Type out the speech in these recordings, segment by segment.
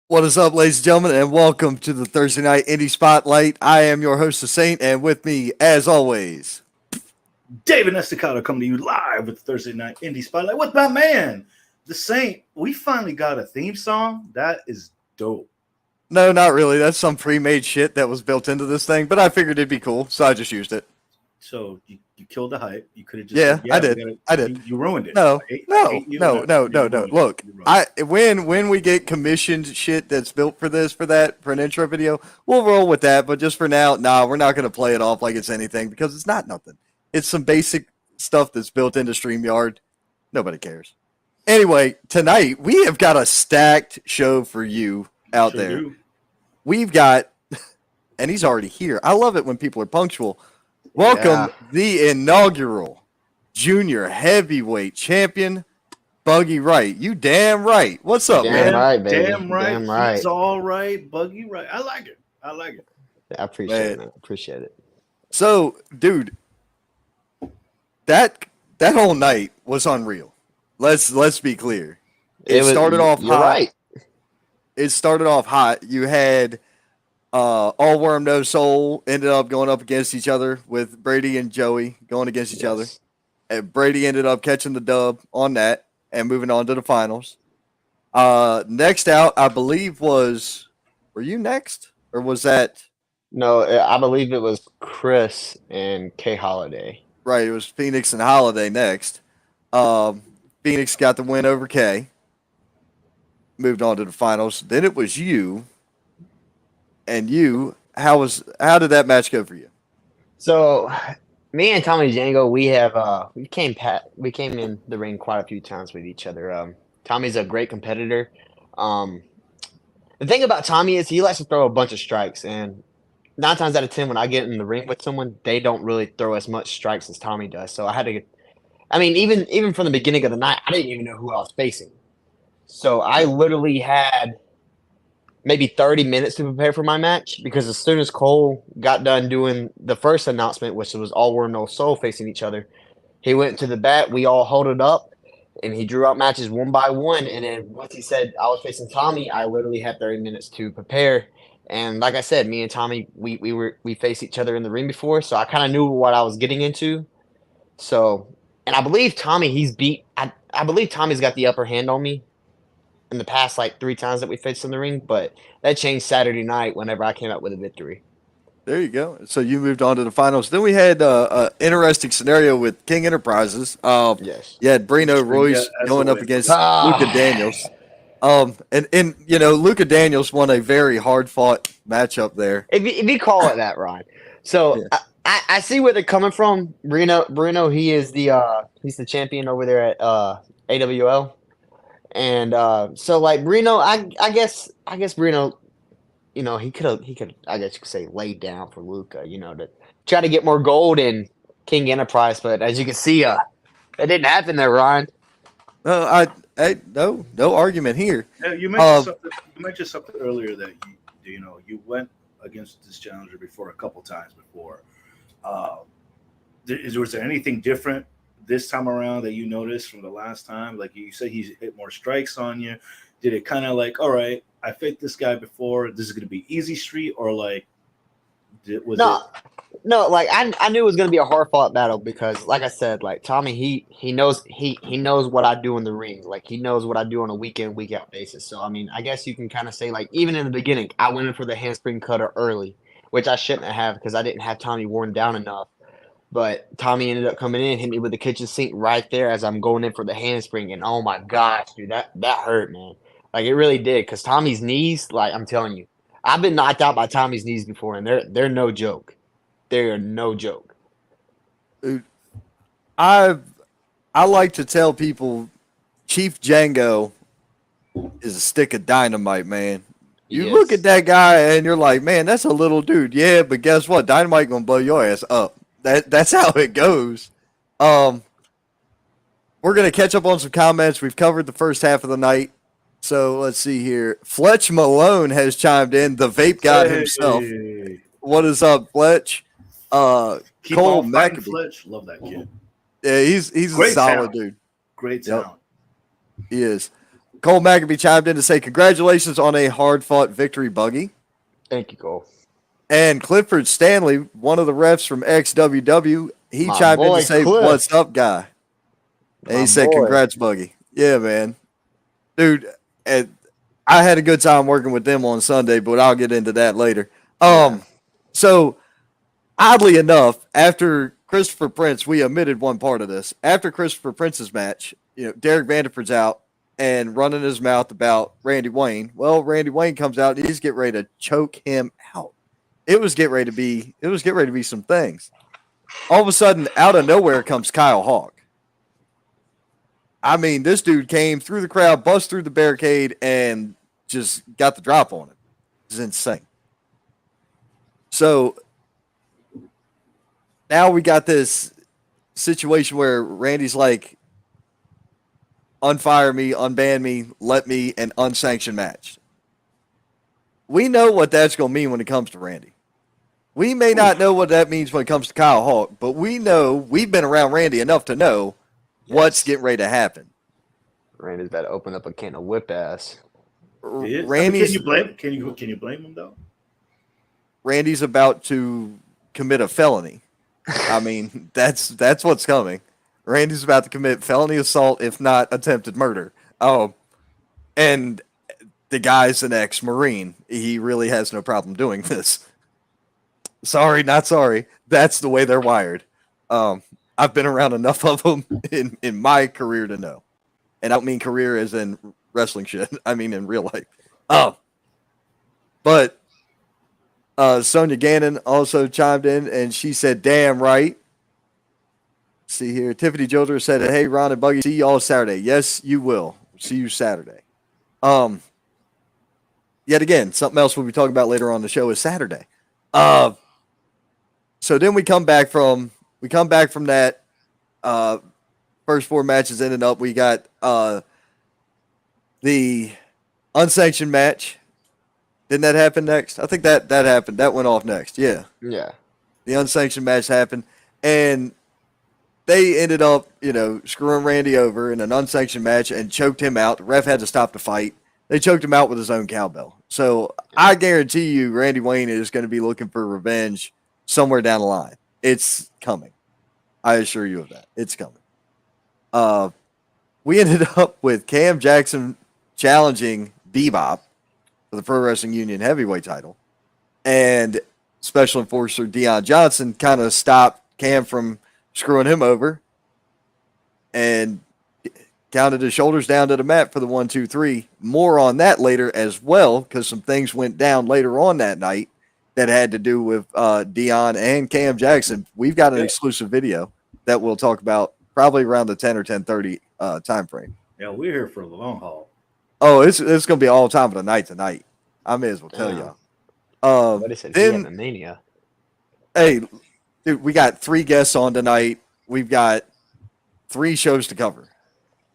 What is up, ladies and gentlemen, and welcome to the Thursday Night Indie Spotlight. I am your host, the Saint, and with me, as always, David Estacado coming to you live with the Thursday Night Indie Spotlight with my man, the Saint. We finally got a theme song. That is dope. no, not really. That's some pre-made shit that was built into this thing, but I figured it'd be cool, so I just used it. So you killed the hype. You could have just Yeah, said, I did. I did. You ruined it. No, I no, hate you. no, no, no, no. Look, You ruined it. when we get commissioned shit that's built for this, for an intro video, we'll roll with that. But just for now, nah, we're not gonna play it off like it's anything because it's not nothing. It's some basic stuff that's built into StreamYard. Nobody cares. Anyway, tonight we have got a stacked show for you out Sure there. do. We've got, and he's already here. I love it when people are punctual. Welcome, the inaugural junior heavyweight champion, Buggy Wright. You damn right. What's up, Damn man? right, baby. Damn right. Damn right. He's all right. Buggy right. I like it. I appreciate it. Appreciate it. So, dude, that whole night was unreal. Let's be clear. It started off you're hot. right. It started off hot. You had All Worm No Soul ended up going up against each other with Brady and Joey going against each other. And Brady ended up catching the dub on that and moving on to the finals. Next out, I believe were you next? Or was that No, I believe it was Chris and K Holiday. right? It was Phoenix and Holiday next. Phoenix got the win over K. Moved on to the finals. Then it was you. And you, how did that match go for you? So me and Tommy Django, we came in the ring quite a few times with each other. Tommy's a great competitor. The thing about Tommy is he likes to throw a bunch of strikes, and 9 times out of 10 when I get in the ring with someone, they don't really throw as much strikes as Tommy does. So even from the beginning of the night, I didn't even know who I was facing. So I literally had maybe 30 minutes to prepare for my match because as soon as Cole got done doing the first announcement, which was All Worm No Soul facing each other, he went to the bat. We all held it up, and he drew out matches one by one. And then once he said I was facing Tommy, I literally had 30 minutes to prepare. And like I said, me and Tommy, we faced each other in the ring before, so I kind of knew what I was getting into. So, and I believe Tommy, I believe Tommy's got the upper hand on me in the past like 3 times that we faced in the ring, but that changed Saturday night whenever I came out with a victory. There you go. So you moved on to the finals. Then we had an interesting scenario with King Enterprises. Yes. You had Brino Royce going up against Luka Daniels. And Luka Daniels won a very hard fought matchup there. If you call it that, Ryan. So yeah. I see where they're coming from. Bruno, he's the champion over there at AWL. And so like Bruno, I guess Bruno, he could I guess you could say laid down for Luka, to try to get more gold in King Enterprise, but as you can see, that didn't happen there, Ryan. No argument here. Yeah, you mentioned something earlier that you went against this challenger before a couple times before. Was there anything different this time around that you noticed from the last time? Like you said, he's hit more strikes on you. Did it kind of like, all right, I faced this guy before, this is going to be easy street, or like, No, like I knew it was going to be a hard fought battle because, like I said, like Tommy, he knows what I do in the ring. Like he knows what I do on a week in, week out basis. So I mean, I guess you can kind of say like even in the beginning, I went in for the handspring cutter early, which I shouldn't have because I didn't have Tommy worn down enough. But Tommy ended up coming in, hit me with the kitchen sink right there as I'm going in for the handspring, and oh my gosh, dude, that hurt, man. Like it really did because Tommy's knees, like I'm telling you, I've been knocked out by Tommy's knees before, and they're no joke. They are no joke. I like to tell people Chief Django is a stick of dynamite, man. You look at that guy and you're like, man, that's a little dude. Yeah, but guess what? Dynamite gonna blow your ass up. That's how it goes. We're gonna catch up on some comments. We've covered the first half of the night. So let's see here. Fletch Malone has chimed in, the vape god himself. What is up, Fletch? Keep Cole on fighting, McAbee. Fletch. Love that kid. Yeah, he's a solid dude. Great talent. He is. Cole Maccabee chimed in to say, congratulations on a hard-fought victory, Buggy. Thank you, Cole. And Clifford Stanley, one of the refs from XWW, he My chimed in boy to say, Cliff. what's up, guy? And My he said, boy. congrats, Buggy. Yeah, man. Dude, I had a good time working with them on Sunday, but I'll get into that later. So, oddly enough, after Christopher Prince, we omitted one part of this. After Christopher Prince's match, Derek Vanderford's out and running his mouth about Randy Wayne. Well, Randy Wayne comes out and he's getting ready to choke him out. It was getting ready to be some things. All of a sudden, out of nowhere comes Kyle Hawk. I mean, this dude came through the crowd, bust through the barricade, and just got the drop on him. It's insane. So now we got this situation where Randy's like, unfire me, unban me, let me, an unsanctioned match. We know what that's going to mean when it comes to Randy. We may not know what that means when it comes to Kyle Hawk, but we know we've been around Randy enough to know what's getting ready to happen. Randy's about to open up a can of whip ass. Randy's, can you blame him though? Randy's about to commit a felony. I mean, that's what's coming. Randy's about to commit felony assault, if not attempted murder. Oh, and the guy's an ex-Marine. He really has no problem doing this. Sorry, not sorry. That's the way they're wired. I've been around enough of them in my career to know. And I don't mean career as in wrestling shit. I mean in real life. But Sonia Gannon also chimed in, and she said, damn right. See here. Tiffany Jolder said, hey, Ron and Buggy, see you all Saturday. Yes, you will. See you Saturday. Yet again, something else we'll be talking about later on in the show is Saturday. So then we come back from that. First four matches ended up. We got the unsanctioned match. Didn't that happen next? I think that happened. That went off next. Yeah. Yeah. The unsanctioned match happened, and they ended up, screwing Randy over in an unsanctioned match and choked him out. The ref had to stop the fight. They choked him out with his own cowbell. So I guarantee you Randy Wayne is going to be looking for revenge somewhere down the line. It's coming. I assure you of that. It's coming. We ended up with Cam Jackson challenging Bebop for the Pro Wrestling Union heavyweight title. And Special Enforcer Deion Johnson kind of stopped Cam from screwing him over and counted his shoulders down to the mat for the 1, 2, 3. More on that later as well, because some things went down later on that night that had to do with Deion and Cam Jackson. We've got an exclusive video that we'll talk about probably around the 10 or 10:30 time frame. Yeah, we're here for the long haul. Oh, it's going to be all time of the night tonight. I may as well tell y'all. What is it? Then, Mania. hey, dude, we got 3 guests on tonight. We've got 3 shows to cover.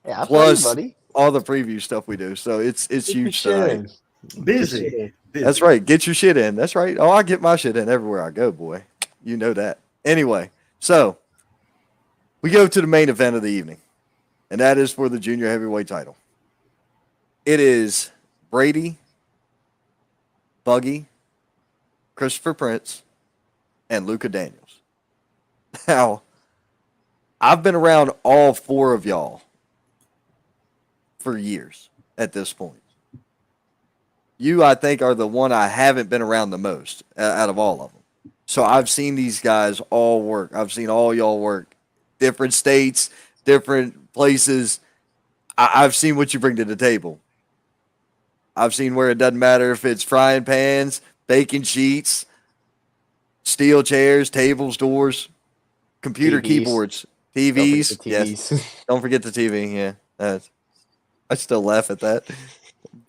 Yeah, plus buddy. all the preview stuff we do. So it's huge tonight. Busy. That's right. Get your shit in. That's right. Oh, I get my shit in everywhere I go, boy. You know that. Anyway, so we go to the main event of the evening, and that is for the junior heavyweight title. It is Brady, Buggy, Christopher Prince, and Luka Daniels. Now, I've been around all 4 of y'all for years at this point. You, I think, are the one I haven't been around the most out of all of them. So I've seen these guys all work. I've seen all y'all work. Different states, different places. I've seen what you bring to the table. I've seen where it doesn't matter if it's frying pans, baking sheets, steel chairs, tables, doors, computer TVs. Keyboards, TVs. TVs. Yes. Don't forget the TV. Yeah. I still laugh at that.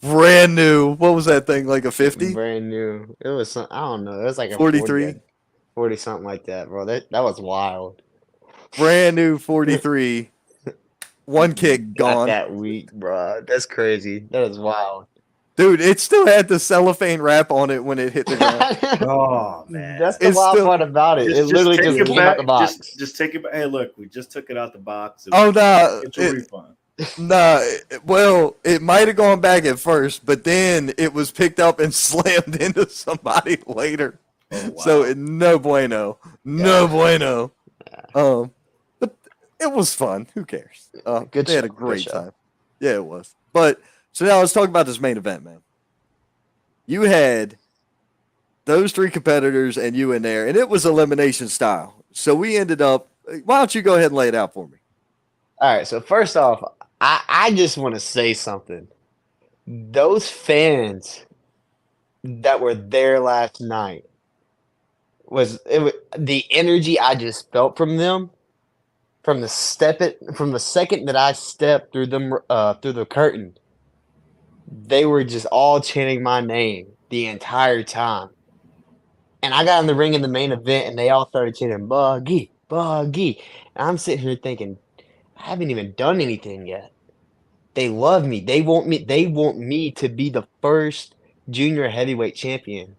Brand new. What was that thing? Like a 50? Brand new. It was some, I don't know. It was like a 43? 40 something like that, bro. That was wild. Brand new 43. One kick Got gone. that week, bro. That's crazy. That is wild. Dude, it still had the cellophane wrap on it when it hit the ground. Oh man, That's the It's wild still- part about it. It literally take just it came back. out the box. Just take it back. Hey, look, we just took it out the box. Oh, no. It's a refund. Nah, well, it might have gone back at first, but then it was picked up and slammed into somebody later. Oh wow. So no bueno, no bueno. But it was fun. Who cares? Good They had a show, good great show. time. Yeah, it was. But so now let's talk about this main event, man. You had those three competitors and you in there, and it was elimination style. So we ended up. Why don't you go ahead and lay it out for me? All right, so first off, I just want to say something. Those fans that were there last night was the energy I just felt from them from the second that I stepped through the curtain. They were just all chanting my name the entire time. And I got in the ring in the main event and they all started chanting Buggy, Buggy. And I'm sitting here thinking, I haven't even done anything yet. They love me. They want me to be the first junior heavyweight champion.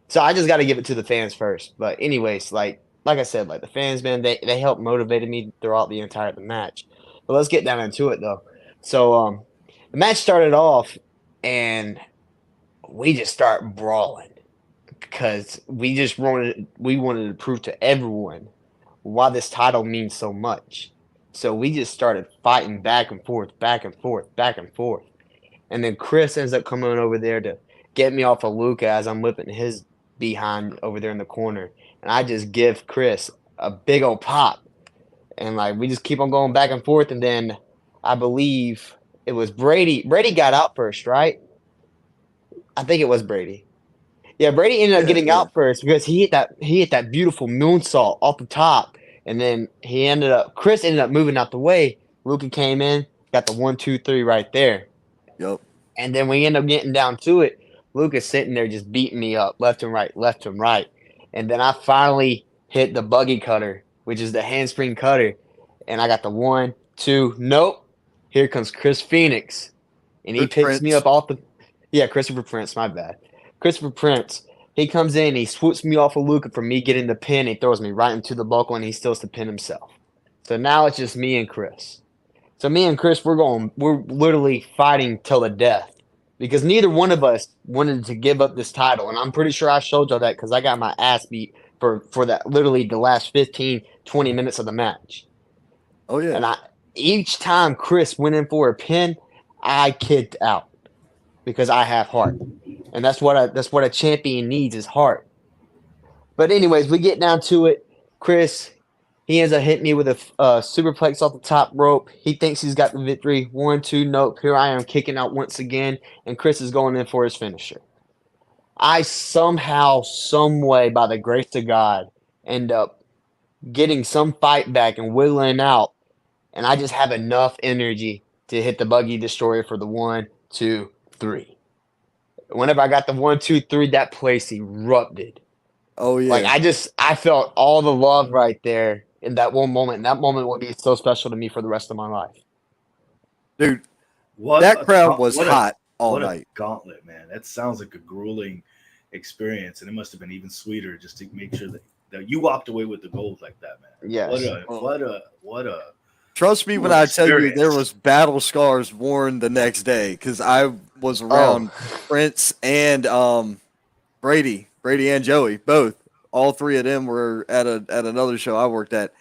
So I just got to give it to the fans first. But anyways, like I said, like the fans, man, they helped motivated me throughout the entire match. But let's get down into it though. So the match started off and we just start brawling because we wanted to prove to everyone why this title means so much. So we just started fighting back and forth, back and forth, back and forth. And then Chris ends up coming over there to get me off of Luca as I'm whipping his behind over there in the corner. And I just give Chris a big old pop. And like we just keep on going back and forth. And then I believe it was Brady. Brady got out first, right? I think it was Brady. Yeah, Brady ended up getting out first because he hit that beautiful moonsault off the top. And then Chris ended up moving out the way. Luca came in, got the 1, 2, 3 right there. Yep. And then we end up getting down to it. Luca's sitting there just beating me up left and right, left and right. And then I finally hit the buggy cutter, which is the handspring cutter. And I got the 1, 2, nope. Here comes Chris Phoenix. And he picks me up off the – yeah, Christopher Prince, my bad. Christopher Prince. He comes in, he swoops me off of Luca for me getting the pin. He throws me right into the buckle, and he steals the pin himself. So now it's just me and Chris. So me and Chris, we're literally fighting till the death because neither one of us wanted to give up this title. And I'm pretty sure I showed y'all that because I got my ass beat for that literally the last 15, 20 minutes of the match. Oh, yeah. And each time Chris went in for a pin, I kicked out because I have heart. And that's what a champion needs is heart. But anyways, we get down to it. Chris, he ends up hitting me with a superplex off the top rope. He thinks he's got the victory. 1, 2, nope. Here I am kicking out once again, and Chris is going in for his finisher. I somehow, some way, by the grace of God, end up getting some fight back and wiggling out, and I just have enough energy to hit the Buggy Destroyer for the 1, 2, 3. Whenever I got the 1, 2, 3, that place erupted. Oh, yeah. Like I felt all the love right there in that one moment. And that moment will be so special to me for the rest of my life. Dude, that crowd was hot all night. What a gauntlet, man. That sounds like a grueling experience, and it must have been even sweeter just to make sure that you walked away with the gold like that, man. Yes. What a Trust me when I tell you there was battle scars worn the next day because I was around Prince and Brady and Joey, both. All three of them were at another show I worked at.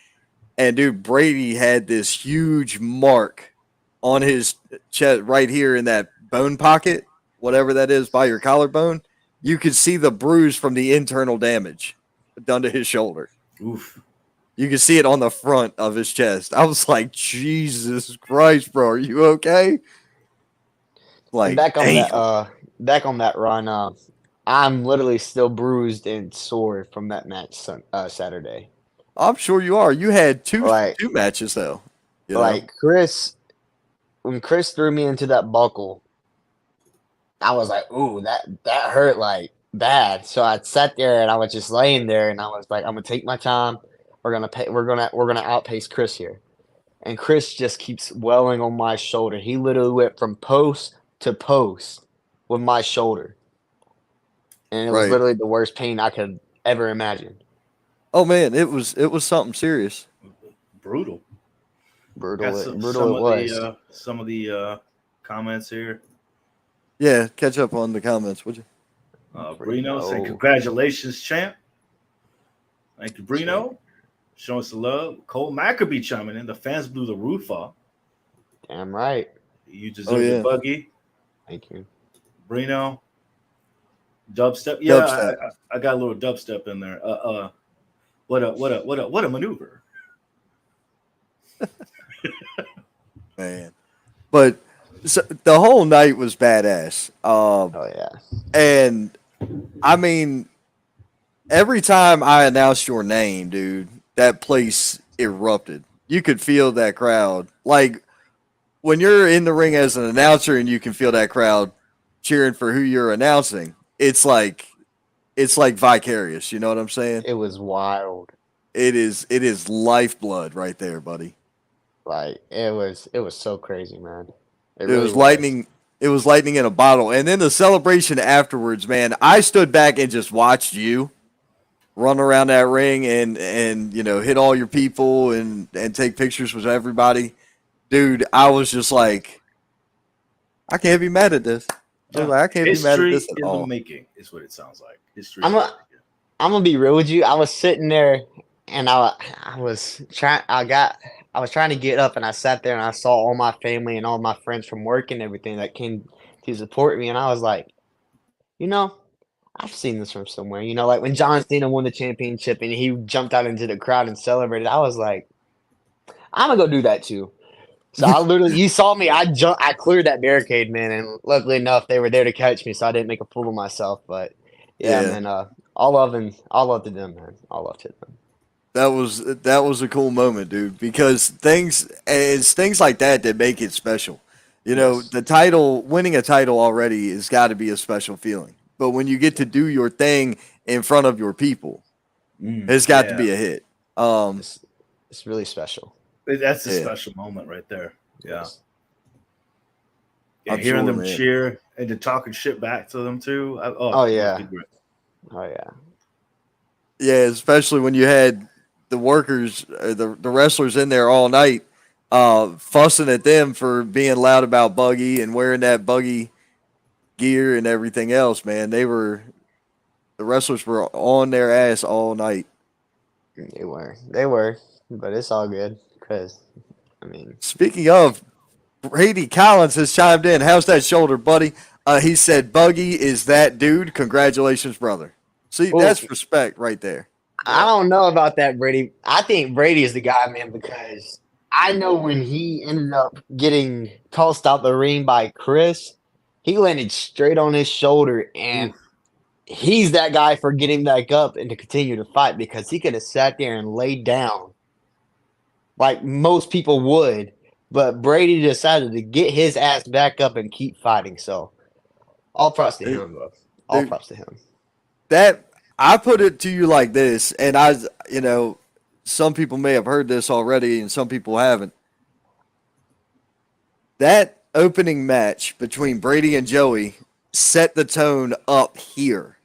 And, dude, Brady had this huge mark on his chest right here in that bone pocket, whatever that is, by your collarbone. You could see the bruise from the internal damage done to his shoulder. Oof. You could see it on the front of his chest. I was like, Jesus Christ, bro, are you okay? Like, back on that run, I'm literally still bruised and sore from that match Saturday. I'm sure you are. You had two matches though. Like when Chris threw me into that buckle, I was like, "Ooh, that hurt like bad." So I sat there and I was just laying there and I was like, "I'm gonna take my time. We're gonna outpace Chris here." And Chris just keeps welling on my shoulder. He literally went from post to post with my shoulder. And it was literally the worst pain I could ever imagine. Oh man, it was something serious. Brutal. Brutal, Got brutal it was. some of the comments here. Yeah, catch up on the comments, would you? Brino saying congratulations, champ. Thank you, Brino. Showing us the love. Cole Maccabee chiming in. The fans blew the roof off. Damn right. You deserve it, Buggy. Thank you. Brino. Dubstep. Yeah, I got a little dubstep in there. What a maneuver. Man. But so, the whole night was badass. Oh yeah. And I mean, every time I announced your name, dude, that place erupted. You could feel that crowd. Like when you're in the ring as an announcer and you can feel that crowd cheering for who you're announcing, it's like vicarious, you know what I'm saying? It was wild. It is lifeblood right there, buddy. Like it was so crazy, man. It was lightning. It was lightning in a bottle. And then the celebration afterwards, man, I stood back and just watched you run around that ring and you know, hit all your people and take pictures with everybody. Dude, I was just like, I can't be mad at this. I can't be mad at this at all. History in the making is what it sounds like. History. I'm gonna be real with you. I was sitting there and I was trying to get up and I sat there and I saw all my family and all my friends from work and everything that came to support me, and I was like, you know, I've seen this from somewhere. You know, like when John Cena won the championship and he jumped out into the crowd and celebrated, I was like, I'm gonna go do that too. So I literally, you saw me, I cleared that barricade, man, and luckily enough, they were there to catch me, so I didn't make a fool of myself. But yeah. Man, all love to them, man. All love to them. That was a cool moment, dude, because it's things like that make it special. You know, winning a title already has got to be a special feeling. But when you get to do your thing in front of your people, it's got to be a hit. It's really special. That's a special moment right there. Yeah. I'm hearing sure, them cheer and then talking shit back to them too. Oh yeah. Yeah, especially when you had the workers, the wrestlers in there all night, fussing at them for being loud about Buggy and wearing that Buggy gear and everything else, man. The wrestlers were on their ass all night. They were, but it's all good because, I mean. Speaking of, Brady Collins has chimed in. How's that shoulder, buddy? He said, Buggy is that dude. Congratulations, brother. See, that's respect right there. I don't know about that, Brady. I think Brady is the guy, man, because I know when he ended up getting tossed out the ring by Chris, he landed straight on his shoulder, and he's that guy for getting back up and to continue to fight, because he could have sat there and laid down like most people would, but Brady decided to get his ass back up and keep fighting. So all props to him, bro. All props to him. That I put it to you like this, and some people may have heard this already and some people haven't. That opening match between Brady and Joey set the tone up here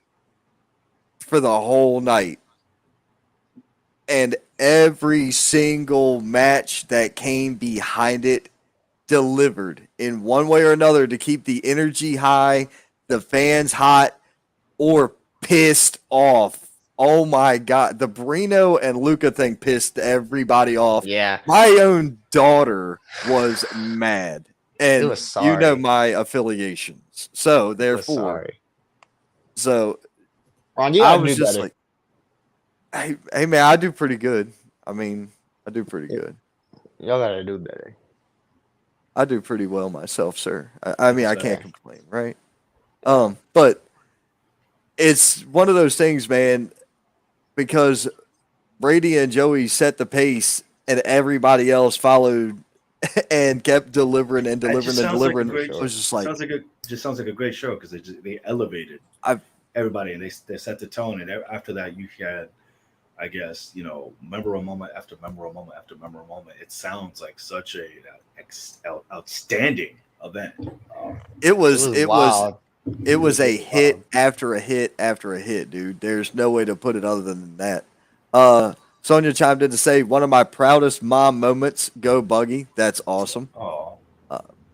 for the whole night. And every single match that came behind it delivered in one way or another to keep the energy high, the fans hot, or pissed off. Oh my God. The Brino and Luca thing pissed everybody off. Yeah. My own daughter was mad. And you know my affiliations. So therefore. So Ron, I was just better. Like, hey man, I do pretty good. I mean, I do pretty good. Y'all gotta do better. I do pretty well myself, sir. I mean, I can't complain, right? But it's one of those things, man, because Brady and Joey set the pace and everybody else followed and kept delivering and delivering and delivering. It was just like sounds like a great show because they elevated everybody and they set the tone, and after that you had, I guess, memorable moment after memorable moment after memorable moment. It sounds like such a outstanding event. It was a hit after a hit after a hit, dude. There's no way to put it other than that. Sonia chimed in to say, one of my proudest mom moments, go Buggy. That's awesome. Oh,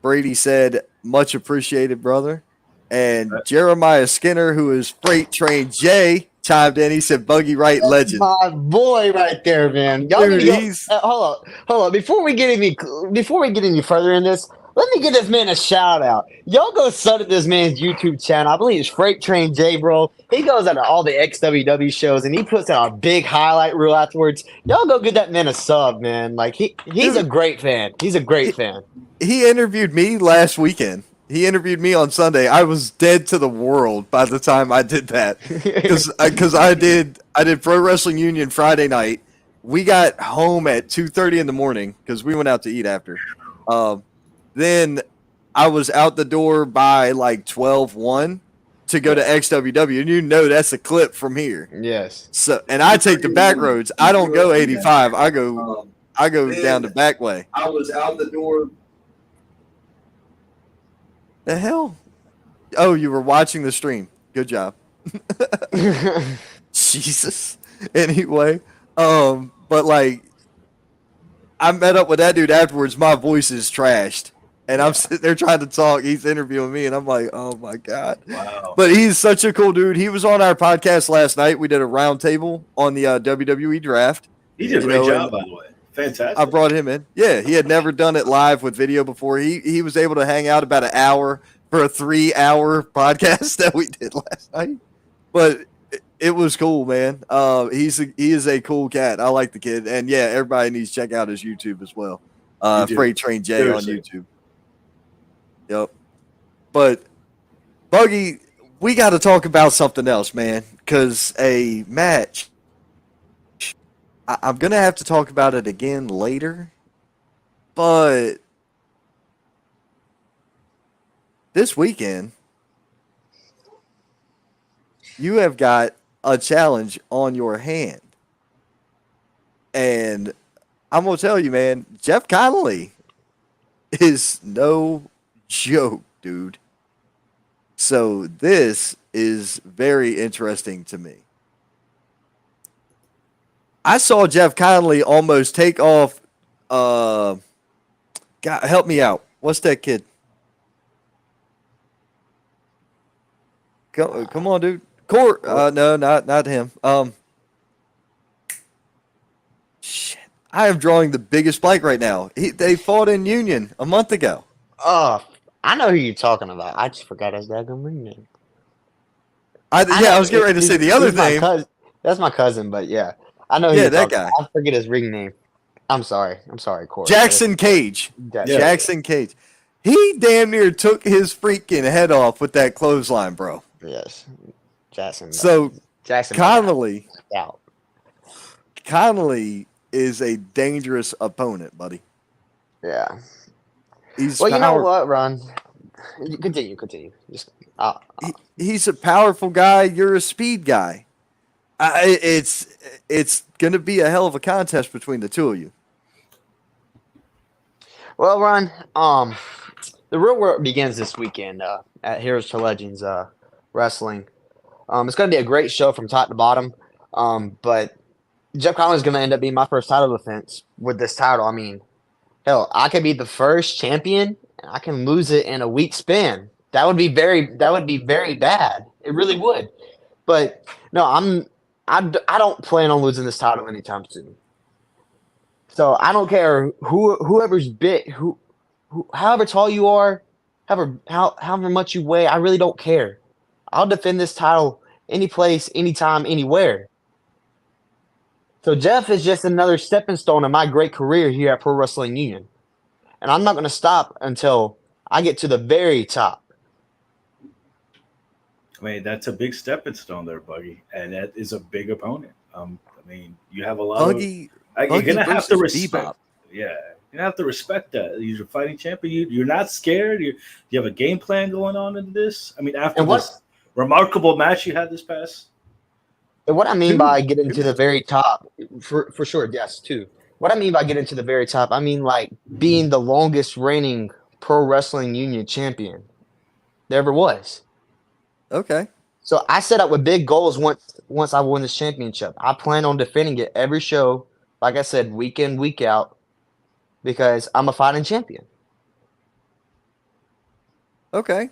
Brady said, much appreciated, brother. And Jeremiah Skinner, who is Freight Train J, chimed in. He said, Buggy Wright legend. My boy right there, man. Y'all Dude, need to hold on. Before we get any further in this, let me give this man a shout out. Y'all go sub to this man's YouTube channel. I believe it's Freight Train J, bro. He goes out to all the XWW shows and he puts out a big highlight reel afterwards. Y'all go get that man a sub, man. Like he's a great fan. He's a great fan. He interviewed me last weekend. He interviewed me on Sunday. I was dead to the world by the time I did that, because I did Pro Wrestling Union Friday night. We got home at 2:30 in the morning because we went out to eat after. Then I was out the door by like 12:01 to go to XWW, and you know that's a clip from here. Yes. So, and I take the back roads. I don't go 85. I go down the back way. I was out the door. The hell? Oh, you were watching the stream. Good job. Jesus. Anyway, but like, I met up with that dude afterwards. My voice is trashed, and I'm sitting there trying to talk. He's interviewing me, and I'm like, oh my god. wow. But he's such a cool dude. He was on our podcast last night. We did a roundtable on the WWE draft. He did a great job, by the way. Fantastic. I brought him in. Yeah, he had never done it live with video before. He was able to hang out about an hour for a 3-hour podcast that we did last night. But it was cool, man. He is a cool cat. I like the kid. And yeah, everybody needs to check out his YouTube as well. Freight Train J Seriously. on YouTube. Yep. But Buggy, we got to talk about something else, man, because a match, I'm going to have to talk about it again later, but this weekend, you have got a challenge on your hand. And I'm going to tell you, man, Jeff Connolly is no joke, dude. So this is very interesting to me. I saw Jeff Connolly almost take off. God, help me out. What's that kid? Come on, dude. Court. No, not him. Shit. I am drawing the biggest blank right now. They fought in Union a month ago. I know who you're talking about. I just forgot his daggone ring name. I was getting ready to say the other name. That's my cousin, but yeah. I know that guy. I forget his ring name. I'm sorry, Corey. Jackson Cage. Jackson Cage. He damn near took his freaking head off with that clothesline, bro. Yes. Jackson. So Jackson Connolly. Out. Connolly is a dangerous opponent, buddy. Yeah. He's you know what, Ron? Continue. Just he's a powerful guy. You're a speed guy. It's going to be a hell of a contest between the two of you. Well, Ron, the real work begins this weekend at Heroes to Legends Wrestling. It's going to be a great show from top to bottom. But Jeff Connolly is going to end up being my first title defense with this title. I mean, hell, I could be the first champion, and I can lose it in a week span. That would be very bad. It really would. But no, I don't plan on losing this title anytime soon. So I don't care whoever's however tall you are, however much you weigh. I really don't care. I'll defend this title any place, anytime, anywhere. So Jeff is just another stepping stone in my great career here at Pro Wrestling Union, and I'm not going to stop until I get to the very top. I mean, that's a big stepping stone there, Buggy, and that is a big opponent. I mean, you have a lot Buggy, of. You're gonna have to respect. Bebop. Yeah, you're gonna have to respect that. You're a fighting champion. You're not scared. You have a game plan going on into this. I mean, after this remarkable match you had this past. And what I mean by getting to the very top, for sure, yes, too. What I mean by getting to the very top, I mean like being the longest reigning Pro Wrestling Union champion there ever was. Okay. So I set up with big goals once I win this championship. I plan on defending it every show, like I said, week in, week out, because I'm a fighting champion. Okay.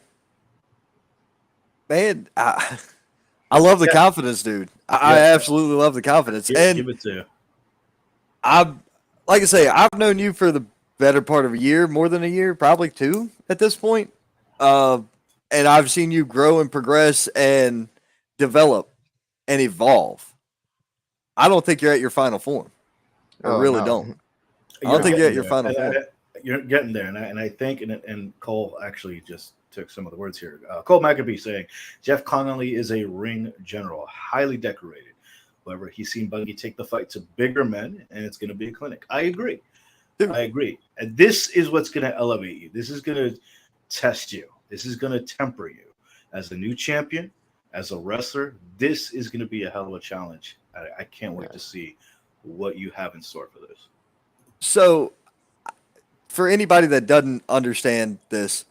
Man, I love the confidence, dude. I absolutely love the confidence. And give it to you. Like I say, I've known you for the better part of a year, more than a year, probably 2 at this point. And I've seen you grow and progress and develop and evolve. I don't think you're at your final form. I really don't. I don't think you're at your final form. You're getting there, and I think, and Cole actually just took some of the words here. Cole McAbee saying, Jeff Connolly is a ring general, highly decorated. However, he's seen Buggy take the fight to bigger men, and it's going to be a clinic. I agree. Dude. I agree. And this is what's going to elevate you. This is going to test you. This is going to temper you. As a new champion, as a wrestler, this is going to be a hell of a challenge. I can't wait to see what you have in store for this. So, for anybody that doesn't understand this,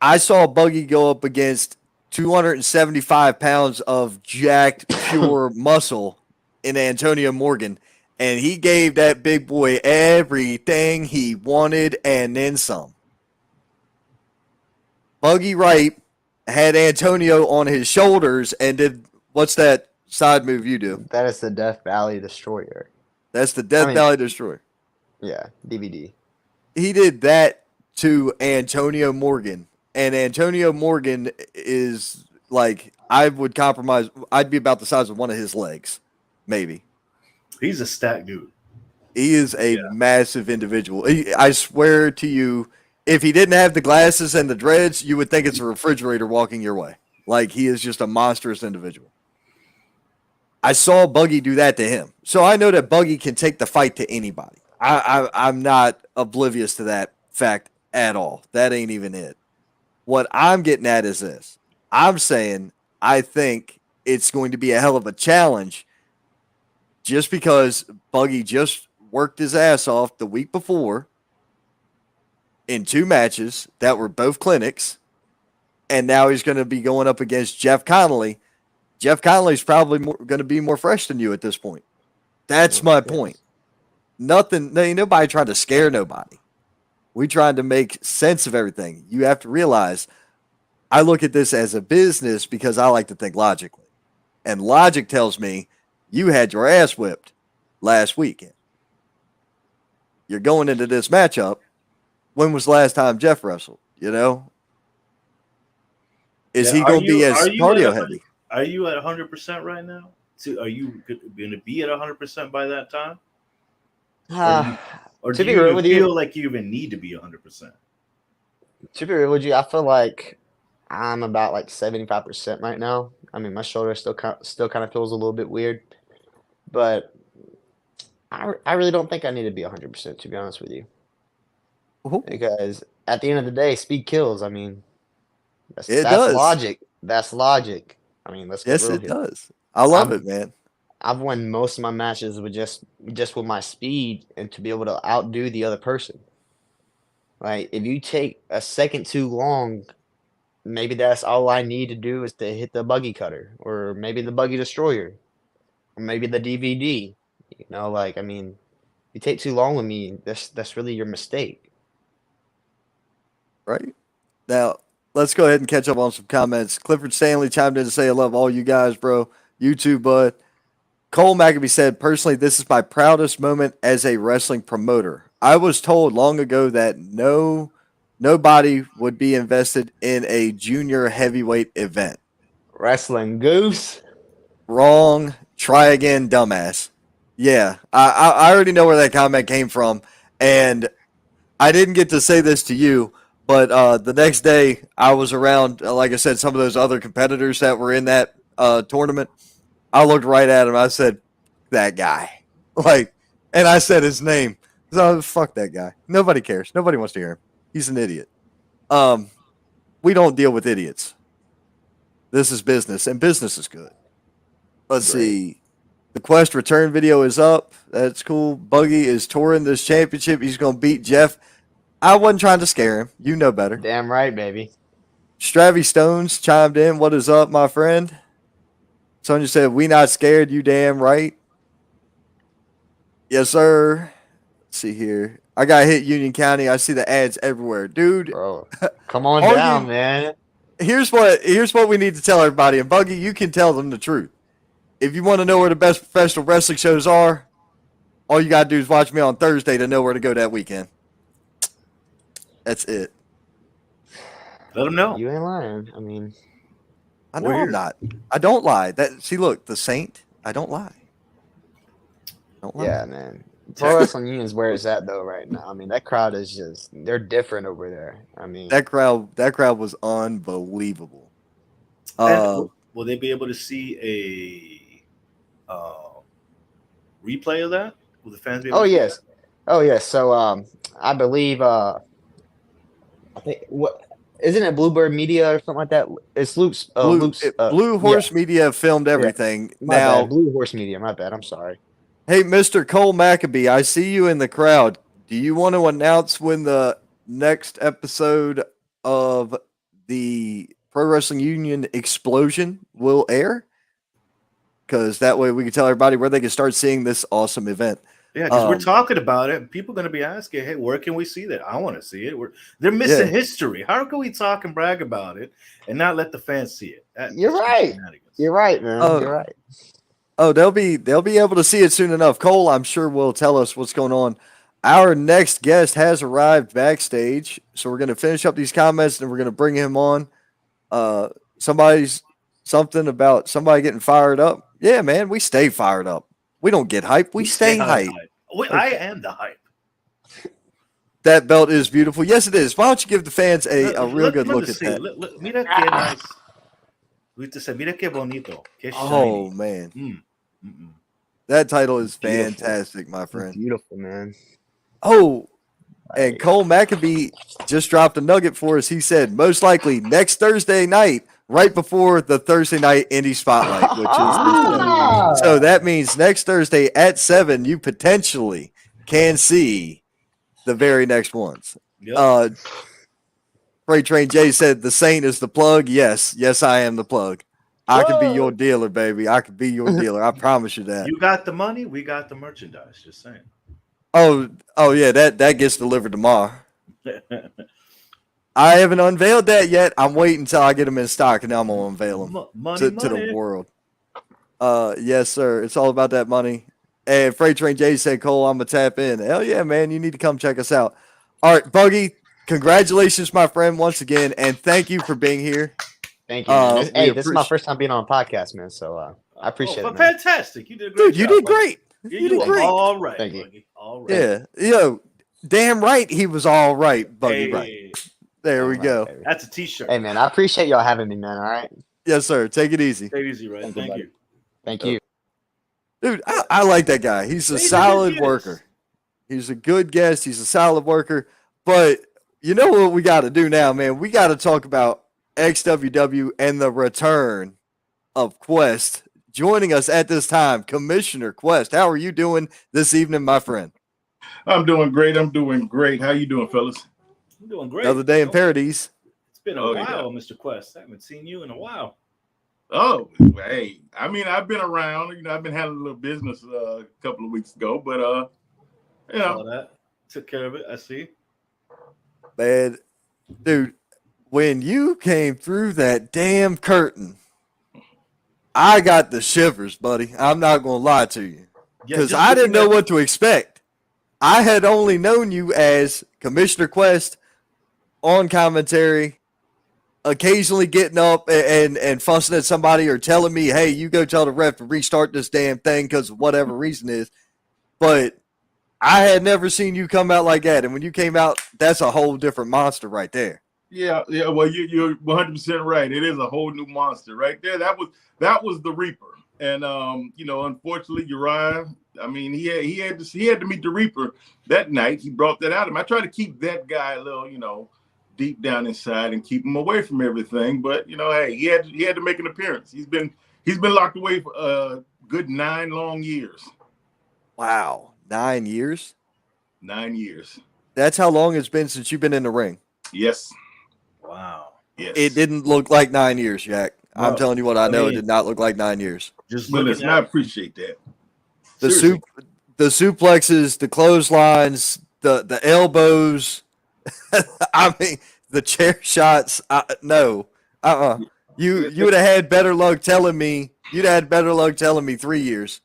I saw Buggy go up against 275 pounds of jacked, pure muscle in Antonio Morgan, and he gave that big boy everything he wanted and then some. Buggy Wright had Antonio on his shoulders and did, what's that side move you do? That is the Death Valley Destroyer. That's the Death Valley Destroyer. Yeah, DVD. He did that to Antonio Morgan. And Antonio Morgan is like, I would compromise. I'd be about the size of one of his legs, maybe. He's a stacked dude. He is a massive individual. I swear to you, if he didn't have the glasses and the dreads, you would think it's a refrigerator walking your way. Like, he is just a monstrous individual. I saw Buggy do that to him. So I know that Buggy can take the fight to anybody. I'm not oblivious to that fact at all. That ain't even it. What I'm getting at is this. I'm saying I think it's going to be a hell of a challenge just because Buggy just worked his ass off the week before in 2 matches that were both clinics, and now he's going to be going up against Jeff Connolly. Jeff Connolly's probably going to be more fresh than you at this point. That's my point. Ain't nobody trying to scare nobody. We trying to make sense of everything. You have to realize I look at this as a business because I like to think logically. And logic tells me you had your ass whipped last weekend. You're going into this matchup. When was the last time Jeff wrestled? You know? Is he going to be as cardio heavy? Are you at 100% right now? Are you going to be at 100% by that time? Or do you feel like you even need to be 100%? To be real with you, I feel like I'm about like 75% right now. I mean, my shoulder still kind of feels a little bit weird, but I really don't think I need to be 100%, to be honest with you. Because at the end of the day, speed kills. I mean, that's logic. That's logic. I mean, let's get real here. Does. I love it, man. I've won most of my matches with just with my speed and to be able to outdo the other person. Like, if you take a second too long, maybe that's all I need to do is to hit the Buggy cutter, or maybe the Buggy Destroyer, or maybe the DVD. You know, like, I mean, if you take too long with me, that's really your mistake. Right. Now, let's go ahead and catch up on some comments. Clifford Stanley chimed in to say, I love all you guys, bro. You too, bud. Cole McAbee said, personally, this is my proudest moment as a wrestling promoter. I was told long ago that nobody would be invested in a junior heavyweight event. Wrestling goose. Wrong. Try again, dumbass. Yeah, I already know where that comment came from, and I didn't get to say this to you, but the next day I was around, like I said, some of those other competitors that were in that tournament. I looked right at him. I said, that guy. And I said his name. So, fuck that guy. Nobody cares. Nobody wants to hear him. He's an idiot. We don't deal with idiots. This is business, and business is good. Let's see. The Quest return video is up. That's cool. Buggy is touring this championship. He's going to beat Jeff. I wasn't trying to scare him. You know better. Damn right, baby. Stravy Stones chimed in. What is up, my friend? Sonia said, "We not scared. You damn right." Yes, sir. Let's see here. I got hit Union County. I see the ads everywhere, dude. Bro, come on All down, man. Here's what we need to tell everybody. And Buggy, you can tell them the truth. If you want to know where the best professional wrestling shows are, all you gotta do is watch me on Thursday to know where to go that weekend. That's it. Let them know. You ain't lying. I mean, I know I'm not. I don't lie. Look, the Saint. I don't lie. Yeah, man. Pro Wrestling Union is where it's at though right now. I mean, that crowd is they're different over there. I mean, that crowd was unbelievable. Will they be able to see a replay of that? Will the fans be able to see that? Oh yes. So I believe I think isn't it Bluebird Media or something like that? It's Luke's Blue Horse Media filmed everything. Yeah. Bad. Blue Horse Media, my bad. I'm sorry. Hey, Mr. Cole Maccabee, I see you in the crowd. Do you want to announce when the next episode of the Pro Wrestling Union Explosion will air? Because that way we can tell everybody where they can start seeing this awesome event. Yeah, because we're talking about it. People are going to be asking, hey, where can we see that? I want to see it. They're missing history. How can we talk and brag about it and not let the fans see it? You're right. You're right, man. You're right. Oh, they'll be able to see it soon enough. Cole, I'm sure, will tell us what's going on. Our next guest has arrived backstage, so we're going to finish up these comments and we're going to bring him on. Something about somebody getting fired up. Yeah, man, we stay fired up. We don't get hype. We stay hype. I am the hype. That belt is beautiful. Yes, it is. Why don't you give the fans a real good look at that? Mira qué nice. Luis said, mira qué bonito. Qué shiny. Oh, man. That title is fantastic, my friend. It's beautiful, man. Oh, and Cole Maccabee just dropped a nugget for us. He said, most likely next Thursday night, right before the Thursday night Indie Spotlight, which is so that means next Thursday at 7, you potentially can see the very next ones. Yep. Freight Train Jay said the Saint is the plug. Yes, I am the plug. I could be your dealer, baby. I could be your dealer. I promise you that. You got the money, we got the merchandise. Just saying. Oh yeah, that gets delivered tomorrow. I haven't unveiled that yet. I'm waiting until I get them in stock, and then I'm gonna unveil them to the world. Yes, sir. It's all about that money. And Freight Train Jay said, Cole, I'm gonna tap in. Hell yeah, man. You need to come check us out. All right, Buggy. Congratulations, my friend, once again, and thank you for being here. Thank you. Hey, this is my first time being on a podcast, man. So I appreciate it. Man. Fantastic! You did a great job. You did great. You did great. All right, thank you. All right. Yeah, damn right, he was all right, Buggy. Right. There we go. Baby. That's a T-shirt. Hey, man, I appreciate y'all having me, man. All right. Yes, sir. Take it easy. Take it easy, right? Thank you. Thank you. Dude, I like that guy. He's a solid worker. He's a good guest. He's a solid worker. But you know what we got to do now, man? We got to talk about XWW and the return of Kwest. Joining us at this time, Commissioner Kwest. How are you doing this evening, my friend? I'm doing great. How you doing, fellas? I'm doing great. Another day in paradise. It's been a while, Mr. Kwest. I haven't seen you in a while. Oh, hey. I mean, I've been around. You know, I've been having a little business a couple of weeks ago, but you know, that took care of it. I see. Man, dude, when you came through that damn curtain, I got the shivers, buddy. I'm not gonna lie to you, because I didn't know what to expect. I had only known you as Commissioner Kwest on commentary, occasionally getting up and fussing at somebody or telling me, hey, you go tell the ref to restart this damn thing because of whatever reason is. But I had never seen you come out like that. And when you came out, that's a whole different monster right there. Yeah. Well, you're 100% right. It is a whole new monster right there. That was the Reaper. And, you know, unfortunately, Uriah, I mean, he had to meet the Reaper that night. He brought that out of him. I try to keep that guy a little, you know, deep down inside and keep him away from everything. But, you know, hey, he had to make an appearance. He's been locked away for a good 9 long years. Wow. 9 years? 9 years. That's how long it's been since you've been in the ring. Yes. Wow. Yes. It didn't look like 9 years, Jack. No, I'm telling you what I know. mean, It did not look like 9 years. Just But looking listen, I appreciate that. The the suplexes, the clotheslines, the elbows. I mean, the chair shots. No, You would have had better luck telling me. You'd have had better luck telling me 3 years.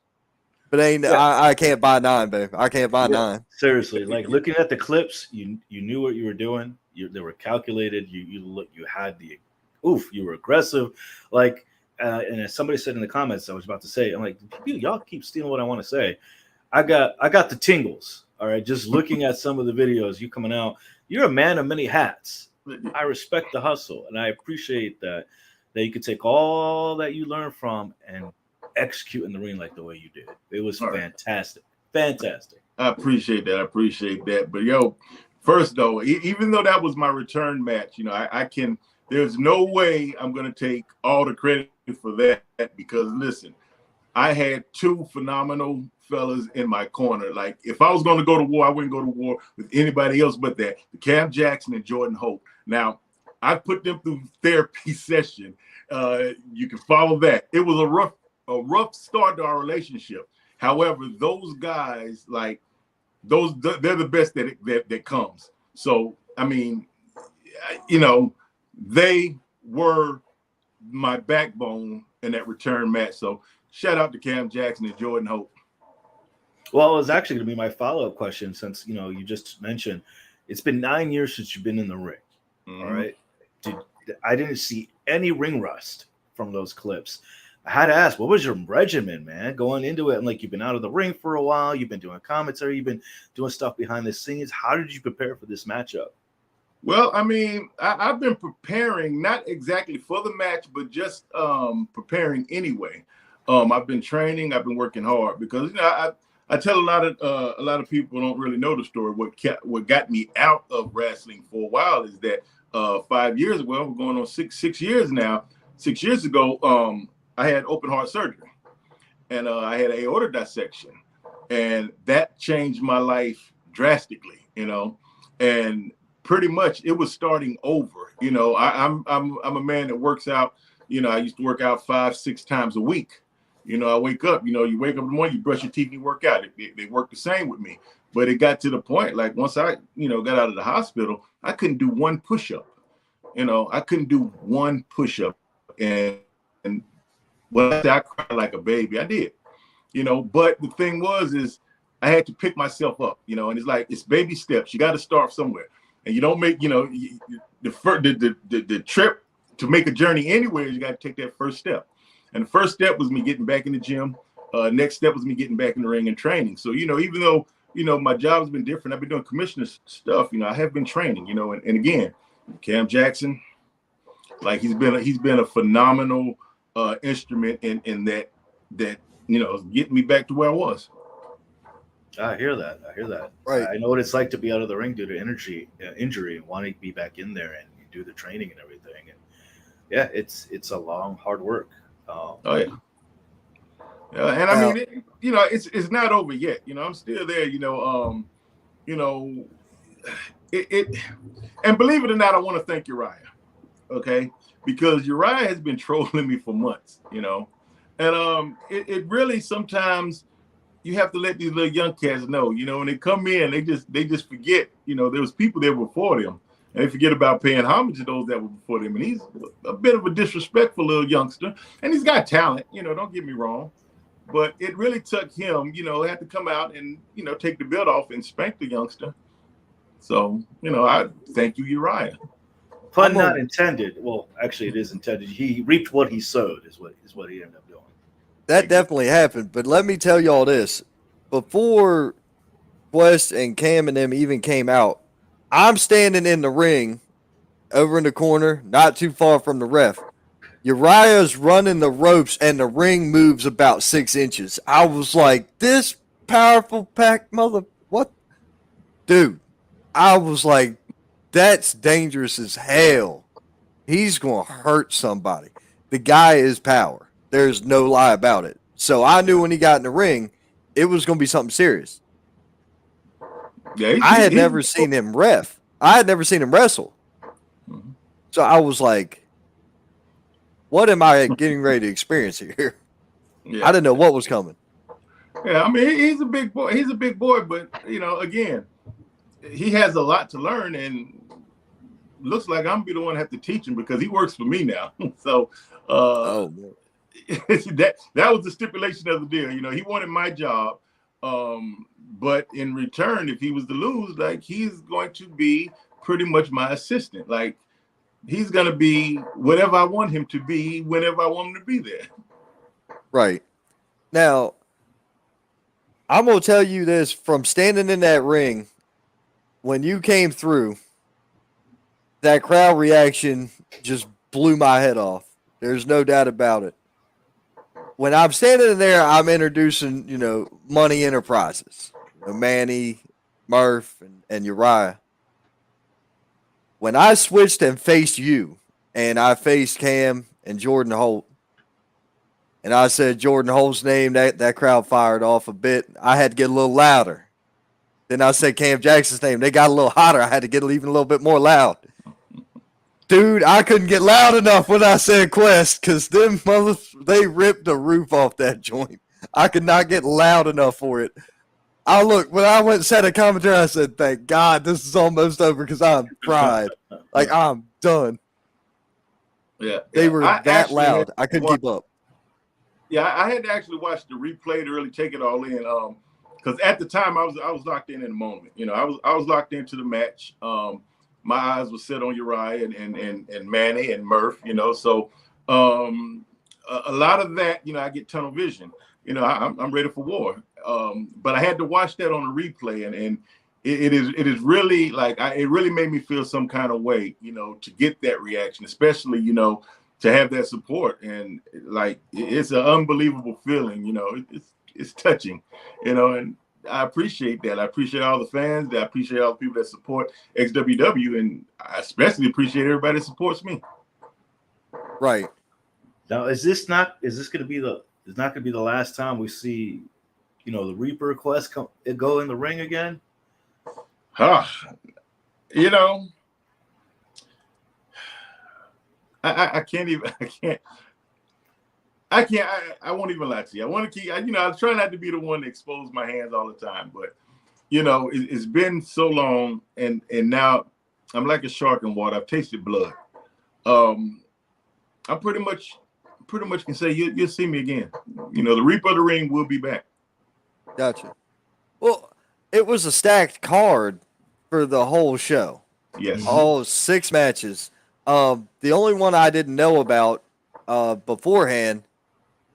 But I can't buy 9, babe. I can't buy 9. Seriously, like looking at the clips, you knew what you were doing. They were calculated. You had the you were aggressive. Like, and as somebody said in the comments, I was about to say, I'm like, y'all keep stealing what I want to say. I got the tingles. All right, just looking at some of the videos, you coming out. You're a man of many hats. I respect the hustle, and I appreciate that you could take all that you learned from and execute in the ring like the way you did. It was fantastic. Fantastic. I appreciate that. But yo, first though, even though that was my return match, you know, I can. There's no way I'm gonna take all the credit for that because listen, I had 2 phenomenal fellas in my corner. Like if I was going to go to war, I wouldn't go to war with anybody else but that. Cam Jackson and Jordan Hope. Now, I put them through therapy session. You can follow that. It was a rough start to our relationship. However, those guys, like they're the best that comes. So, I mean, you know, they were my backbone in that return match. So shout out to Cam Jackson and Jordan Hope. Well, it was actually going to be my follow-up question since, you know, you just mentioned it's been 9 years since you've been in the ring. Mm-hmm. All right. I didn't see any ring rust from those clips. I had to ask, what was your regimen, man, going into it? And like, you've been out of the ring for a while. You've been doing commentary. You've been doing stuff behind the scenes. How did you prepare for this matchup? Well, I mean, I've been preparing, not exactly for the match, but just preparing anyway. I've been training. I've been working hard because, you know, I tell a lot of people don't really know the story. What got me out of wrestling for a while is that 5 years ago, we're going on six years now. 6 years ago, I had open heart surgery, and I had aorta dissection, and that changed my life drastically. You know, and pretty much it was starting over. You know, I'm a man that works out. You know, I used to work out 5-6 times a week. You know, I wake up, you know, you wake up in the morning, you brush your teeth, and you work out. They work the same with me. But it got to the point, like once I, you know, got out of the hospital, I couldn't do one push-up. You know, I couldn't do one push-up. And when I cried like a baby, I did. You know, but the thing is I had to pick myself up, you know, and it's like, it's baby steps. You got to start somewhere. And you don't make, you know, the trip to make a journey anywhere, you got to take that first step. And the first step was me getting back in the gym. Next step was me getting back in the ring and training. So, you know, even though, you know, my job has been different, I've been doing commissioner stuff, you know, I have been training, you know, and again, Cam Jackson, like he's been a phenomenal instrument in that, you know, getting me back to where I was. I hear that. Right. I know what it's like to be out of the ring due to injury and wanting to be back in there and do the training and everything. And yeah, it's a long, hard work. Oh yeah. And I mean, you know, it's not over yet. You know, I'm still there. You know, and believe it or not, I want to thank Uriah, okay, because Uriah has been trolling me for months. You know, and it really sometimes you have to let these little young cats know. You know, when they come in, they just forget. You know, there was people there before them. And they forget about paying homage to those that were before them. And he's a bit of a disrespectful little youngster. And he's got talent, you know, don't get me wrong. But it really took him, you know, had to come out and, you know, take the belt off and spank the youngster. So, you know, I thank you, Uriah. Pun not intended. Well, actually, it is intended. He reaped what he sowed is what he ended up doing. That definitely happened. But let me tell y'all this. Before Kwest and Cam and them even came out, I'm standing in the ring over in the corner, not too far from the ref. Uriah's running the ropes and the ring moves about 6 inches. I was like, this powerful pack mother, what? Dude, I was like, that's dangerous as hell. He's going to hurt somebody. The guy is power. There's no lie about it. So I knew when he got in the ring, it was going to be something serious. Yeah, I had never seen him ref. I had never seen him wrestle. Mm-hmm. So I was like, what am I getting ready to experience here? Yeah. I didn't know what was coming. Yeah, I mean, he's a big boy. He's a big boy, but again, he has a lot to learn, and looks like I'm be the one to have to teach him because he works for me now. So that was the stipulation of the deal. He wanted my job, but in return, if he was to lose, like, he's going to be pretty much my assistant. Like, he's going to be whatever I want him to be whenever I want him to be there. Right. Now, I'm going to tell you this from standing in that ring, when you came through, that crowd reaction just blew my head off. There's no doubt about it. When I'm standing there, I'm introducing, Money Enterprises, Manny, Murph, and Uriah. When I switched and faced you, and I faced Cam and Jordan Holt, and I said Jordan Holt's name, that crowd fired off a bit. I had to get a little louder. Then I said Cam Jackson's name. They got a little hotter. I had to get even a little bit more loud. Dude, I couldn't get loud enough when I said Quest because them mothers, they ripped the roof off that joint. I could not get loud enough for it. When I went and said a commentary, I said, thank God this is almost over because I'm fried. Like, I'm done. Yeah. They were that loud. I couldn't keep up. Yeah, I had to actually watch the replay to really take it all in. Because at the time I was locked in the moment. I was locked into the match. My eyes were set on Uriah and Manny and Murph. So a lot of that, I get tunnel vision. I'm ready for war. But I had to watch that on the replay, and it is really like it really made me feel some kind of way, to get that reaction, especially to have that support, and like it's an unbelievable feeling. It's touching, and I appreciate that. I appreciate all the fans. I appreciate all the people that support XWW, and I especially appreciate everybody that supports me. Right. Now, is this not going to be the last time we see, the Reaper Quest go in the ring again? I won't even lie to you. I want to keep, I try not to be the one to expose my hands all the time, but it's been so long, and now I'm like a shark in water. I've tasted blood. I pretty much can say you'll see me again. The Reaper of the Ring will be back. Gotcha. Well, it was a stacked card for the whole show. Yes. All 6 matches. The only one I didn't know about beforehand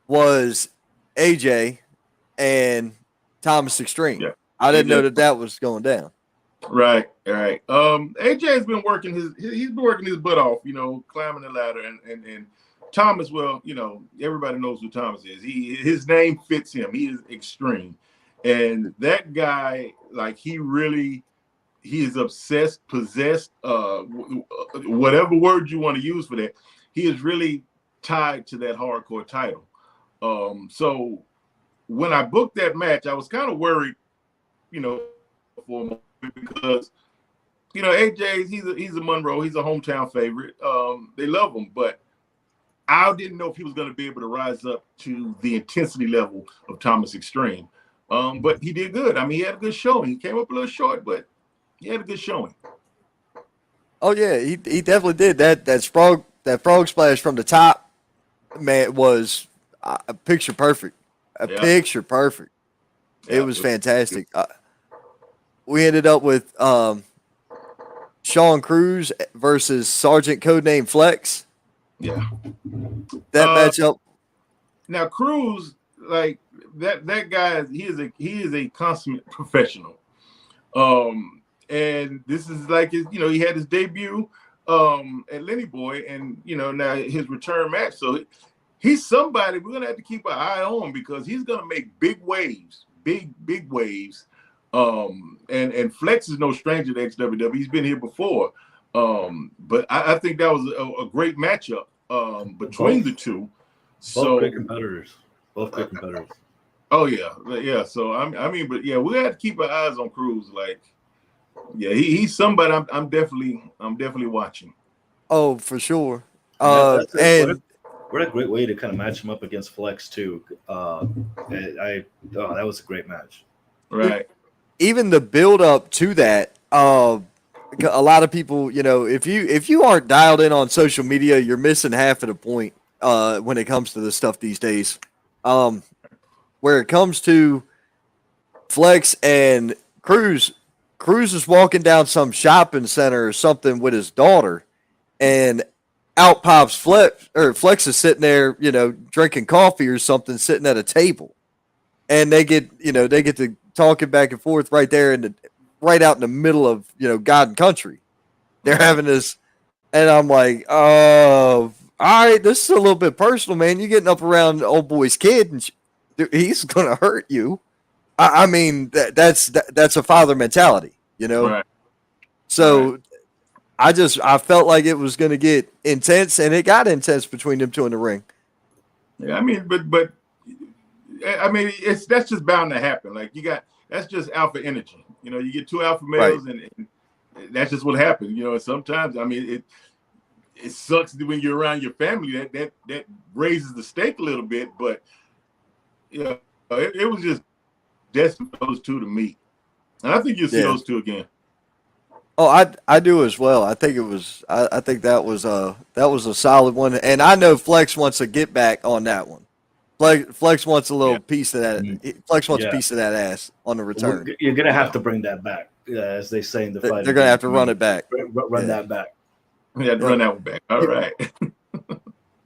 was AJ and Thomas Extreme. Yeah. I didn't know that was going down. Right. AJ has been working he's been working his butt off, climbing the ladder, and Thomas, well, everybody knows who Thomas is. His name fits him. He is extreme. And that guy, like, he is obsessed, possessed, whatever word you want to use for that. He is really tied to that hardcore title. So when I booked that match, I was kind of worried, for a moment, because, AJ, he's a Monroe, he's a hometown favorite. They love him, but I didn't know if he was going to be able to rise up to the intensity level of Thomas Extreme. But he did good. I mean, he had a good showing. He came up a little short, but he had a good showing. Oh yeah, he definitely did. That frog splash from the top, man, was picture perfect. Picture perfect. Yeah, it was fantastic. We ended up with Sean Cruz versus Sergeant Codename Flex. Yeah. That matchup. Now Cruz, like that guy, he is a consummate professional. And this is like his, he had his debut at Lenny Boy, and now his return match. So he's somebody we're gonna have to keep an eye on, because he's gonna make big waves, big waves. And Flex is no stranger to XWW. He's been here before. But I think that was a great matchup between the two. Both good competitors. Oh yeah. So I mean, but yeah, we have to keep our eyes on Cruz. Like, yeah, he's somebody I'm definitely watching. Oh, for sure. And what a great way to kind of match him up against Flex too. That was a great match. Right. Even the build up to that, a lot of people, if you aren't dialed in on social media, you're missing half of the point when it comes to this stuff these days. Where it comes to Flex and Cruz is walking down some shopping center or something with his daughter, and out pops Flex, or Flex is sitting there, drinking coffee or something, sitting at a table, and they get to talking back and forth right there right out in the middle of God and country. They're having this, and I'm like, oh, all right, this is a little bit personal, man. You're getting up around the old boy's kid, and dude, he's gonna hurt you. I mean, that's a father mentality, Right. So. Right. I felt like it was going to get intense, and it got intense between them two in the ring. Yeah, I mean, but I mean, that's just bound to happen. Like that's just alpha energy. You get two alpha males, right. and that's just what happens. And sometimes, I mean, it sucks when you're around your family. That raises the stake a little bit, but it was just destined for those two to meet, and I think you'll see those two again. Oh, I do as well. I think it was. I think that was a solid one, and I know Flex wants to get back on that one. Flex wants a little piece of that. Flex wants a piece of that ass on the return. You're gonna have to bring that back, as they say in the fight. They're gonna have to run it back. Run that back. Yeah, run that one back. All right.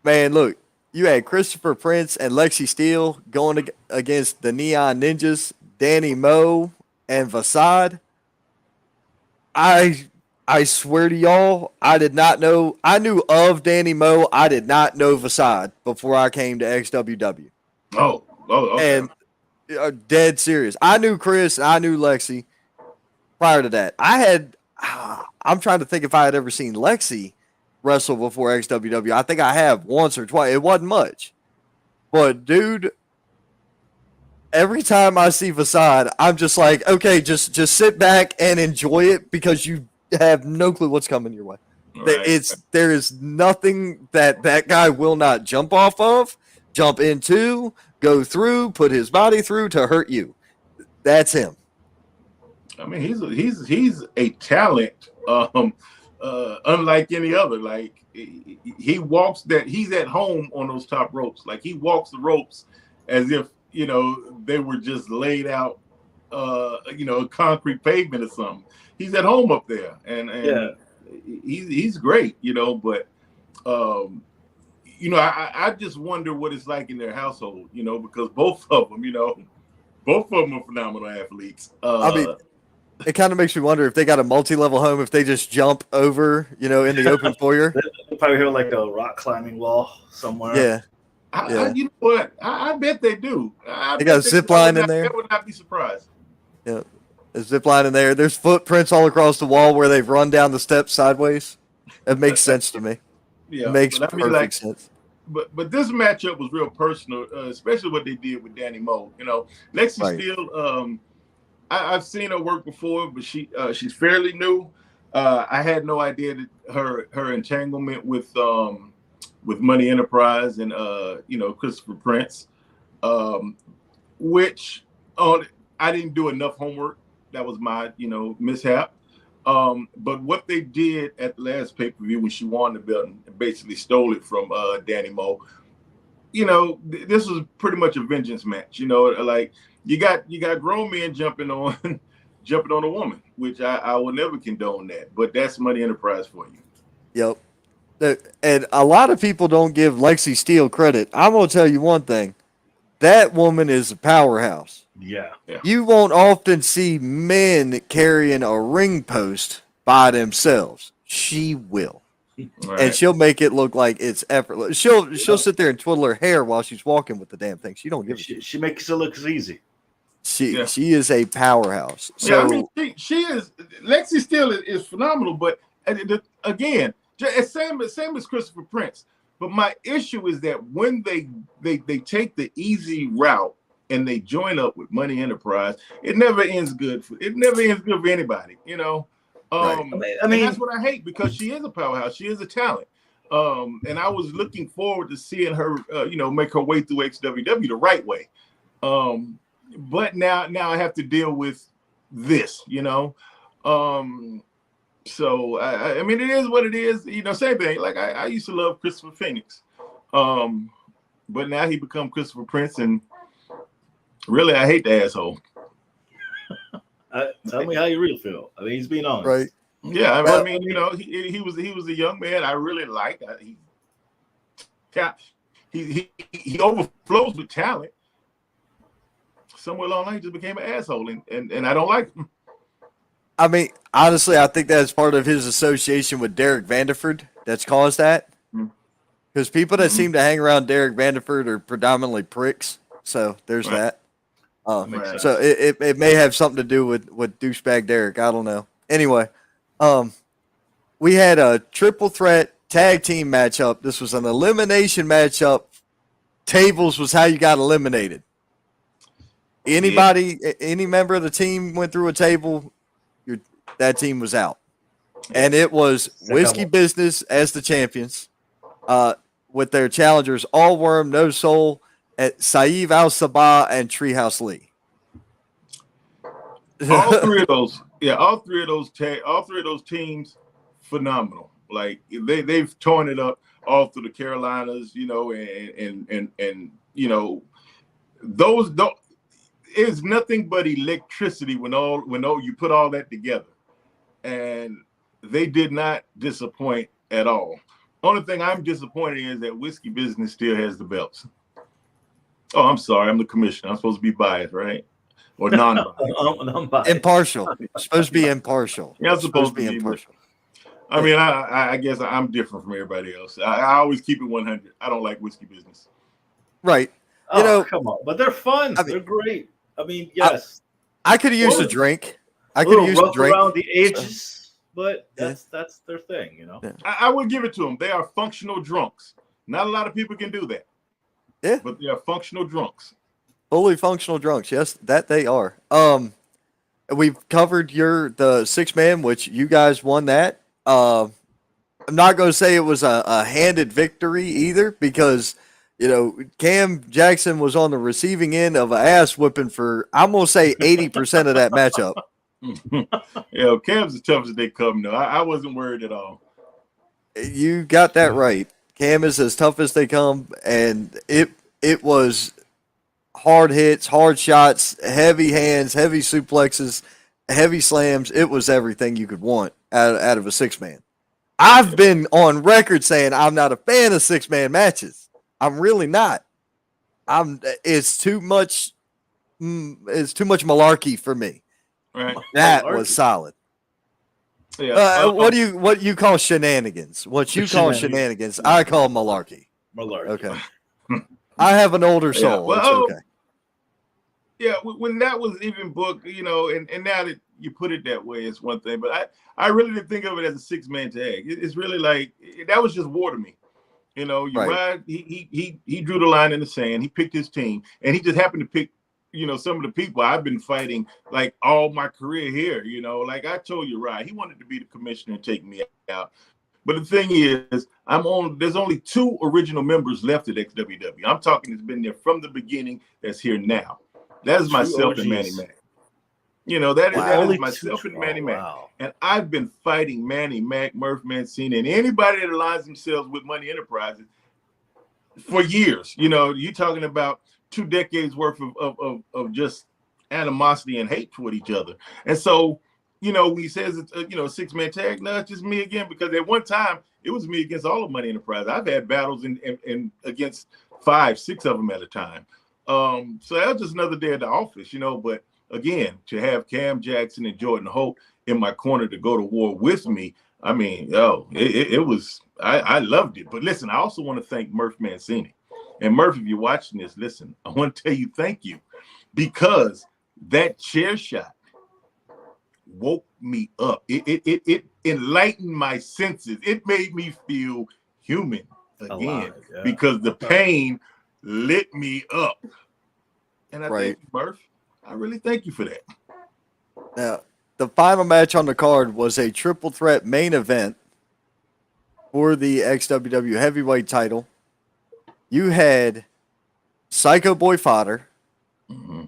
Man, look, you had Christopher Prince and Lexi Steele going against the Neon Ninjas, Danny Moe and Vasad. I swear to y'all, I did not know. I knew of Danny Moe. I did not know Vasad before I came to XWW. Oh, okay. And dead serious. I knew Chris and I knew Lexi prior to that. I'm trying to think if I had ever seen Lexi wrestle before XWW. I think I have once or twice. It wasn't much. But, dude, every time I see Vasad, I'm just like, okay, just sit back and enjoy it because you have no clue what's coming your way. Right. There is nothing that guy will not jump off of, jump into, go through, put his body through to hurt you. That's him. I mean, he's a talent, unlike any other. Like he walks he's at home on those top ropes. Like he walks the ropes as if they were just laid out, a concrete pavement or something. He's at home up there, and he's great, but I just wonder what it's like in their household, because both of them are phenomenal athletes. I mean, it kind of makes me wonder if they got a multi-level home, if they just jump over, in the open foyer. They probably have like a rock climbing wall somewhere. Yeah. You know what? I bet they do. They got a zip line in there. I would not be surprised. Yeah. A zip line in there. There's footprints all across the wall where they've run down the steps sideways. It makes sense to me. Yeah, it makes perfect sense. But this matchup was real personal, especially what they did with Danny Moe. Lexi Steele, I've seen her work before, but she's fairly new. I had no idea that her entanglement with Money Enterprise and Christopher Prince, which I didn't do enough homework. That was my mishap. But what they did at the last pay-per-view when she won the belt and basically stole it from Danny Moe, this was pretty much a vengeance match. Like you got grown men jumping on a woman, which I will never condone that. But that's Money Enterprise for you. Yep. And a lot of people don't give Lexi Steele credit. I'm going to tell you one thing. That woman is a powerhouse. Yeah. You won't often see men carrying a ring post by themselves. She will. Right. And she'll make it look like it's effortless. She'll sit there and twiddle her hair while she's walking with the damn thing. She don't give a shit. She makes it look easy. She is a powerhouse. So, I mean, she is. Lexi Steele is phenomenal, but again, same as Christopher Prince. But my issue is that when they take the easy route and they join up with Money Enterprise, it never ends good for anybody. Right. And that's what I hate, because she is a powerhouse. She is a talent. And I was looking forward to seeing her, make her way through XWW the right way. But now I have to deal with this, So I mean, it is what it is. Same thing. Like I used to love Christopher Phoenix, but now he become Christopher Prince, and really I hate the asshole. Tell me how you really feel. I mean, he's being honest. Right. Yeah, I mean, he was a young man I really liked. He overflows with talent. Somewhere along the line, he just became an asshole, and I don't like him. I mean, honestly, I think that's part of his association with Derek Vanderford that's caused that. Because people that seem to hang around Derek Vanderford are predominantly pricks. So there's that. So it may have something to do with douchebag Derek. I don't know. Anyway, we had a triple threat tag team matchup. This was an elimination matchup. Tables was how you got eliminated. Any member of the team went through a table, that team was out. And it was Whiskey Business as the champions, with their challengers All Worm, No Soul, at Saeed Al Sabah, and Treehouse Lee. All three of those teams, phenomenal. Like they've torn it up all through the Carolinas, and those don't. It's nothing but electricity when you put all that together, and they did not disappoint at all. Only thing I'm disappointed in is that Whiskey Business still has the belts. Oh, I'm sorry, I'm the commissioner. I'm supposed to be biased, right? Or non-biased. Impartial. Supposed to be impartial. Yeah, I'm supposed to be impartial. I mean, I guess I'm different from everybody else. I always keep it 100. I don't like Whiskey Business. Right. Come on, but they're fun. They're great. I mean, yes. I could have used a drink. I could have used a drink around the edges, but that's their thing, Yeah. I would give it to them. They are functional drunks. Not a lot of people can do that. Yeah. But they are functional drunks. Fully functional drunks. Yes, that they are. We've covered the 6-man, which you guys won that. I'm not going to say it was a handed victory either, because Cam Jackson was on the receiving end of an ass whipping for, I'm going to say 80% of that matchup. Yeah, Cam's as tough as they come, though. I wasn't worried at all. You got that right. Cam is as tough as they come, and it was hard hits, hard shots, heavy hands, heavy suplexes, heavy slams. It was everything you could want out of a 6-man. I've been on record saying I'm not a fan of 6-man matches. I'm really not. It's too much. It's too much malarkey for me. Right. That was solid. Yeah. What do you call shenanigans? What you call shenanigans, I call malarkey. Okay. I have an older soul. Well, it's okay. Yeah, when that was even booked, and now that you put it that way, it's one thing. But I really didn't think of it as a 6-man tag. It's really like that was just war to me. Uriah, he drew the line in the sand. He picked his team, and he just happened to pick, some of the people I've been fighting like all my career here. Like I told Uriah, he wanted to be the commissioner and take me out. But the thing is, there's only 2 original members left at XWW. I'm talking that's been there from the beginning, that's here now. That is myself and Manny Mac. That is myself and Manny Mac. And I've been fighting Manny Mac, Murph Mancini, and anybody that aligns themselves with Money Enterprises for years. You're talking about 2 decades worth of just animosity and hate toward each other. And so, when he says it's a 6-man tag, no, it's just me again, because at one time it was me against all of Money Enterprise. I've had battles in against 5, 6 of them at a time. So that was just another day at the office, but again, to have Cam Jackson and Jordan Holt in my corner to go to war with me, I mean, it was, I loved it. But listen, I also want to thank Murph Mancini. And Murph, if you're watching this, listen, I want to tell you thank you, because that chair shot woke me up. It enlightened my senses. It made me feel human again, because the pain lit me up. And I thank you, Murph. I really thank you for that. Now, the final match on the card was a triple threat main event for the XWW heavyweight title. You had Psycho Boy Fodder. Mm-hmm.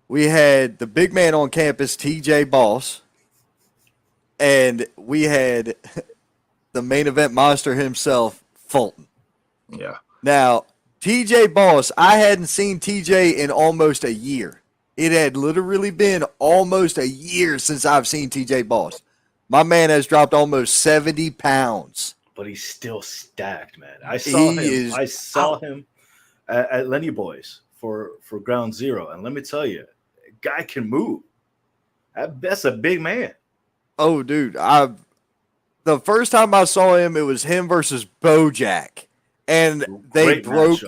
We had the big man on campus, TJ Boss. And we had the main event monster himself, Fulton. Yeah. Now, TJ Boss, I hadn't seen TJ in almost a year. It had literally been almost a year since I've seen TJ Boss. My man has dropped almost 70 pounds. But he's still stacked, man. I saw him at Lenny Boys for Ground Zero. And let me tell you, guy can move. That's a big man. Oh, dude. The first time I saw him, it was him versus Bojack. And they broke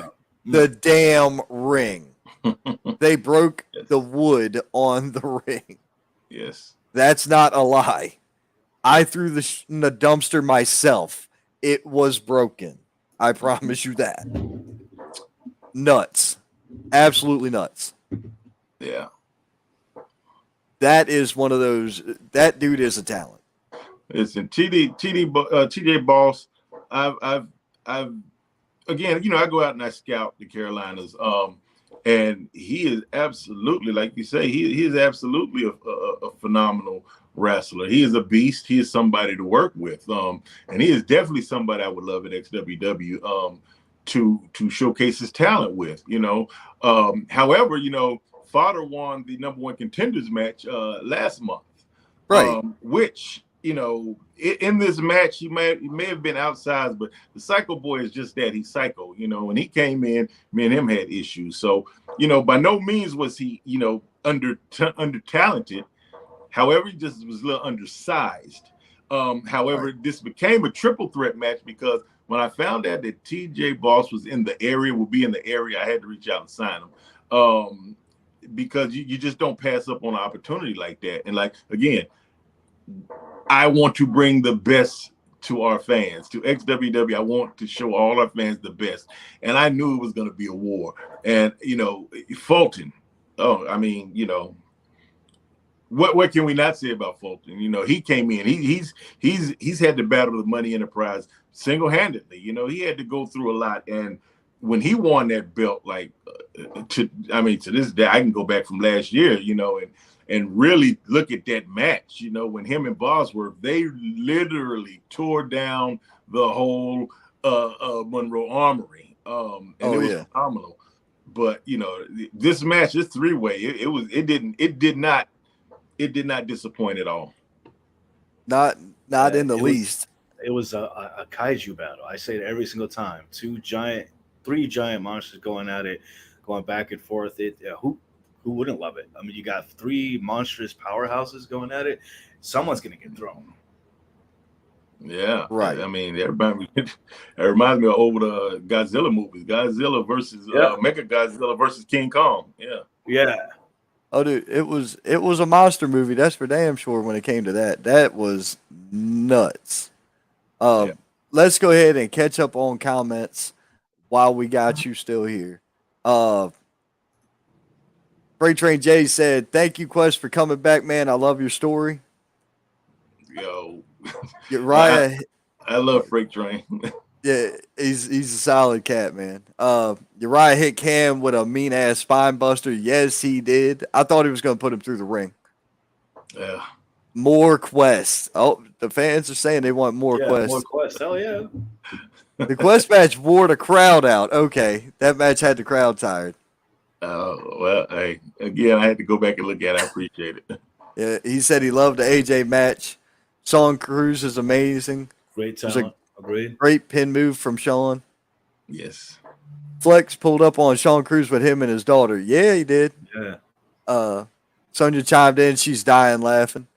the damn ring. They broke the wood on the ring. Yes. That's not a lie. I threw in the dumpster myself. It was broken. I promise you that. Nuts. Absolutely nuts. Yeah. That is one of those. That dude is a talent. Listen, TJ Boss. I've again, I go out and I scout the Carolinas. And he is absolutely, like you say, he is absolutely a phenomenal wrestler. He is a beast. He is somebody to work with. And he is definitely somebody I would love at XWW to showcase his talent with. However, Fodder won the #1 contenders match last month, right? Which in this match he may have been outsized, but the Psycho Boy is just that. He's psycho, when he came in, me and him had issues. So by no means was he under talented. However, he just was a little undersized. However, this became a triple threat match because when I found out that TJ Boss was in the area, will be in the area, I had to reach out and sign him. Because you just don't pass up on an opportunity like that. And like, again, I want to bring the best to our fans, to XWW. I want to show all our fans the best. And I knew it was going to be a war. And, Fulton, what can we not say about Fulton? He came in, he's had to battle the Money Enterprise single-handedly. He had to go through a lot. And when he won that belt, to this day, I can go back from last year, and really look at that match, when him and Bosworth, they literally tore down the whole Monroe Armory. And it was phenomenal. But this match, this three-way, it did not disappoint at all. Not in the least. It was a kaiju battle. I say it every single time. Three giant monsters going at it, going back and forth. Who wouldn't love it? I mean, you got three monstrous powerhouses going at it. Someone's gonna get thrown. Yeah, right. I mean, it reminds me of old Godzilla movies. Godzilla versus Mecha Godzilla versus King Kong. Yeah. Oh, dude, it was a monster movie. That's for damn sure. When it came to that, that was nuts. Let's go ahead and catch up on comments while we got you still here. Freight Train Jay said, "Thank you, Quest, for coming back, man. I love your story." Yo, Uriah, I love Freight Train. yeah, he's a solid cat, man. Uriah hit Cam with a mean ass spine buster. Yes, he did. I thought he was going to put him through the ring. Yeah. More Quest. Oh, the fans are saying they want more Quest. More Quest. Hell yeah. The Quest match wore the crowd out. Okay, that match had the crowd tired. Oh, well, hey, again, I had to go back and look at it. I appreciate it. Yeah, he said he loved the AJ match. Sean Cruz is amazing. Great talent. Agreed. Great pin move from Sean. Yes. Flex pulled up on Sean Cruz with him and his daughter. Yeah, he did. Yeah. Sonia chimed in. She's dying laughing.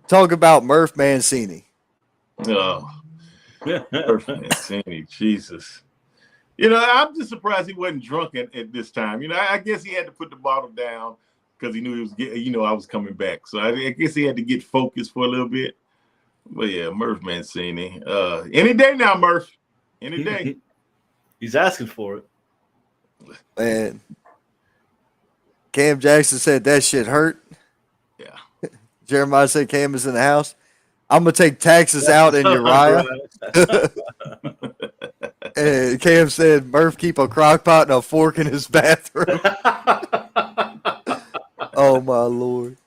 Talk about Murph Mancini. Oh. Murph Mancini. Jesus. I'm just surprised he wasn't drunk at this time. I guess he had to put the bottle down because he knew he was getting, I was coming back. So I guess he had to get focused for a little bit. But yeah, Murph Mancini. Any day now, Murph. Any day. He's asking for it. Man. Cam Jackson said that shit hurt. Jeremiah said Cam is in the house. I'm going to take taxes out in Uriah. And Cam said Murph keep a crock pot and a fork in his bathroom. Oh, my Lord.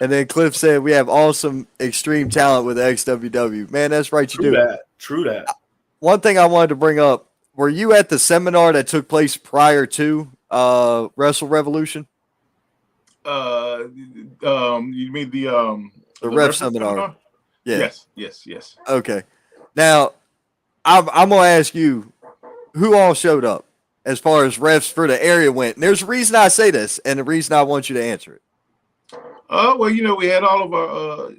And then Cliff said we have awesome extreme talent with XWW. Man, that's right, you do. True that. One thing I wanted to bring up, were you at the seminar that took place prior to Wrestle Revolution? You mean the ref seminar? Yeah. Yes. Okay. Now, I'm going to ask you, who all showed up as far as refs for the area went? And there's a reason I say this, and the reason I want you to answer it. Well, we had all of our,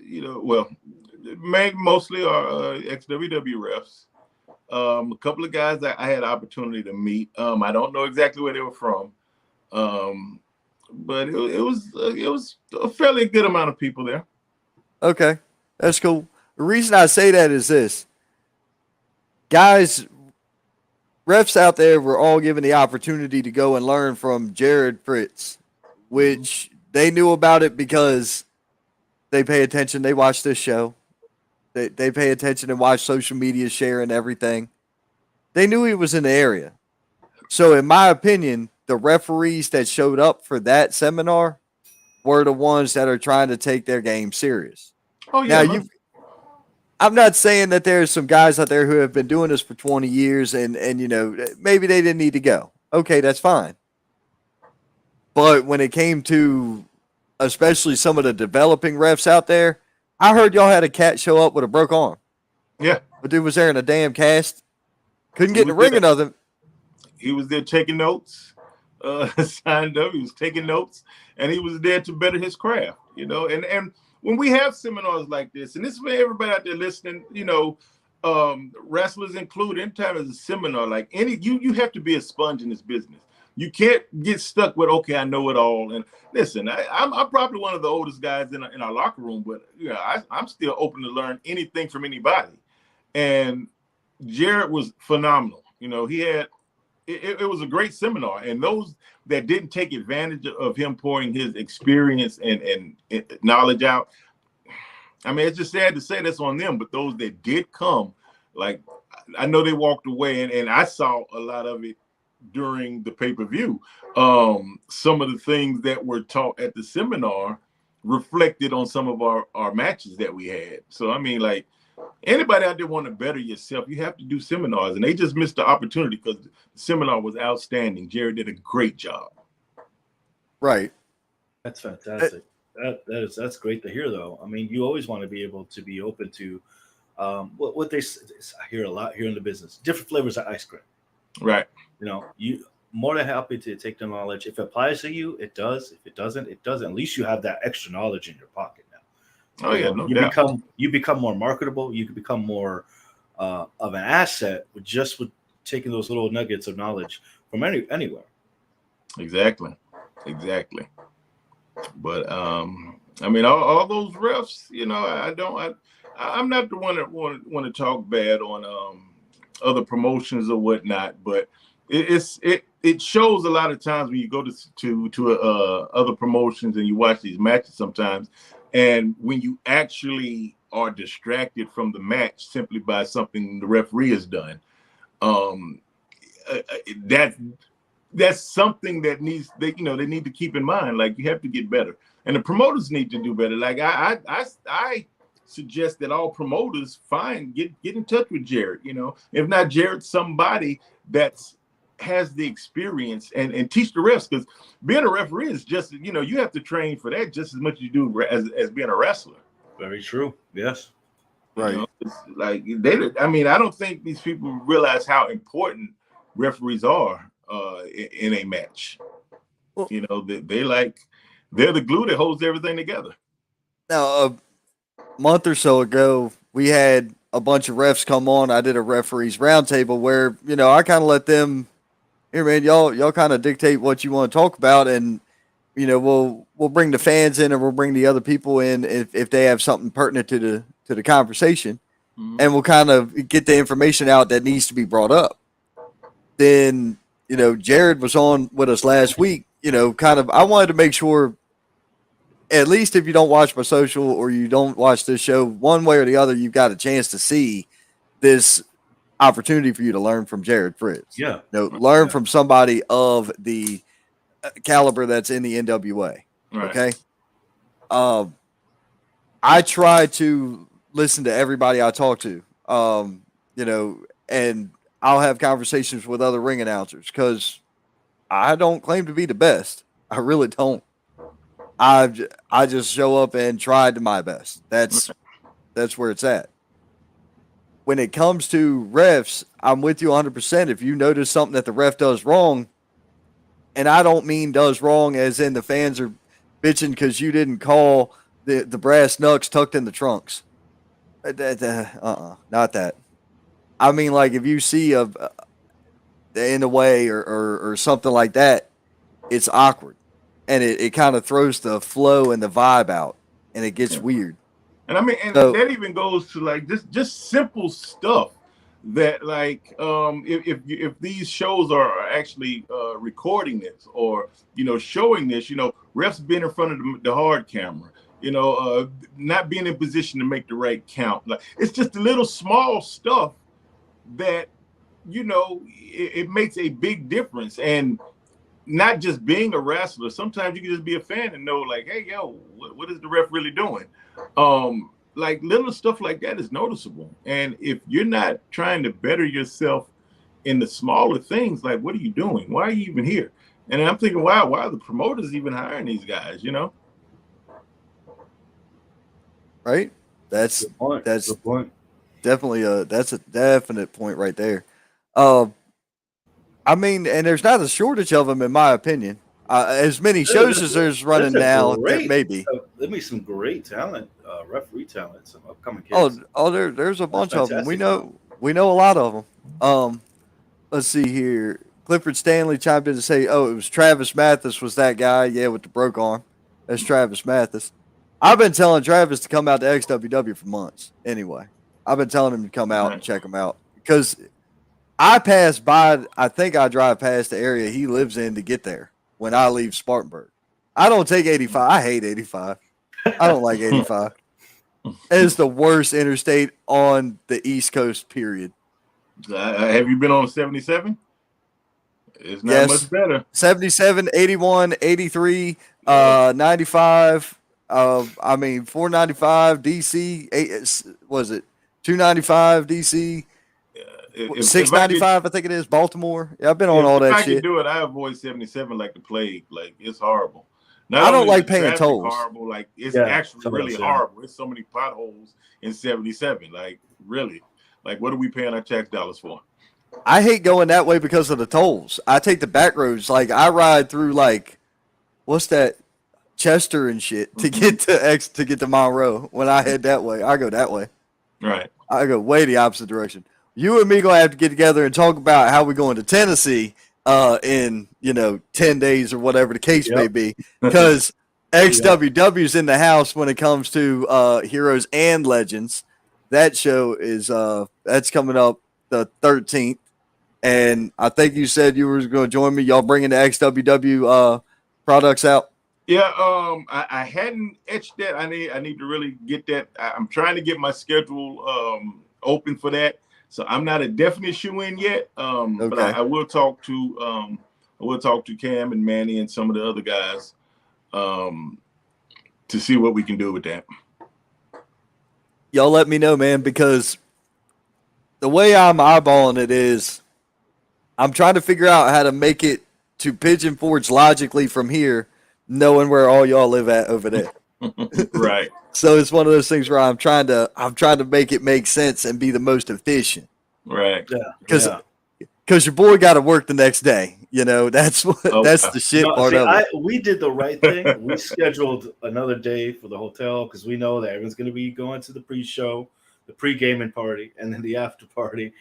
mostly our XWW refs. A couple of guys that I had opportunity to meet. I don't know exactly where they were from, but it was a fairly good amount of people there. Okay, that's cool. The reason I say that is this. Guys, refs out there were all given the opportunity to go and learn from Jared Fritz, which they knew about it because they pay attention. They watch this show. They pay attention and watch social media share and everything. They knew he was in the area. So in my opinion, the referees that showed up for that seminar were the ones that are trying to take their game serious. Oh, yeah. Now, I'm not saying that there's some guys out there who have been doing this for 20 years and maybe they didn't need to go. Okay, that's fine. But when it came to especially some of the developing refs out there, I heard y'all had a cat show up with a broke arm. Yeah. But dude was there in a damn cast. Couldn't get in the ring or nothing. He was there taking notes, signed up. He was taking notes, and he was there to better his craft, And when we have seminars like this, and this is for everybody out there listening, wrestlers included, anytime there's a seminar, like you have to be a sponge in this business. You can't get stuck with, okay, I know it all. And listen, I'm probably one of the oldest guys in our locker room, but I'm still open to learn anything from anybody. And Jared was phenomenal. He had it was a great seminar. And those that didn't take advantage of him pouring his experience and knowledge out, I mean, it's just sad to say that's on them. But those that did come, like, I know they walked away, and I saw a lot of it during the pay-per-view. Some of the things that were taught at the seminar reflected on some of our matches that we had. So, I mean, like, anybody out there want to better yourself, you have to do seminars. And they just missed the opportunity because the seminar was outstanding. Jared did a great job. Right. That's fantastic. That's great to hear, though. I mean, you always want to be able to be open to what I hear a lot here in the business, different flavors of ice cream. Right. You more than happy to take the knowledge. If it applies to you, it does. If it doesn't, it doesn't. At least you have that extra knowledge in your pocket now. Oh yeah, no doubt. You become more marketable. You can become more of an asset with taking those little nuggets of knowledge from anywhere. Exactly. But I mean, all those refs, I'm not the one that want to talk bad on other promotions or whatnot, but it shows a lot of times when you go to other promotions and you watch these matches sometimes, and when you actually are distracted from the match simply by something the referee has done, that's something that they need to keep in mind. Like, you have to get better, and the promoters need to do better. Like, I suggest that all promoters get in touch with Jared. If not Jared, somebody has the experience and teach the refs, because being a referee is just, you have to train for that just as much as you do as being a wrestler. Very true. Yes. Right. It's like I don't think these people realize how important referees are in a match. Well, they're the glue that holds everything together. Now, a month or so ago, we had a bunch of refs come on. I did a referees roundtable where, I kind of let them, here, man, y'all kind of dictate what you want to talk about, and we'll bring the fans in and we'll bring the other people in if they have something pertinent to the conversation, and we'll kind of get the information out that needs to be brought up. Then Jared was on with us last week. I wanted to make sure at least if you don't watch my social or you don't watch this show, one way or the other, you've got a chance to see this opportunity for you to learn from Jared Fritz. Yeah. Learn from somebody of the caliber that's in the NWA. Right. Okay. I try to listen to everybody I talk to, and I'll have conversations with other ring announcers because I don't claim to be the best. I really don't. I just show up and try to my best. That's where it's at. When it comes to refs, I'm with you 100%. If you notice something that the ref does wrong, and I don't mean does wrong as in the fans are bitching because you didn't call the brass knucks tucked in the trunks. Not that. I mean, like if you see in a way or something like that, it's awkward. And it kind of throws the flow and the vibe out, and it gets weird. And I mean, and that even goes to like just simple stuff that like if these shows are actually recording this or showing this, refs being in front of the hard camera, not being in position to make the right count. Like it's just the little small stuff that it makes a big difference. And not just being a wrestler, sometimes you can just be a fan and know like, hey, yo, what is the ref really doing? Like little stuff like that is noticeable. And if you're not trying to better yourself in the smaller things, like what are you doing? Why are you even here? And I'm thinking, wow, why are the promoters even hiring these guys? Right? That's Good point. Good point. Definitely that's a definite point right there. I mean, and there's not a shortage of them, in my opinion. As many shows as there's running now, that maybe. There'll be some great talent, referee talent, some upcoming kids. There's a bunch of them. We know a lot of them. Let's see here. Clifford Stanley chimed in to say, "Oh, it was Travis Mathis was that guy, yeah, with the broke arm. That's Travis Mathis." I've been telling Travis to come out to XWW for months. Anyway, I've been telling him to come out and check him out because I pass by. I think I drive past the area he lives in to get there when I leave Spartanburg. I don't take 85. I hate 85. I don't like 85. It's the worst interstate on the East Coast, period. Have you been on 77? It's not much better. 77, 81, 83, 95. 495 DC. Was it 295 DC? 695, I think it is, Baltimore. Yeah, I've been on all that shit. If I can do it, I avoid 77 like the plague. Like it's horrible. I don't like paying tolls. Horrible, like it's actually really horrible. There's so many potholes in 77. Like really, like what are we paying our tax dollars for? I hate going that way because of the tolls. I take the back roads. Like I ride through like, what's that, Chester and shit to get to Monroe. When I head that way, I go that way. Right. I go way the opposite direction. You and me gonna have to get together and talk about how we're going to Tennessee in 10 days or whatever the case may be, because XWW's in the house when it comes to Heroes and Legends. That show is that's coming up the 13th, and I think you said you were going to join me. Y'all bringing the XWW products out? Yeah, I hadn't etched that. I need to really get that. I'm trying to get my schedule open for that. So I'm not a definite shoe-in yet, but I will talk to Cam and Manny and some of the other guys to see what we can do with that. Y'all let me know, man, because the way I'm eyeballing it is I'm trying to figure out how to make it to Pigeon Forge logically from here, knowing where all y'all live at over there. Right. So it's one of those things where I'm trying to make it make sense and be the most efficient. Right. Yeah. Because your boy got to work the next day. That's the shit part of it. We did the right thing. We scheduled another day for the hotel because we know that everyone's going to be going to the pre-show, the pre-gaming party, and then the after party.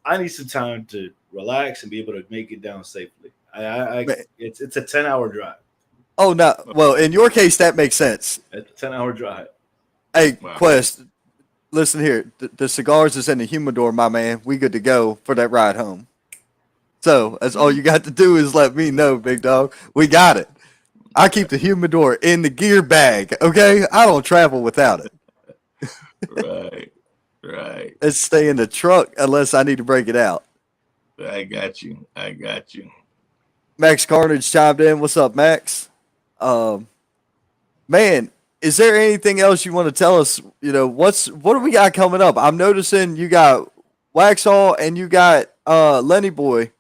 I need some time to relax and be able to make it down safely. It's a 10-hour drive. Oh, no. Well, in your case, that makes sense. It's a 10-hour drive. Hey, wow. Quest, listen here. The cigars is in the humidor, my man. We good to go for that ride home. So that's all you got to do is let me know, big dog. We got it. I keep the humidor in the gear bag. Okay, I don't travel without it. Right. It's stay in the truck unless I need to break it out. I got you. Max Carnage chimed in. What's up, Max? Man, is there anything else you want to tell us? You know, what do we got coming up? I'm noticing you got Waxhaw and you got Lenny Boy.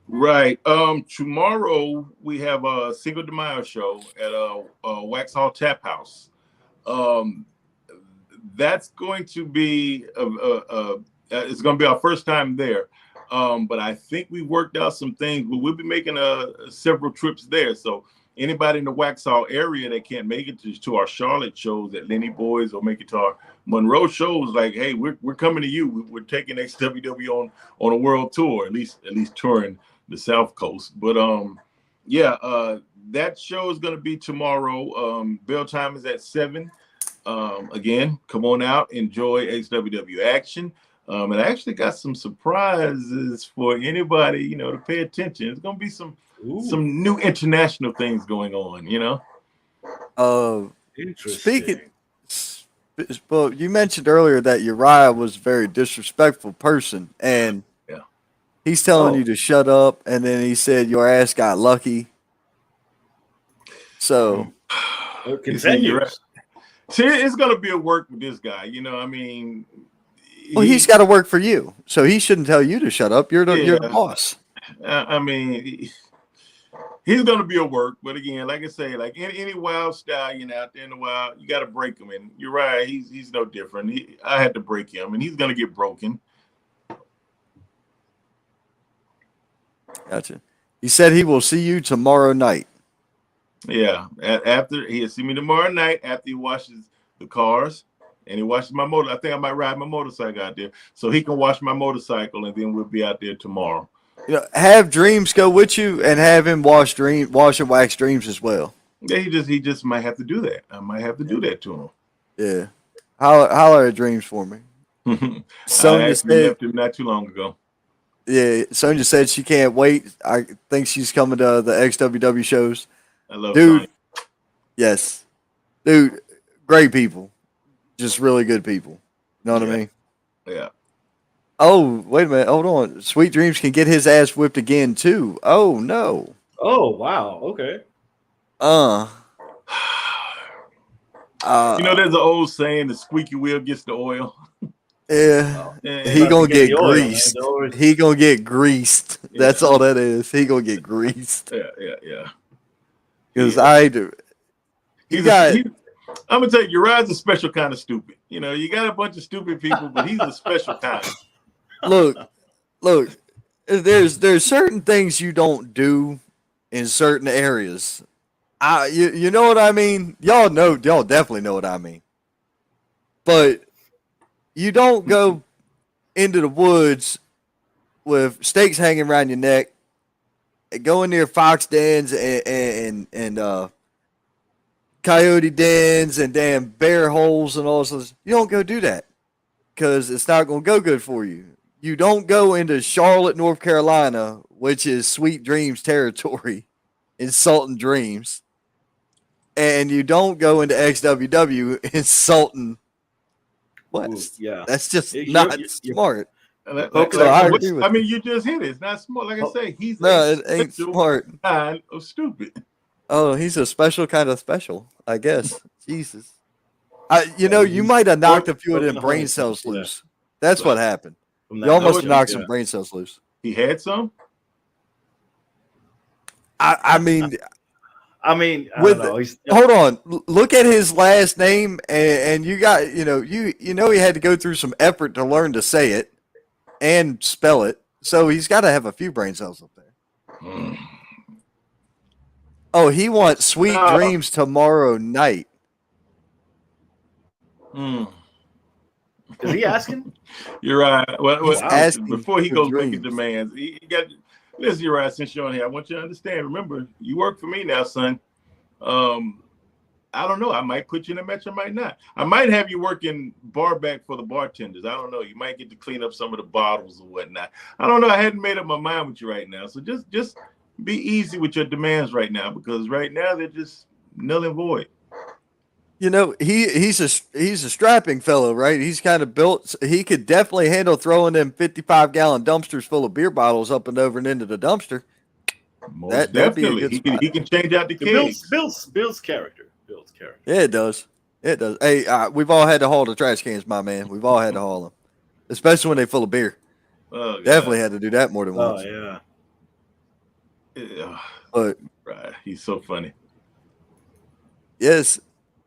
Right. Tomorrow we have a Cinco de Mayo show at Waxhaw Tap House. That's going to be it's going to be our first time there. But I think we worked out some things. We'll be making several trips there. So anybody in the Waxhaw area that can't make it to our Charlotte shows at Lenny Boys or make it to our Monroe shows, like, hey, we're coming to you. We're taking XWW on a world tour, at least touring the South Coast. But that show is going to be tomorrow. Bell time is at 7. Again, come on out, enjoy XWW action. And I actually got some surprises for anybody, to pay attention. It's going to be some new international things going on, Interesting. Well, you mentioned earlier that Uriah was a very disrespectful person, and he's telling you to shut up, and then he said your ass got lucky. So, continues. See, it's going to be a work with this guy, Well, he's got to work for you, so he shouldn't tell you to shut up. You're the boss. He's going to be a work, but again, like I say, like any wild stallion out there in the wild, you got to break him. And you're right, he's no different. I had to break him, and he's going to get broken. Gotcha. He said he will see you tomorrow night. Yeah, after he'll see me tomorrow night after he washes the cars. And he washes my motor. I think I might ride my motorcycle out there, so he can wash my motorcycle, and then we'll be out there tomorrow. Have Dreams go with you, and have him wash and wax Dreams as well. Yeah, he just might have to do that. I might have to do that to him. Yeah, holler at Dreams for me. Sonia left him not too long ago. Yeah, Sonia said she can't wait. I think she's coming to the XWW shows. I love dude. Sonya. Yes, dude, great people. Just really good people. You know what I mean? Yeah. Oh, wait a minute. Hold on. Sweet Dreams can get his ass whipped again, too. Oh, no. Oh, wow. Okay. There's an old saying, the squeaky wheel gets the oil. Yeah. He going to get greased. He going to get greased. That's all that is. He going to get greased. Yeah. Because I do. I'm gonna tell you, Uriah's a special kind of stupid. You got a bunch of stupid people, but he's a special kind. Look. There's certain things you don't do in certain areas. You know what I mean? Y'all definitely know what I mean. But you don't go into the woods with stakes hanging around your neck, go in near fox dens and coyote dens and damn bear holes and all this. You don't go do that because it's not going to go good for you. You don't go into Charlotte, North Carolina, which is Sweet Dreams territory, insulting Dreams. And you don't go into XWW insulting West. Ooh, yeah. That's just not smart. You just hit it. It's not smart. Like I say, it ain't smart. Kind of stupid. Oh, he's a special kind of special, I guess. Jesus. You might have knocked a few of them brain cells loose. That's what happened. Y'all must have knocked some brain cells loose. He had some? I mean, I don't know. Hold on. Look at his last name, and you got, he had to go through some effort to learn to say it and spell it. So he's got to have a few brain cells up there. Oh, he wants Sweet Dreams tomorrow night. Is he asking? You're right. Well, asking before he goes Dreams. making demands, he got. Listen, you're right. Since you're on here, I want you to understand. Remember, you work for me now, son. I don't know. I might put you in a match. I might not. I might have you working bar back for the bartenders. I don't know. You might get to clean up some of the bottles or whatnot. I don't know. I hadn't made up my mind with you right now. So just be easy with your demands right now, because right now they're just null and void. You know, he's a strapping fellow, right? He's kind of built. He could definitely handle throwing them 55-gallon dumpsters full of beer bottles up and over and into the dumpster. Most That'd be a definitely, good he can change out the kegs. Builds character. Builds character. Yeah, it does. It does. Hey, we've all had to haul the trash cans, my man. We've all had to haul them, especially when they're full of beer. Oh, definitely had to do that more than once. Oh yeah. But right, he's so funny. Yes,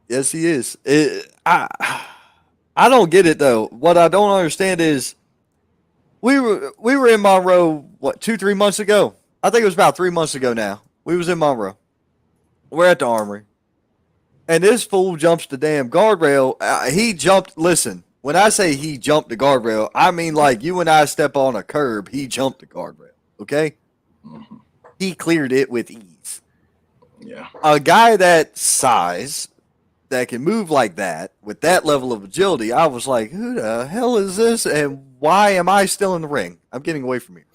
he is. I don't get it though. What I don't understand is we were in Monroe 2-3 months ago. I think it was about 3 months ago now. We was in Monroe. We're at the Armory. And this fool jumps the damn guardrail. He jumped. Listen, when I say he jumped the guardrail, I mean like you and I step on a curb. He jumped the guardrail. Okay? Mm-hmm. He cleared it with ease. Yeah. A guy that size that can move like that with that level of agility, I was like, who the hell is this? And why am I still in the ring? I'm getting away from here.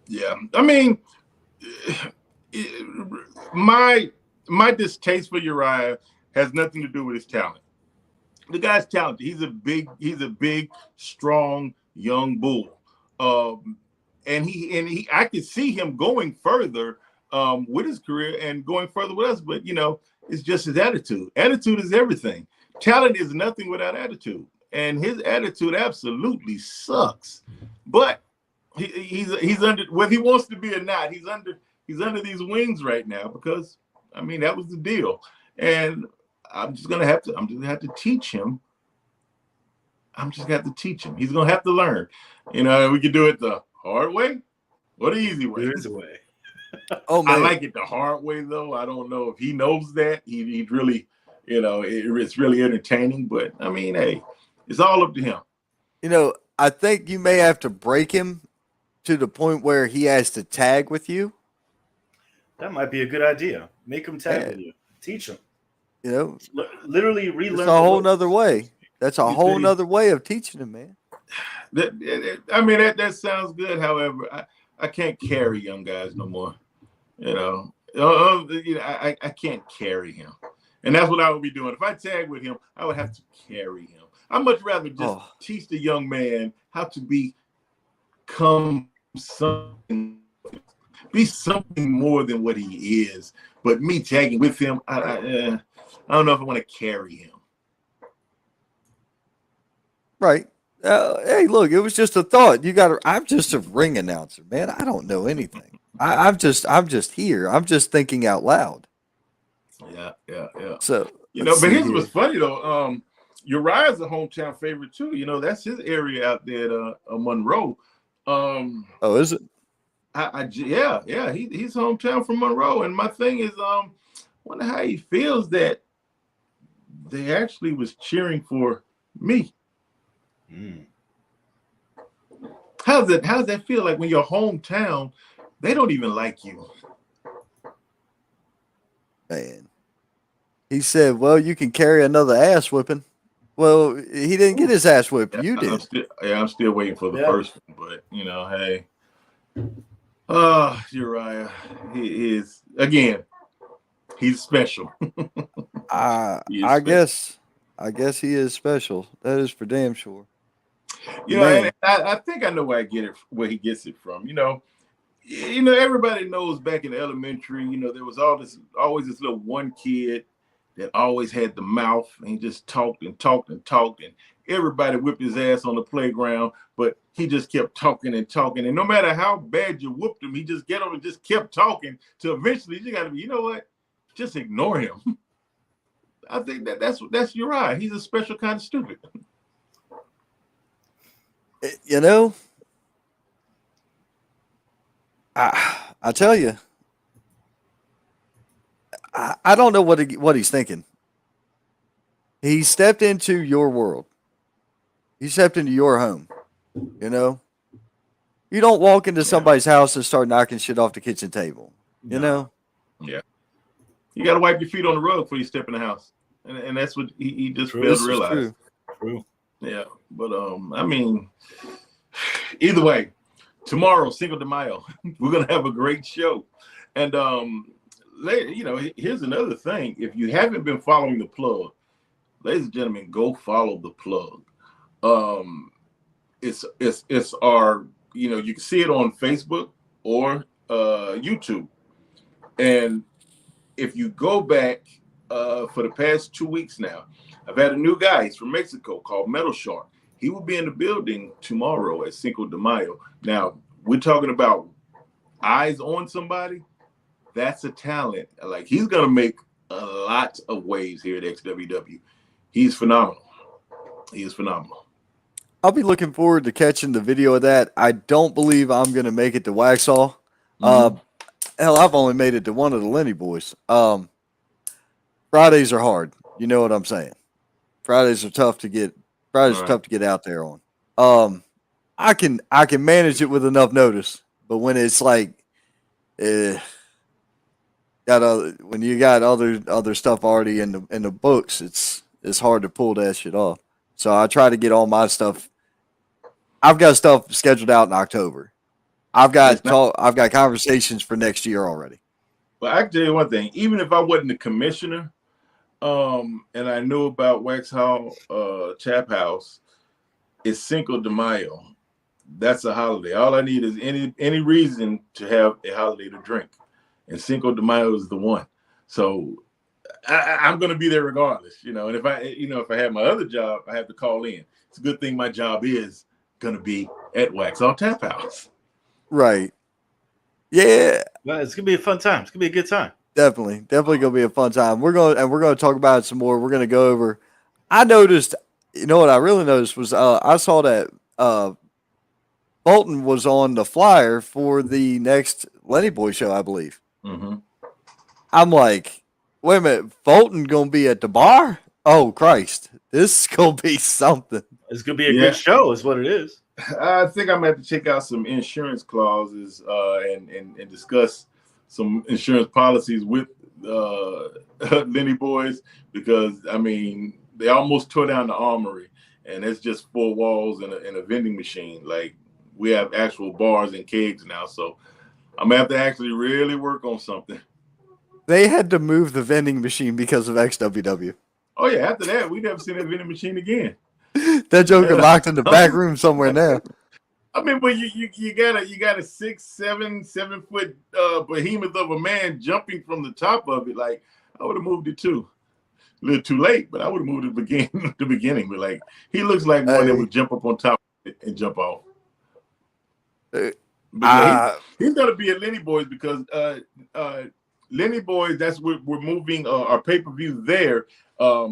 Yeah. I mean, my distaste for Uriah has nothing to do with his talent. The guy's talented. He's a big, strong, young bull. And I could see him going further with his career and going further with us, but it's just his attitude. Attitude is everything. Talent is nothing without attitude, and his attitude absolutely sucks. But he's under, whether he wants to be or not, he's under these wings right now, because I mean that was the deal. And I'm just gonna have to teach him. He's gonna have to learn. We could do it the hard way or the easy way. The easy way. Oh man. I like it the hard way though. I don't know if he knows that. He'd really, it's really entertaining. But I mean, hey, it's all up to him. I think you may have to break him to the point where he has to tag with you. That might be a good idea. Make him tag with you. Teach him. Literally relearn. It's a whole nother way. That's a whole nother way of teaching him, man. That sounds good. However, I can't carry young guys no more. I can't carry him, and that's what I would be doing. If I tag with him, I would have to carry him. I'd much rather just teach the young man how to become something, be something more than what he is. But me tagging with him, I don't know if I want to carry him. Right. Hey, look, it was just a thought. I'm just a ring announcer, man. I don't know anything. I'm just here. I'm just thinking out loud. Yeah. So, but here's what's funny though. Uriah's a hometown favorite too. That's his area out there at Monroe. is it? Yeah. He's hometown from Monroe. And my thing is, wonder how he feels that they actually was cheering for me. Mm. How's that feel like when your hometown, they don't even like you? Man. He said, well, you can carry another ass whipping. Well, he didn't get his ass whipped. You did. I'm still waiting for the first one, but hey. Uriah, he is, again, he's special. I guess he is special. That is for damn sure. And I think I know where he gets it from. Everybody knows back in elementary, there was always this little one kid that always had the mouth, and he just talked and talked and talked, and everybody whipped his ass on the playground, but he just kept talking and talking. And no matter how bad you whooped him, he just get on and just kept talking till eventually you got to be, just ignore him. I think that's Uriah. He's a special kind of stupid. I tell you, I don't know what he's thinking. He stepped into your world. He stepped into your home. You don't walk into somebody's house and start knocking shit off the kitchen table. Yeah. You got to wipe your feet on the rug before you step in the house. And that's what he just failed to realize. True. Yeah. But, either way, tomorrow, Cinco de Mayo. We're gonna have a great show. And here's another thing. If you haven't been following the plug, ladies and gentlemen, go follow the plug. It's our, you can see it on Facebook or YouTube. And if you go back for the past 2 weeks now, I've had a new guy. He's from Mexico called Metal Shark. He will be in the building tomorrow at Cinco de Mayo. Now, we're talking about eyes on somebody. That's a talent. Like, he's going to make a lot of waves here at XWW. He's phenomenal. He is phenomenal. I'll be looking forward to catching the video of that. I don't believe I'm going to make it to Waxhaw. Hell, I've only made it to one of the Lenny boys. Fridays are hard. You know what I'm saying? Fridays are tough to get. Fridays are tough to get out there on. I can manage it with enough notice, but when it's like, when you got other stuff already in the books, it's hard to pull that shit off. So I try to get all my stuff. I've got stuff scheduled out in October. I've got conversations for next year already. Well, I can tell you one thing. Even if I wasn't the commissioner, and I knew about Waxhaw Chap House, it's Cinco de Mayo. That's a holiday. All I need is any reason to have a holiday to drink, and Cinco de Mayo is the one. So I'm going to be there regardless, And if I had my other job, I have to call in. It's a good thing my job is going to be at Waxhaw Tap House. Right. Yeah. Well, it's going to be a fun time. It's going to be a good time. Definitely going to be a fun time. We're going to talk about it some more. We're going to go over. I noticed, what I really noticed was I saw that Bolton was on the flyer for the next Lenny Boy show, I believe. Mm-hmm. I'm like, wait a minute, Bolton going to be at the bar? Oh, Christ. This is going to be something. It's going to be a good show is what it is. I think I'm going to have to check out some insurance clauses and discuss some insurance policies with Lenny Boys, because, they almost tore down the armory, and it's just 4 walls and a vending machine. Like, we have actual bars and kegs now, so I'm going to have to actually really work on something. They had to move the vending machine because of XWW. Oh, yeah. After that, we never seen that vending machine again. That joker locked in the back room somewhere now. But you got a 6, 7 foot behemoth of a man jumping from the top of it. Like, I would have moved it too. A little too late, but I would have moved it the beginning. But like, he looks like one that would jump up on top of it and jump off. He's gonna be at Lenny Boys because Lenny Boys. That's what we're moving our pay-per-view there.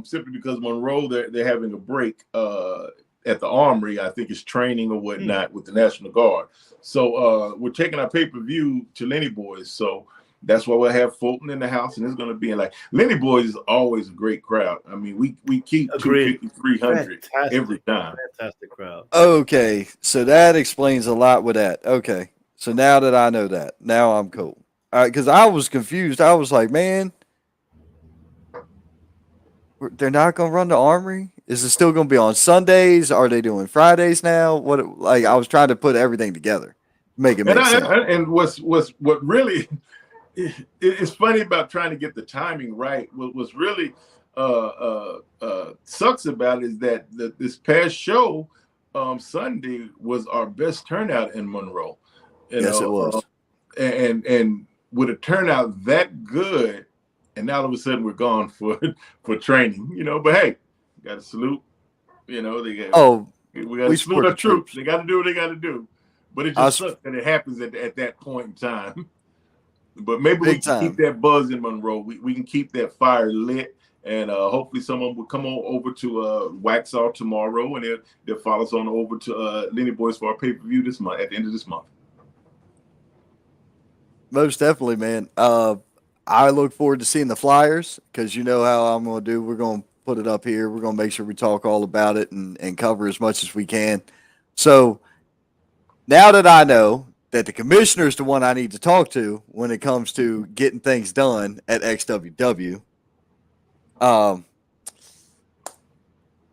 Simply because Monroe they're having a break at the Armory. I think it's training or whatnot with the National Guard. So we're taking our pay-per-view to Lenny Boys. So that's why we'll have Fulton in the house, and it's going to be like Lenny Boys is always a great crowd. We keep 250, 300 every time. Fantastic crowd. Okay, so that explains a lot with that. Okay, so now that I know that, now I'm cool. All right, because I was confused. I was like, man, they're not going to run the Armory? Is it still going to be on Sundays? Are they doing Fridays now? I was trying to put everything together, make it make sense. And what really it's funny about trying to get the timing right. What's really sucks about it is that this past show Sunday was our best turnout in Monroe. Yes, it was. And with a turnout that good, and now all of a sudden we're gone for training, But hey, got to salute, we got to salute our troops. They got to do what they got to do. But it just sucks that it happens at that point in time. But maybe we can keep that buzz in Monroe. We can keep that fire lit, and hopefully someone will come on over to Waxhaw tomorrow, and they'll follow us on over to Lenny Boys for our pay-per-view this month, at the end of this month. Most definitely, man. I look forward to seeing the flyers, because you know how I'm going to do. We're going to put it up here. We're going to make sure we talk all about it and cover as much as we can. So now that I know that the commissioner is the one I need to talk to when it comes to getting things done at XWW,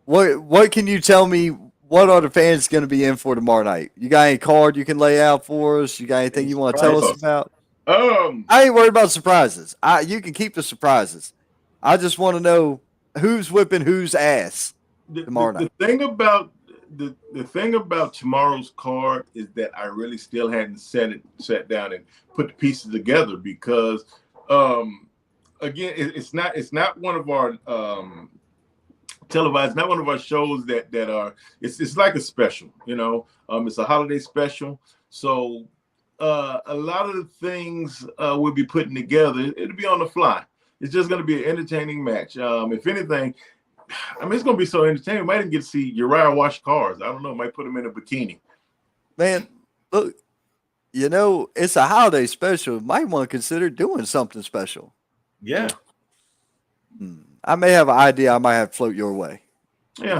what can you tell me what are the fans going to be in for tomorrow night? You got any card you can lay out for us? You got anything you want to tell us about? I ain't worried about surprises. You can keep the surprises. I just want to know who's whipping whose ass tomorrow night. The thing about tomorrow's card is that I really still hadn't sat down and put the pieces together because again, it's not one of our televised, not one of our shows that are it's like a special, it's a holiday special. So a lot of the things we'll be putting together, it'll be on the fly. It's just going to be an entertaining match. If anything, it's going to be so entertaining. We might even get to see Uriah wash cars. I don't know. Might put him in a bikini. Man, look, it's a holiday special. Might want to consider doing something special. Yeah. I may have an idea. I might have to float your way. Yeah.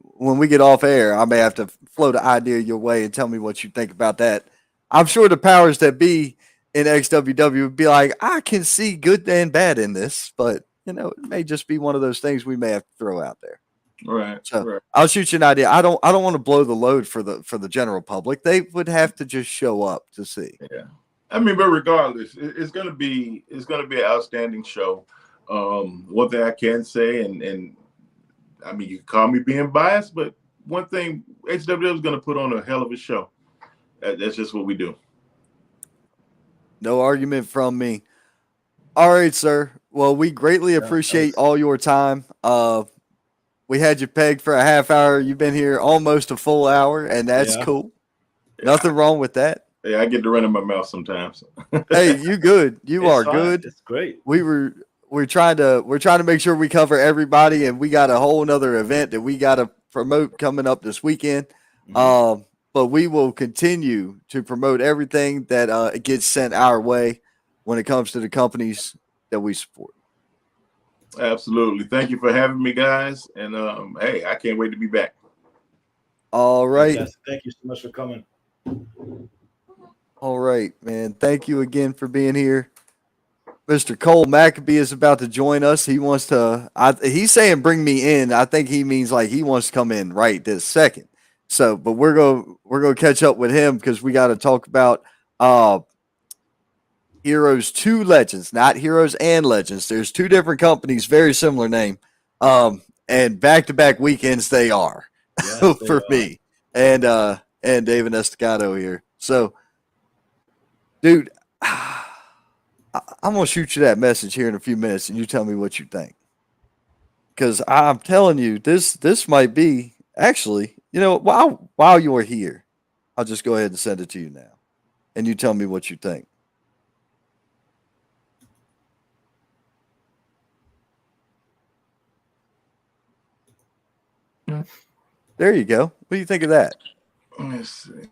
When we get off air, I may have to float an idea your way and tell me what you think about that. I'm sure the powers that be in XWW would be like, I can see good and bad in this, but it may just be one of those things we may have to throw out there. Right. So right. I'll shoot you an idea. I don't want to blow the load for the general public. They would have to just show up to see. Yeah. But regardless, it's gonna be an outstanding show. One thing I can say, and you can call me being biased, but one thing, XWW is gonna put on a hell of a show. That's just what we do. No argument from me. All right, sir. Well, we greatly appreciate all your time. We had you pegged for a half hour. You've been here almost a full hour, and that's cool. Yeah. Nothing wrong with that. Yeah, I get to run in my mouth sometimes. Hey, you good. You are fine. Good. It's great. We're trying to make sure we cover everybody, and we got a whole nother event that we got to promote coming up this weekend. Mm-hmm. But we will continue to promote everything that gets sent our way when it comes to the companies that we support. Absolutely. Thank you for having me, guys. And hey, I can't wait to be back. All right. Yes, thank you so much for coming. All right, man. Thank you again for being here. Mr. Cole Maccabee is about to join us. He wants to. He's saying bring me in. I think he means like he wants to come in right this second. So, but we're gonna catch up with him because we got to talk about Heroes 2 Legends, not Heroes and Legends. There's two different companies, very similar name, and back-to-back weekends they are for me and David Estacado here. So, dude, I'm gonna shoot you that message here in a few minutes, and you tell me what you think. Because I'm telling you, this might be actually. While you're here, I'll just go ahead and send it to you now, and you tell me what you think. There you go. What do you think of that? Let's see.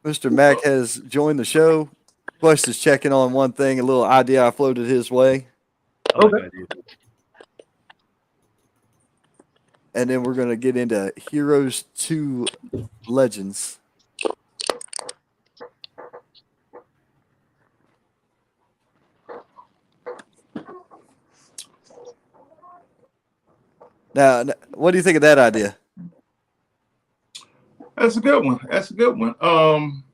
Mr. Mac has joined the show. Quest is checking on one thing, a little idea I floated his way. Okay. And then we're going to get into Heroes 2 Legends. Now, what do you think of that idea? That's a good one.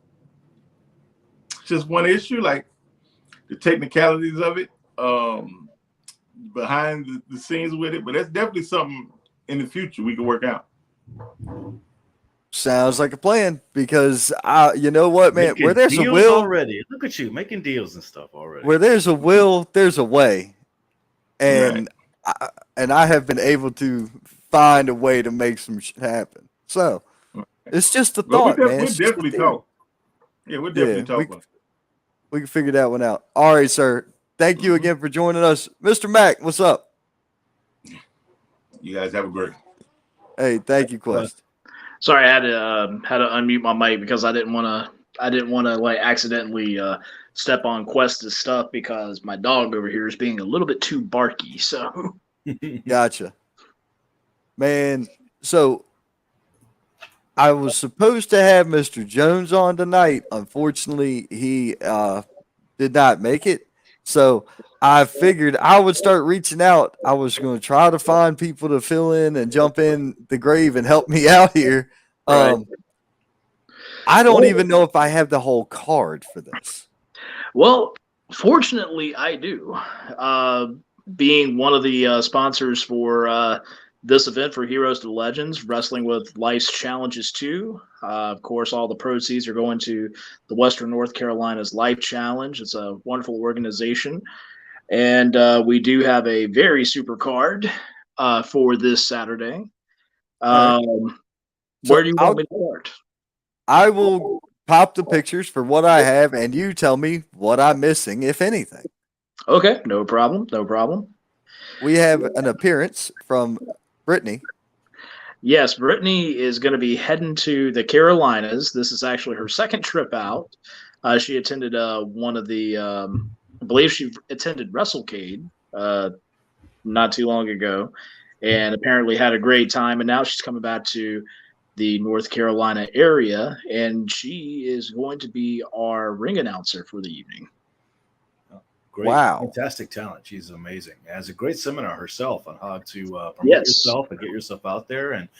Just one issue, like the technicalities of it, behind the scenes with it, but that's definitely something in the future we can work out. Sounds like a plan because you know what, man, making where there's a will already. Look at you making deals and stuff already. Where there's a will, there's a way. And I have been able to find a way to make some shit happen. So it's just a thought, man. We'll definitely talk. Yeah, we'll definitely talk. We can figure that one out. All right, sir. Thank you again for joining us. Mr. Mac, what's up? You guys have a great. Hey, thank you, Quest. Sorry, I had to unmute my mic because I didn't want to like accidentally step on Quest's stuff because my dog over here is being a little bit too barky. So, gotcha, man. So I was supposed to have Mr. Jones on tonight. Unfortunately, he did not make it. So I figured I would start reaching out. I was going to try to find people to fill in and jump in the grave and help me out here. Right. I don't even know if I have the whole card for this. Well, fortunately, I do. Being one of the sponsors for this event for Heroes to Legends, Wrestling with Life's Challenges 2. Of course, all the proceeds are going to the Western North Carolina's Life Challenge. It's a wonderful organization. And we do have a very super card for this Saturday. Right. Where do you want me to start? I will pop the pictures for what I have, and you tell me what I'm missing, if anything. Okay, no problem. No problem. We have an appearance from Brittany. Yes, Brittany is going to be heading to the Carolinas. This is actually her second trip out. She attended one of the, I believe she attended WrestleCade not too long ago, and apparently had a great time. And now she's coming back to the North Carolina area, and she is going to be our ring announcer for the evening. Great, wow. Fantastic talent. She's amazing. Has a great seminar herself on how to promote yourself and get yourself out there and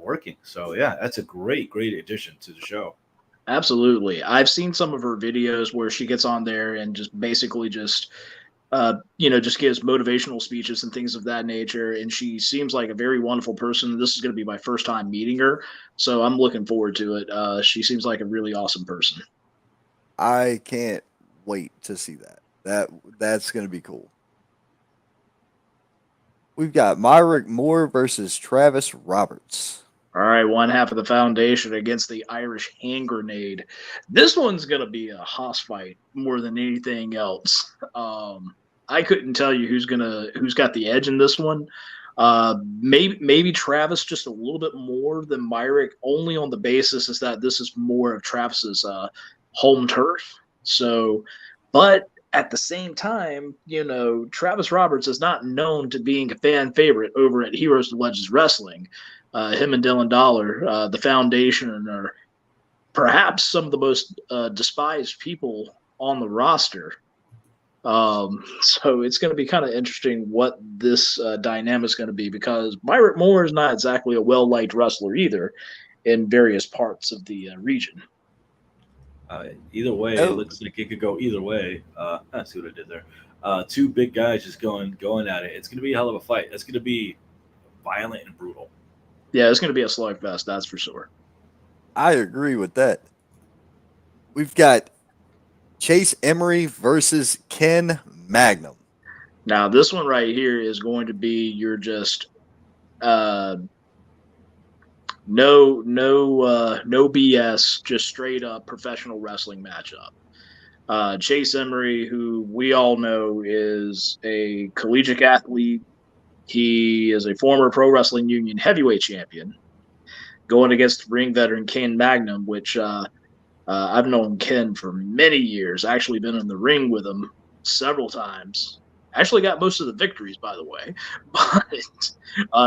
working. So yeah, that's a great addition to the show. Absolutely. I've seen some of her videos where she gets on there and just basically just gives motivational speeches and things of that nature. And she seems like a very wonderful person. This is going to be my first time meeting her, so I'm looking forward to it. She seems like a really awesome person. I can't wait to see that. That's going to be cool. We've got Myrick Moore versus Travis Roberts. All right, one half of the foundation against the Irish hand grenade. This one's going to be a hoss fight more than anything else. I couldn't tell you who's got the edge in this one. Maybe Travis just a little bit more than Myrick, only on the basis is that this is more of Travis's home turf. So, but at the same time, Travis Roberts is not known to being a fan favorite over at Heroes to Legends Wrestling. Him and Dylan Dollar, the foundation, are perhaps some of the most despised people on the roster. So it's going to be kind of interesting what this dynamic is going to be, because Myrick Moore is not exactly a well-liked wrestler either in various parts of the region. Either way, it looks like it could go either way. I see what I did there. Two big guys just going at it. It's going to be a hell of a fight. It's going to be violent and brutal. Yeah, it's going to be a slugfest, that's for sure. I agree with that. We've got Chase Emery versus Ken Magnum. Now, this one right here is going to be your just no BS, just straight up professional wrestling matchup. Chase Emery, who we all know is a collegiate athlete. He is a former Pro Wrestling Union heavyweight champion, going against ring veteran Ken Magnum, which I've known Ken for many years. Actually been in the ring with him several times. Actually got most of the victories, by the way. But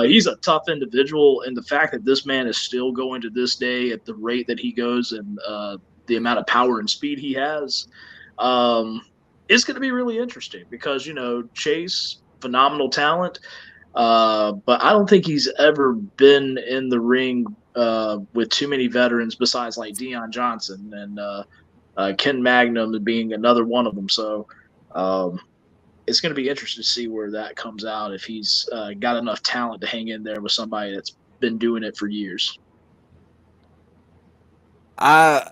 he's a tough individual, and the fact that this man is still going to this day at the rate that he goes and the amount of power and speed he has, it's going to be really interesting because, Chase, phenomenal talent, but I don't think he's ever been in the ring with too many veterans besides like Deion Johnson and Ken Magnum being another one of them. So it's going to be interesting to see where that comes out, if he's got enough talent to hang in there with somebody that's been doing it for years. I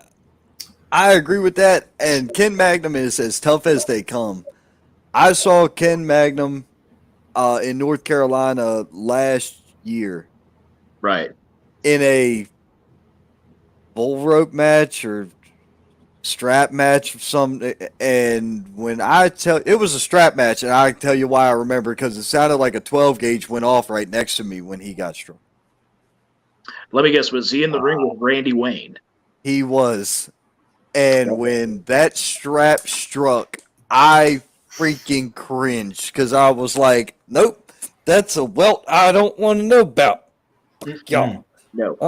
agree with that, and Ken Magnum is as tough as they come. I saw Ken Magnum in North Carolina last year. Right. In a bull rope match or strap match, and when it was a strap match, and I tell you why I remember, because it sounded like a 12 gauge went off right next to me when he got struck. Let me guess, was he in the ring with Randy Wayne? He was. And when that strap struck, I freaking cringed, because I was like, nope, that's a welt I don't want to know about. Y'all. No.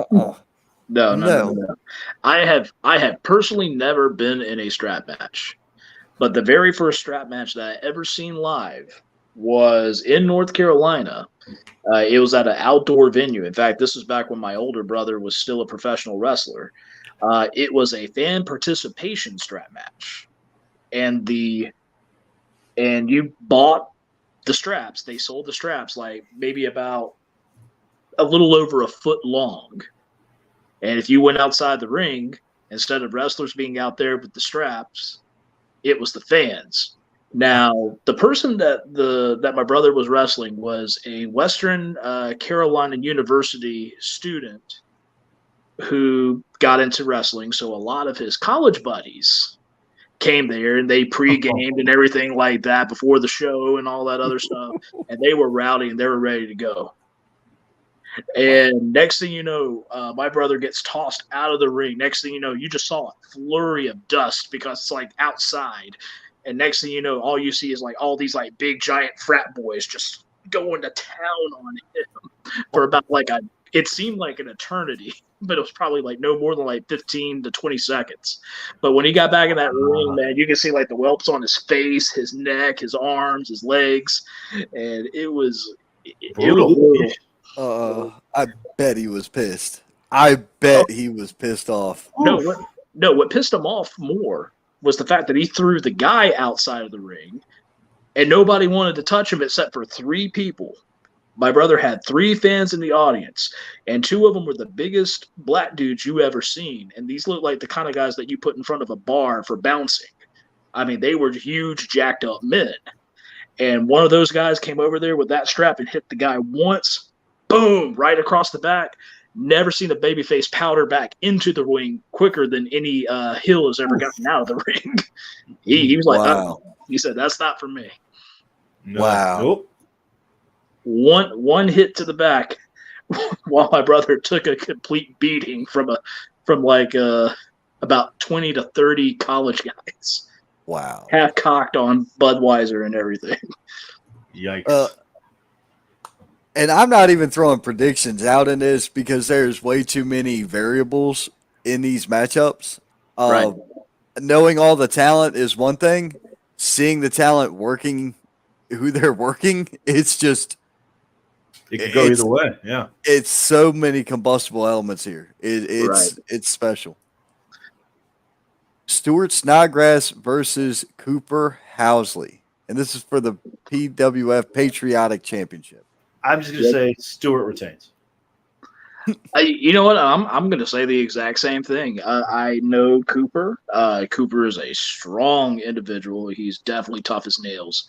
No. I have personally never been in a strap match. But the very first strap match that I ever seen live was in North Carolina. It was at an outdoor venue. In fact, this was back when my older brother was still a professional wrestler. It was a fan participation strap match, and you bought the straps. They sold the straps like maybe about a little over a foot long. And if you went outside the ring, instead of wrestlers being out there with the straps, it was the fans. Now, the person that my brother was wrestling was a Western Carolina University student who got into wrestling. So a lot of his college buddies came there and they pre-gamed and everything like that before the show and all that other stuff. And they were rowdy and they were ready to go. And next thing you know, my brother gets tossed out of the ring. Next thing you know, you just saw a flurry of dust because it's like outside. And next thing you know, all you see is like all these like big giant frat boys just going to town on him for about it seemed like an eternity, but it was probably like no more than like 15 to 20 seconds. But when he got back in that ring, man, you can see like the whelps on his face, his neck, his arms, his legs. And it was brutal. I bet he was pissed. I bet he was pissed off. No, what pissed him off more was the fact that he threw the guy outside of the ring and nobody wanted to touch him except for 3 people. My brother had 3 fans in the audience, and 2 of them were the biggest black dudes you ever seen. And these look like the kind of guys that you put in front of a bar for bouncing. I mean, they were huge, jacked up men. And one of those guys came over there with that strap and hit the guy once, boom, right across the back. Never seen a babyface powder back into the ring quicker than any heel has ever gotten out of the ring. He was like, wow. He said, that's not for me. No. Wow. Nope. One hit to the back while my brother took a complete beating from about 20 to 30 college guys. Wow. Half cocked on Budweiser and everything. Yikes. And I'm not even throwing predictions out in this because there's way too many variables in these matchups. Right. Knowing all the talent is one thing. Seeing the talent working, who they're working, it's just... It could go either way, yeah. It's so many combustible elements here. It's special. Stuart Snodgrass versus Cooper Housley. And this is for the PWF Patriotic Championship. I'm just going to say Stuart retains. You know what? I'm going to say the exact same thing. I know Cooper. Cooper is a strong individual. He's definitely tough as nails.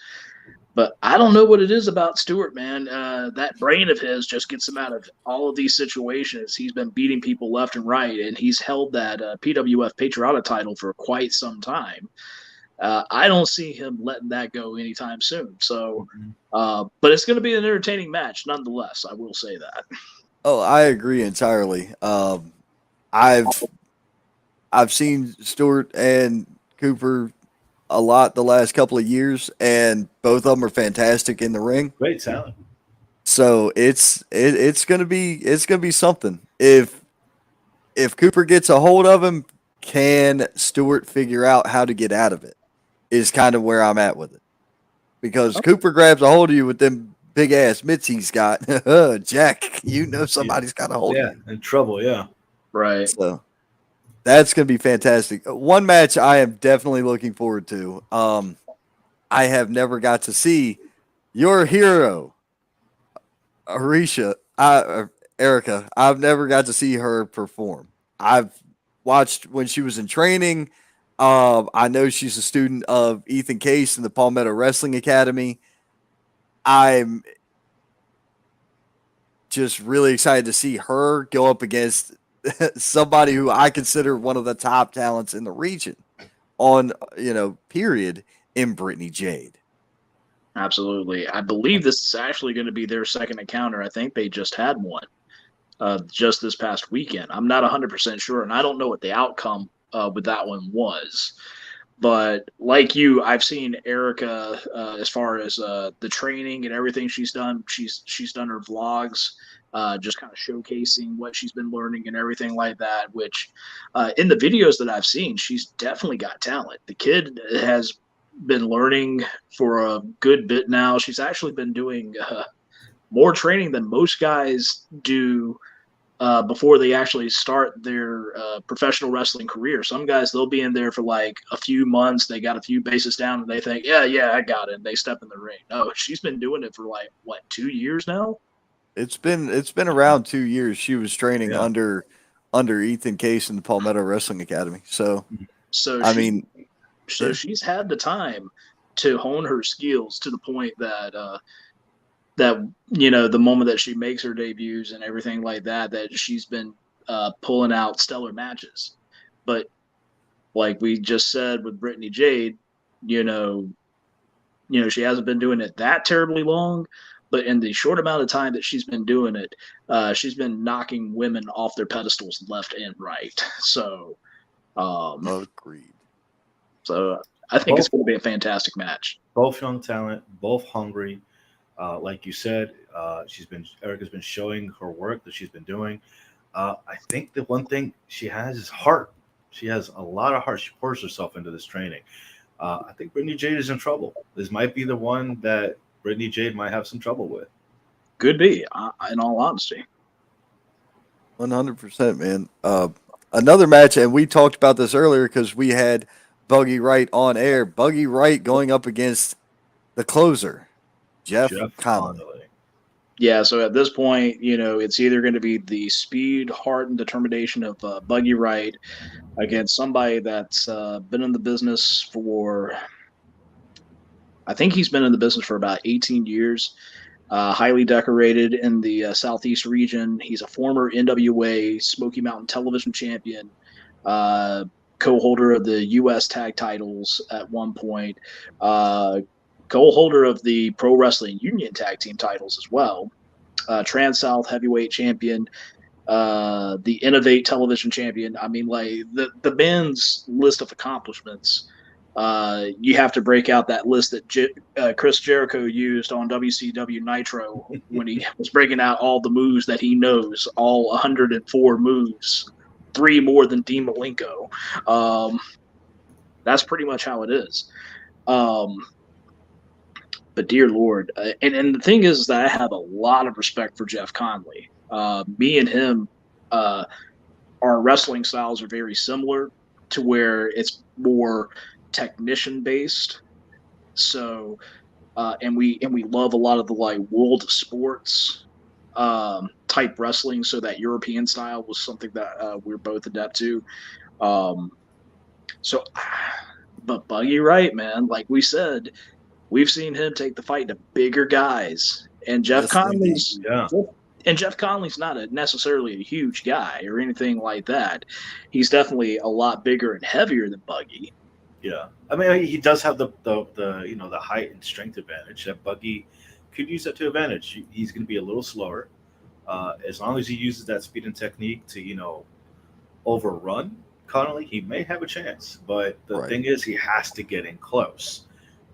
But I don't know what it is about Stuart, man. That brain of his just gets him out of all of these situations. He's been beating people left and right, and he's held that PWF Patriotic title for quite some time. I don't see him letting that go anytime soon. So, but it's going to be an entertaining match nonetheless. I will say that. Oh, I agree entirely. I've seen Stuart and Cooper a lot the last couple of years, and both of them are fantastic in the ring. Great talent. So it's gonna be something. If Cooper gets a hold of him, can Stuart figure out how to get out of it? Is kind of where I'm at with it. Because Cooper grabs a hold of you with them big ass mitts he's got. Jack, you know somebody's got a hold of you. In trouble, yeah. Right. So that's going to be fantastic. One match I am definitely looking forward to. I have never got to see your hero, Erica. I've never got to see her perform. I've watched when she was in training. I know she's a student of Ethan Case in the Palmetto Wrestling Academy. I'm just really excited to see her go up against somebody who I consider one of the top talents in the region on, period, in Brittany Jade. Absolutely. I believe this is actually going to be their second encounter. I think they just had one just this past weekend. I'm not 100% sure, and I don't know what the outcome with that one was. But like you, I've seen Erica as far as the training and everything she's done. She's done her vlogs, just kind of showcasing what she's been learning and everything like that, which in the videos that I've seen, she's definitely got talent. The kid has been learning for a good bit now. She's actually been doing more training than most guys do before they actually start their professional wrestling career. Some guys, they'll be in there for like a few months. They got a few bases down and they think, yeah, I got it. And they step in the ring. No, she's been doing it for like, 2 years now? It's been around 2 years. She was training under Ethan Case in the Palmetto Wrestling Academy. So she's had the time to hone her skills to the point that the moment that she makes her debuts and everything like that she's been pulling out stellar matches. But like we just said with Brittany Jade, she hasn't been doing it that terribly long, but in the short amount of time that she's been doing it, she's been knocking women off their pedestals left and right. So, agreed. So I think it's going to be a fantastic match. Both young talent, both hungry. Like you said, Erica's been showing her work that she's been doing. I think the one thing she has is heart. She has a lot of heart. She pours herself into this training. I think Brittany Jade is in trouble. This might be the one that Brittany Jade might have some trouble with. Could be, in all honesty. 100%, man. Another match, and we talked about this earlier because we had Buggy Wright on air. Buggy Wright going up against the closer, Jeff Conley. Yeah, so at this point, it's either going to be the speed, heart, and determination of Buggy Wright against somebody that's been in the business for, I think he's been in the business for about 18 years, highly decorated in the Southeast region. He's a former NWA Smoky Mountain Television Champion, co-holder of the U.S. tag titles at one point, co-holder of the Pro Wrestling Union tag team titles as well, Trans-South heavyweight champion, the Innovate television champion. I mean, like the men's list of accomplishments, you have to break out that list that Chris Jericho used on WCW Nitro when he was breaking out all the moves that he knows, all 104 moves, 3 more than Dean Malenko. That's pretty much how it is. But dear Lord, and the thing is that I have a lot of respect for Jeff Conley. Me and him, our wrestling styles are very similar to where it's more technician based. So, and we love a lot of the like world of sports type wrestling. So that European style was something that we're both adept to. But Buggy Wright, man, like we said, we've seen him take the fight to bigger guys, and Jeff Conley's not necessarily a huge guy or anything like that. He's definitely a lot bigger and heavier than Buggy. Yeah, I mean, he does have the the height and strength advantage that Buggy could use that to advantage. He's going to be a little slower, as long as he uses that speed and technique to overrun Connolly. He may have a chance, but the thing is, he has to get in close.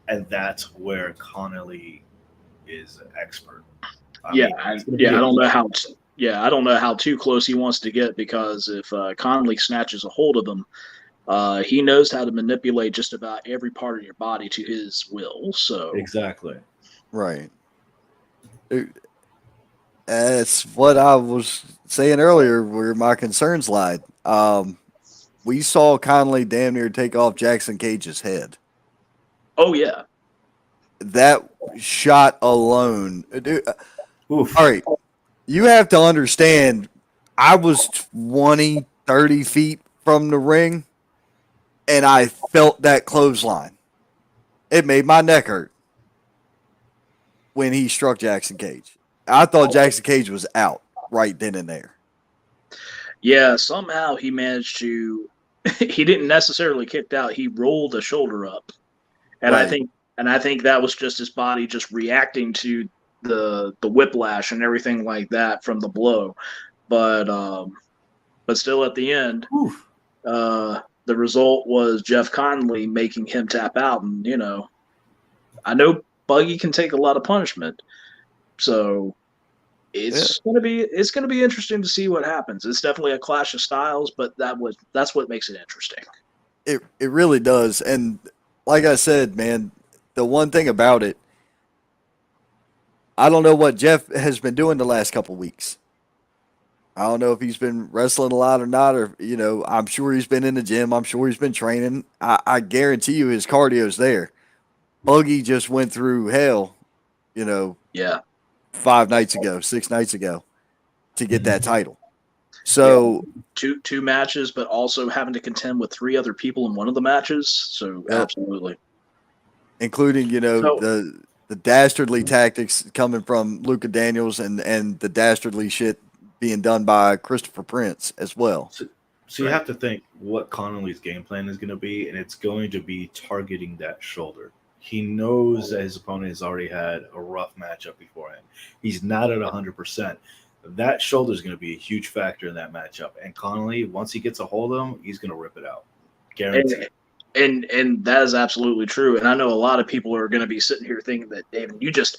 And that's where Connolly is an expert. I don't know how too close he wants to get, because if Connolly snatches a hold of him, he knows how to manipulate just about every part of your body to his will. So exactly, right. That's what I was saying earlier, where my concerns lied. We saw Connolly damn near take off Jackson Cage's head. Oh, yeah. That shot alone. Dude, all right. You have to understand, I was 20, 30 feet from the ring, and I felt that clothesline. It made my neck hurt when he struck Jackson Cage. I thought Jackson Cage was out right then and there. Yeah, somehow he managed to – he didn't necessarily kick out. He rolled a shoulder up. And right. I think that was just his body just reacting to the whiplash and everything like that from the blow. But still at the end, the result was Jeff Conley making him tap out. And, I know Buggy can take a lot of punishment. So it's gonna be interesting to see what happens. It's definitely a clash of styles, but that's what makes it interesting. It really does. And like I said, man, the one thing about it, I don't know what Jeff has been doing the last couple weeks. I don't know if he's been wrestling a lot or not, or, I'm sure he's been in the gym. I'm sure he's been training. I guarantee you his cardio's there. Buggy just went through hell, Yeah. 6 nights ago to get that title. So two matches, but also having to contend with 3 other people in one of the matches. So absolutely. Including, the dastardly tactics coming from Luka Daniels and the dastardly shit being done by Christopher Prince as well. So you have to think what Connolly's game plan is going to be, and it's going to be targeting that shoulder. He knows that his opponent has already had a rough matchup beforehand. He's not at 100%. That shoulder is going to be a huge factor in that matchup. And Connolly, once he gets a hold of him, he's going to rip it out. Guaranteed. And that is absolutely true. And I know a lot of people are going to be sitting here thinking that, David, you just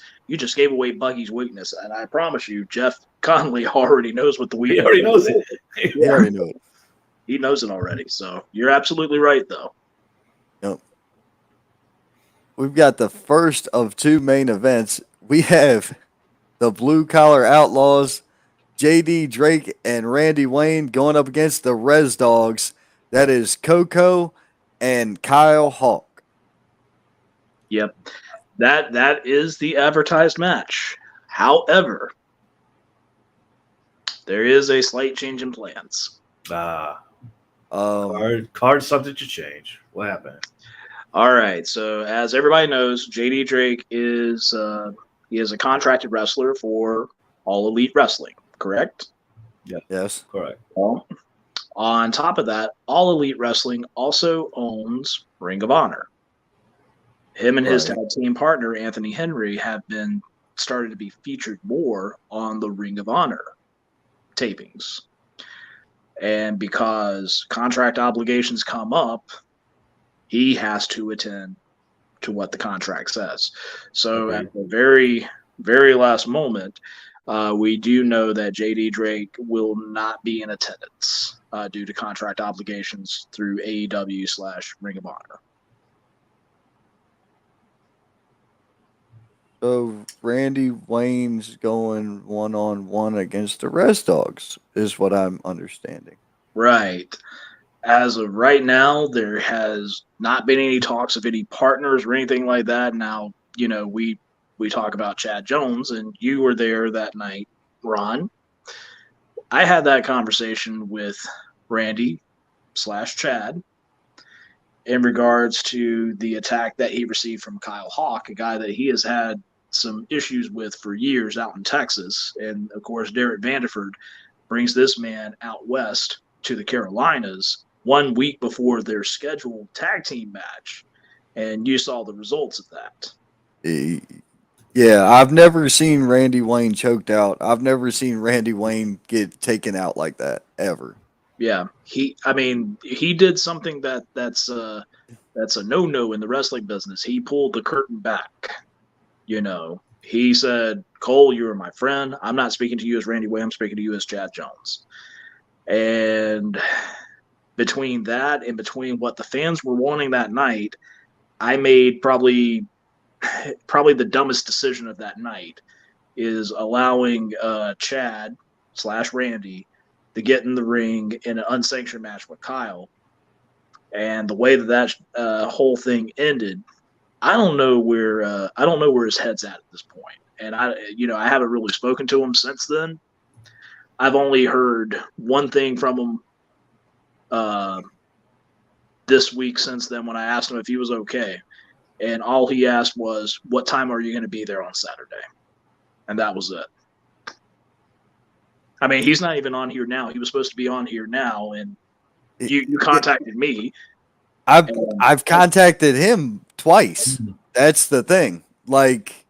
gave away Buggy's weakness. And I promise you, Jeff Connolly already knows what the weakness is. He already knows it. He already knows it. He knows it already. So you're absolutely right, though. Yep. We've got the first of 2 main events. We have the Blue Collar Outlaws, JD Drake and Randy Wayne, going up against the Res Dogs. That is Coco and Kyle Hawk. Yep. That is the advertised match. However, there is a slight change in plans. Card subject to change. What happened? All right. So as everybody knows, JD Drake is he is a contracted wrestler for All Elite Wrestling, correct? Yeah. Yes. Correct. Well, on top of that, All Elite Wrestling also owns Ring of Honor. Him and his tag team partner, Anthony Henry, have been started to be featured more on the Ring of Honor tapings. And because contract obligations come up, he has to attend to what the contract says. So at the very, very last moment, we do know that JD Drake will not be in attendance due to contract obligations through AEW/Ring of Honor. So Randy Wayne's going 1-on-1 against the Res Dogs, is what I'm understanding. Right. As of right now, there has not been any talks of any partners or anything like that. Now, we talk about Chad Jones, and you were there that night, Ron. I had that conversation with Randy/Chad in regards to the attack that he received from Kyle Hawk, a guy that he has had some issues with for years out in Texas. And, of course, Derek Vanderford brings this man out west to the Carolinas 1 week before their scheduled tag team match. And you saw the results of that. Yeah, I've never seen Randy Wayne choked out. I've never seen Randy Wayne get taken out like that, ever. Yeah, he did something that's a no-no in the wrestling business. He pulled the curtain back. He said, "Cole, you are my friend. I'm not speaking to you as Randy Wayne. I'm speaking to you as Chad Jones." And between that and between what the fans were wanting that night, I made probably the dumbest decision of that night is allowing Chad/Randy to get in the ring in an unsanctioned match with Kyle. And the way that whole thing ended, I don't know where his head's at this point. And I haven't really spoken to him since then. I've only heard one thing from him this week since then when I asked him if he was okay. And all he asked was, "What time are you going to be there on Saturday?" And that was it. I mean, he's not even on here now. He was supposed to be on here now, and you contacted me. I've contacted him twice. That's the thing. Like,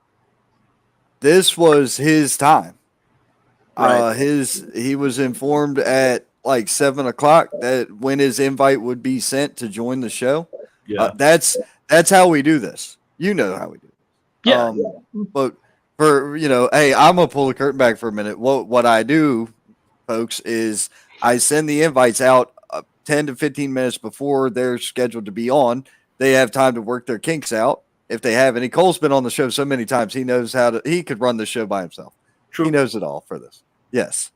this was his time. Right. He was informed at like 7:00 that when his invite would be sent to join the show. Yeah. That's how we do this. You know how we do it. Yeah. But for, hey, I'm going to pull the curtain back for a minute. What I do, folks, is I send the invites out 10 to 15 minutes before they're scheduled to be on, they have time to work their kinks out if they have any. Cole's been on the show so many times, he knows he could run the show by himself. True. He knows it all for this. Yes.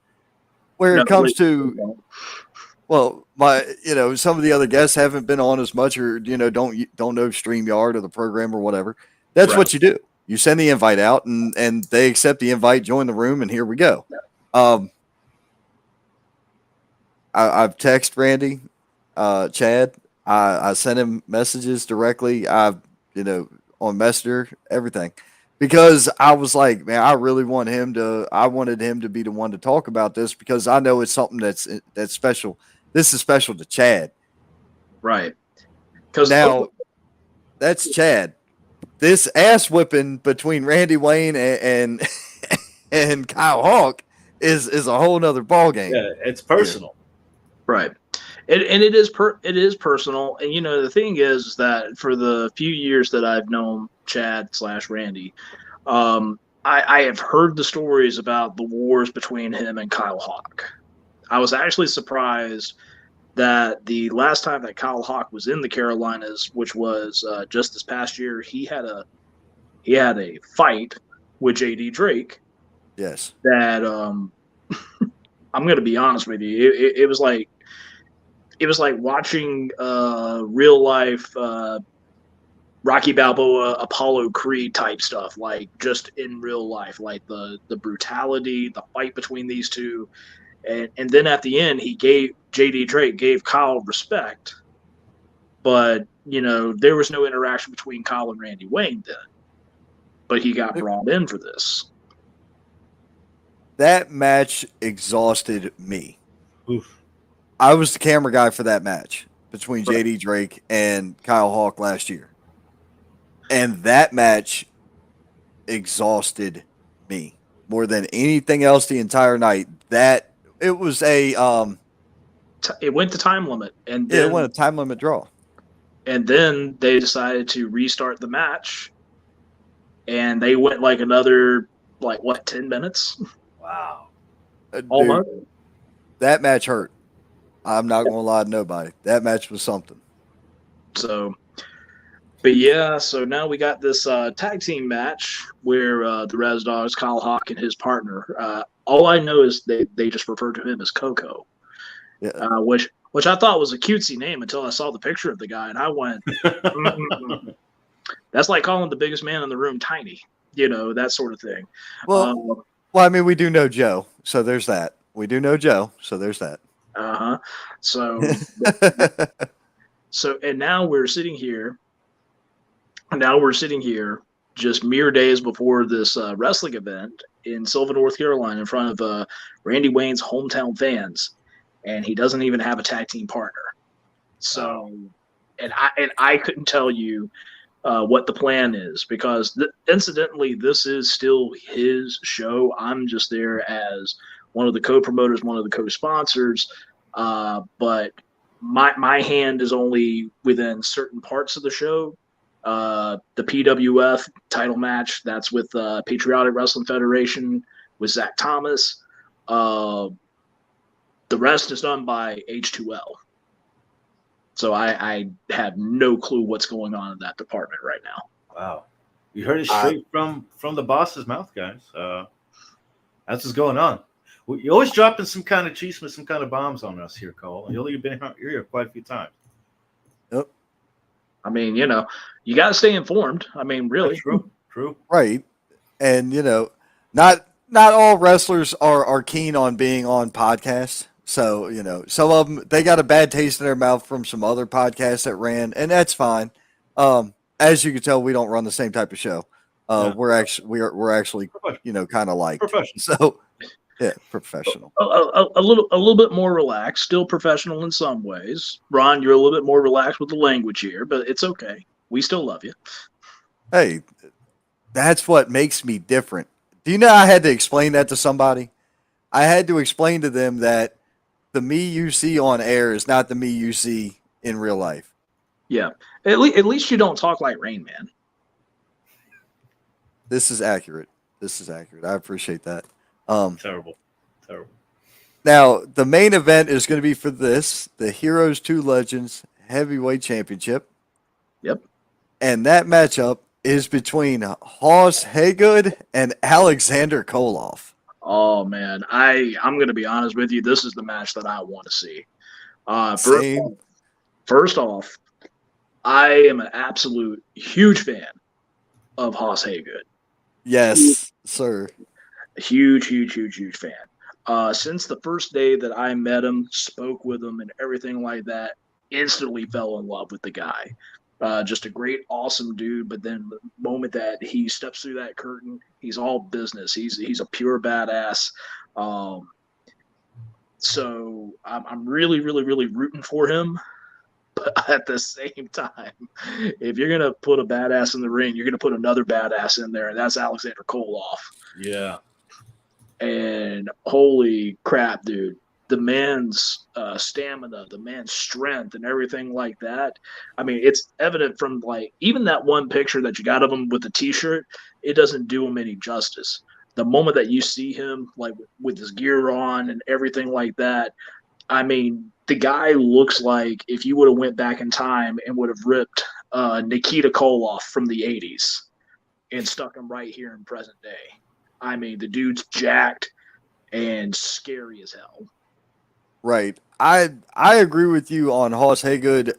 Where it comes to, well, some of the other guests haven't been on as much, or don't know StreamYard or the program or whatever. That's what you do. You send the invite out, and they accept the invite, join the room, and here we go. I've texted Randy, Chad. I sent him messages directly. On Messenger, everything, because I was like, man, I really wanted him to be the one to talk about this, because I know it's something that's special. This is special to Chad, right? Because now that's Chad. This ass whipping between Randy Wayne and and Kyle Hawk is a whole nother ball game. Yeah, it's personal. Right. And it is personal. And the thing is that for the few years that I've known Chad / Randy, I have heard the stories about the wars between him and Kyle Hawk. I was actually surprised that the last time that Kyle Hawk was in the Carolinas, which was just this past year, he had a fight with JD Drake. Yes. That I'm going to be honest with you. It was like watching real life Rocky Balboa, Apollo Creed type stuff, like just in real life, like the brutality, the fight between these two. And then at the end, JD Drake gave Kyle respect, but there was no interaction between Kyle and Randy Wayne then. But he got brought in for this. That match exhausted me. Oof. I was the camera guy for that match between JD Drake and Kyle Hawk last year. And that match exhausted me more than anything else the entire night. It was it went to time limit, and then, it went a time limit draw. And then they decided to restart the match, and they went like another 10 minutes. Wow. Almost. Dude, that match hurt. I'm not gonna lie to nobody. That match was something. So, but yeah, so now we got this tag team match where the Res Dogs, Kyle Hawk and his partner. All I know is they just refer to him as Coco, which I thought was a cutesy name until I saw the picture of the guy, and I went, that's like calling the biggest man in the room Tiny, that sort of thing. Well, I mean, we do know Joe, so there's that. We do know Joe, so there's that. So, and now we're sitting here. Just mere days before this wrestling event in Sylvan, North Carolina, in front of Randy Wayne's hometown fans, and he doesn't even have a tag team partner. So, and I couldn't tell you what the plan is, because incidentally, this is still his show. I'm just there as one of the co-promoters, one of the co-sponsors, but my hand is only within certain parts of the show. The PWF title match, that's with Patriotic Wrestling Federation with Zach Thomas. The rest is done by H2L. So I have no clue what's going on in that department right now. Wow. You heard it straight from the boss's mouth, guys. That's what's going on. You're always dropping some kind of cheese with some kind of bombs on us here, Cole. You've been here quite a few times. Yep. I mean, you got to stay informed. I mean, really. That's true. Right. And, not all wrestlers are keen on being on podcasts. So, some of them, they got a bad taste in their mouth from some other podcasts that ran, and that's fine. As you can tell, we don't run the same type of show. We're actually kind of like professional. So, yeah, professional. A little bit more relaxed, still professional in some ways. Ron, you're a little bit more relaxed with the language here, but it's okay. We still love you. Hey, that's what makes me different. Do you know I had to explain that to somebody? I had to explain to them that the me you see on air is not the me you see in real life. Yeah. At least you don't talk like Rain Man. This is accurate. I appreciate that. Terrible. Now, the main event is going to be for the Heroes 2 Legends Heavyweight Championship. Yep. And that matchup is between Hoss Haygood and Alexander Koloff. Oh man, I'm gonna be honest with you. This is the match that I want to see. Same. First off, I am an absolute huge fan of Hoss Haygood. Yes, sir. Huge fan. Since the first day that I met him, spoke with him, and everything like that, instantly fell in love with the guy. Just a great, awesome dude. But then the moment that he steps through that curtain, he's all business. He's a pure badass. So I'm really rooting for him. But at the same time, if you're gonna put a badass in the ring, you're gonna put another badass in there, and that's Alexander Koloff. Yeah. And holy crap, dude. The man's stamina, the man's strength, and everything like that. I mean, it's evident from like even that one picture that you got of him with the T-shirt. It doesn't do him any justice. The moment that you see him like with his gear on and everything like that, I mean, the guy looks like if you would have went back in time and would have ripped Nikita Koloff from the '80s and stuck him right here in present day. I mean, the dude's jacked and scary as hell. Right. I agree with you on Hoss Haygood.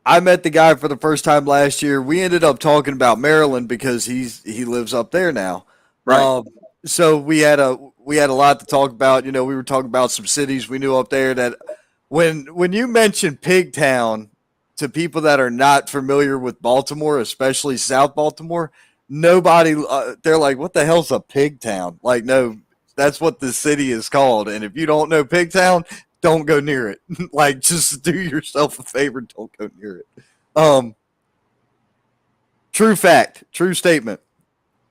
I met the guy for the first time last year. We ended up talking about Maryland because he lives up there now. Right. So we had a lot to talk about. You know, we were talking about some cities we knew up there that when you mention Pigtown to people that are not familiar with Baltimore, especially South Baltimore, nobody they're like, what the hell's a Pigtown? Like, no, that's what the city is called. And if you don't know Pigtown, don't go near it. Like, just do yourself a favor, don't go near it. True fact, true statement.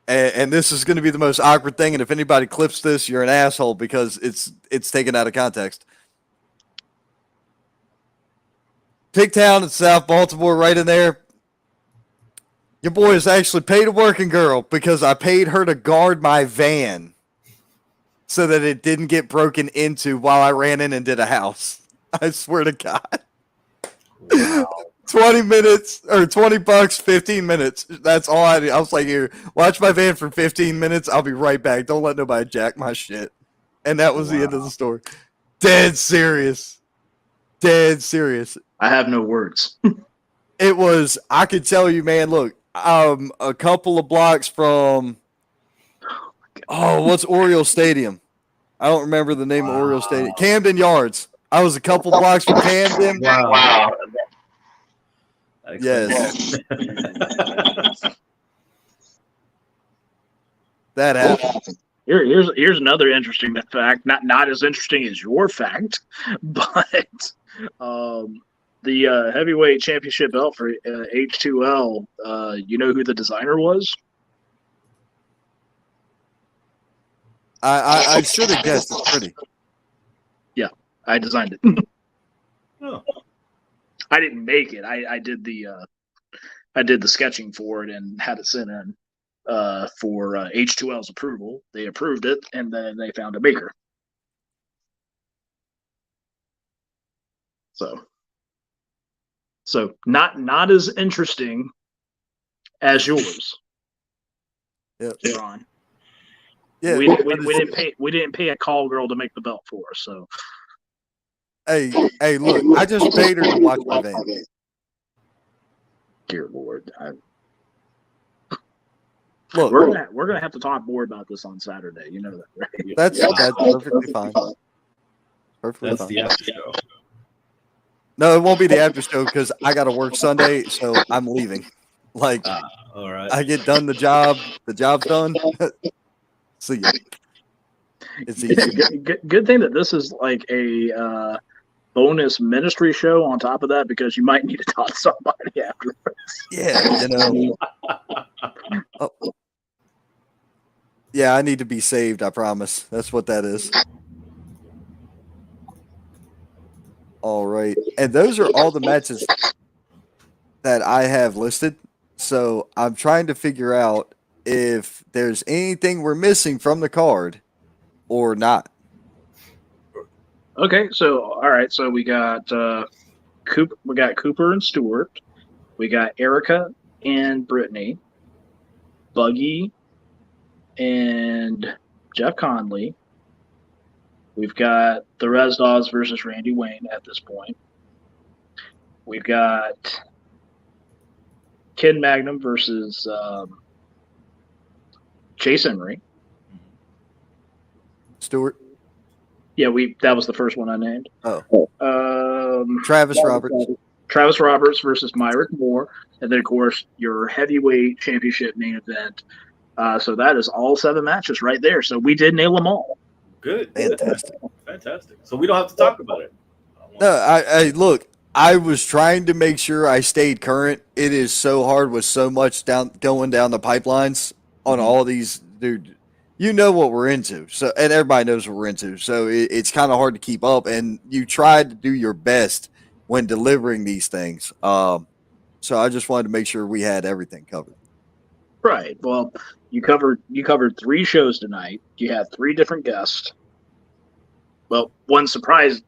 And this is going to be the most awkward thing. And if anybody clips this, you're an asshole because it's taken out of context. Pigtown in South Baltimore, right in there. Your boy is actually paid a working girl because I paid her to guard my van so that it didn't get broken into while I ran in and did a house. I swear to God. Wow. 20 minutes or $20, 15 minutes. That's all I did. I was like, here, watch my van for 15 minutes. I'll be right back. Don't let nobody jack my shit. And that was the end of the story. Dead serious. Dead serious. I have no words. It was, I could tell you, man, look, a couple of blocks from, what's Oriole Stadium? I don't remember the name of Oriole Stadium. Camden Yards. I was a couple blocks from Camden. Wow. Yes. That happened. Here's another interesting fact. Not as interesting as your fact, but the heavyweight championship belt for H2L. You know who the designer was? I should have guessed. It's pretty. Yeah, I designed it. Oh. I didn't make it. I did the sketching for it and had it sent in for H2L's approval. They approved it, and then they found a maker. So not as interesting as yours. Yep. Ron. Yeah, we didn't pay a call girl to make the belt for us. So hey, look, I just paid her to watch my van. Dear Lord, Look, we're gonna have to talk more about this on Saturday. You know that, right? that's perfectly fine. Perfectly That's fine. the after show. No, it won't be the after show because I got to work Sunday, so I'm leaving. Like, All right. I get done the job's done. See ya. It's easy. Good thing that this is like a bonus ministry show on top of that, because you might need to talk to somebody afterwards. Yeah, you know. Oh. Yeah, I need to be saved, I promise. That's what that is. All right. And those are all the matches that I have listed. So I'm trying to figure out if there's anything we're missing from the card or not. Okay, so all right, so we got Cooper and Stewart. We got Erica and Brittany, Buggy and Jeff Conley. We've got the Resdogs versus Randy Wayne at this point. We've got Kid Magnum versus Chase Emery. Stewart. Yeah, that was the first one I named. Travis Roberts. Travis Roberts versus Myrick Moore. And then, of course, your heavyweight championship main event. So that is all 7 matches right there. So we did nail them all. Good. Fantastic. So we don't have to talk about it. No, I look, I was trying to make sure I stayed current. It is so hard with so much going down the pipelines on all these, dude. You know what we're into, so and everybody knows what we're into. So it's kind of hard to keep up, and you tried to do your best when delivering these things. So I just wanted to make sure we had everything covered. Right. Well, you covered 3 shows tonight. You had 3 different guests. Well, one surprise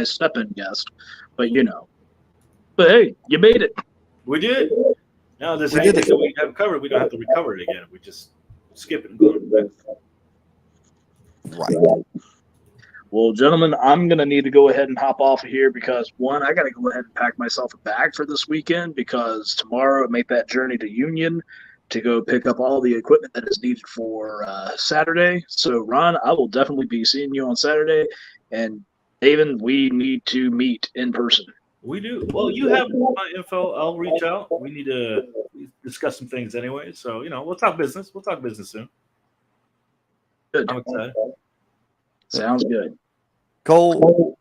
step-in guest, but you know. But hey, you made it. We did. Now there's anything that we have covered. We don't have to recover it again. We just skip it and go to bed. Right. Well, gentlemen, I'm going to need to go ahead and hop off of here because, one, I got to go ahead and pack myself a bag for this weekend because tomorrow I make that journey to Union to go pick up all the equipment that is needed for Saturday. So, Ron, I will definitely be seeing you on Saturday. And, David, we need to meet in person. We do. Well, you have my info. I'll reach out. We need to discuss some things anyway. So, we'll talk business. We'll talk business soon. Good. I'm excited. Sounds good. Cole,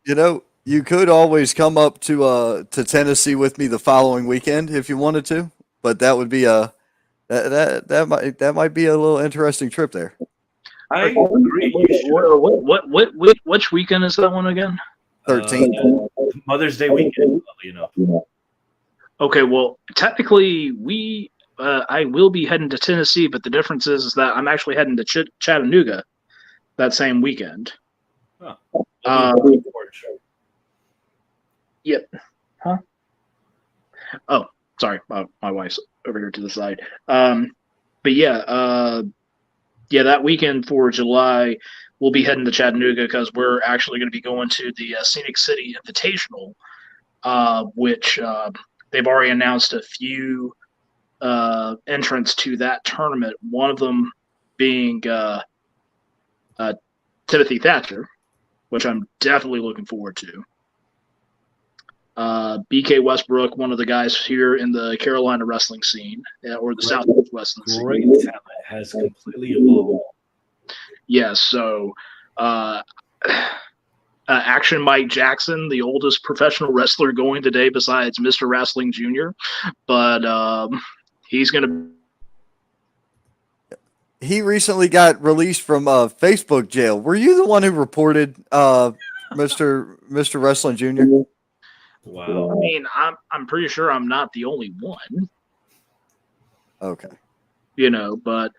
you could always come up to Tennessee with me the following weekend if you wanted to, but that would be that might be a little interesting trip there. I agree. Which weekend is that one again? 13th. Mother's Day weekend. Okay, well, technically I will be heading to Tennessee, but the difference is that I'm actually heading to Chattanooga that same weekend. Yep. Huh? Oh, sorry. My wife's over here to the side. But yeah, that weekend for July, we'll be heading to Chattanooga because we're actually going to be going to the Scenic City Invitational, which they've already announced a few entrants to that tournament. One of them being Timothy Thatcher, which I'm definitely looking forward to. BK Westbrook, one of the guys here in the Carolina wrestling scene, or the Southwest wrestling scene. Great talent has completely evolved. Yes, so Action Mike Jackson, the oldest professional wrestler going today besides Mr. Wrestling Jr., but he's going to... He recently got released from Facebook jail. Were you the one who reported Mr. Wrestling Jr.? Wow. I mean, I'm pretty sure I'm not the only one. Okay. But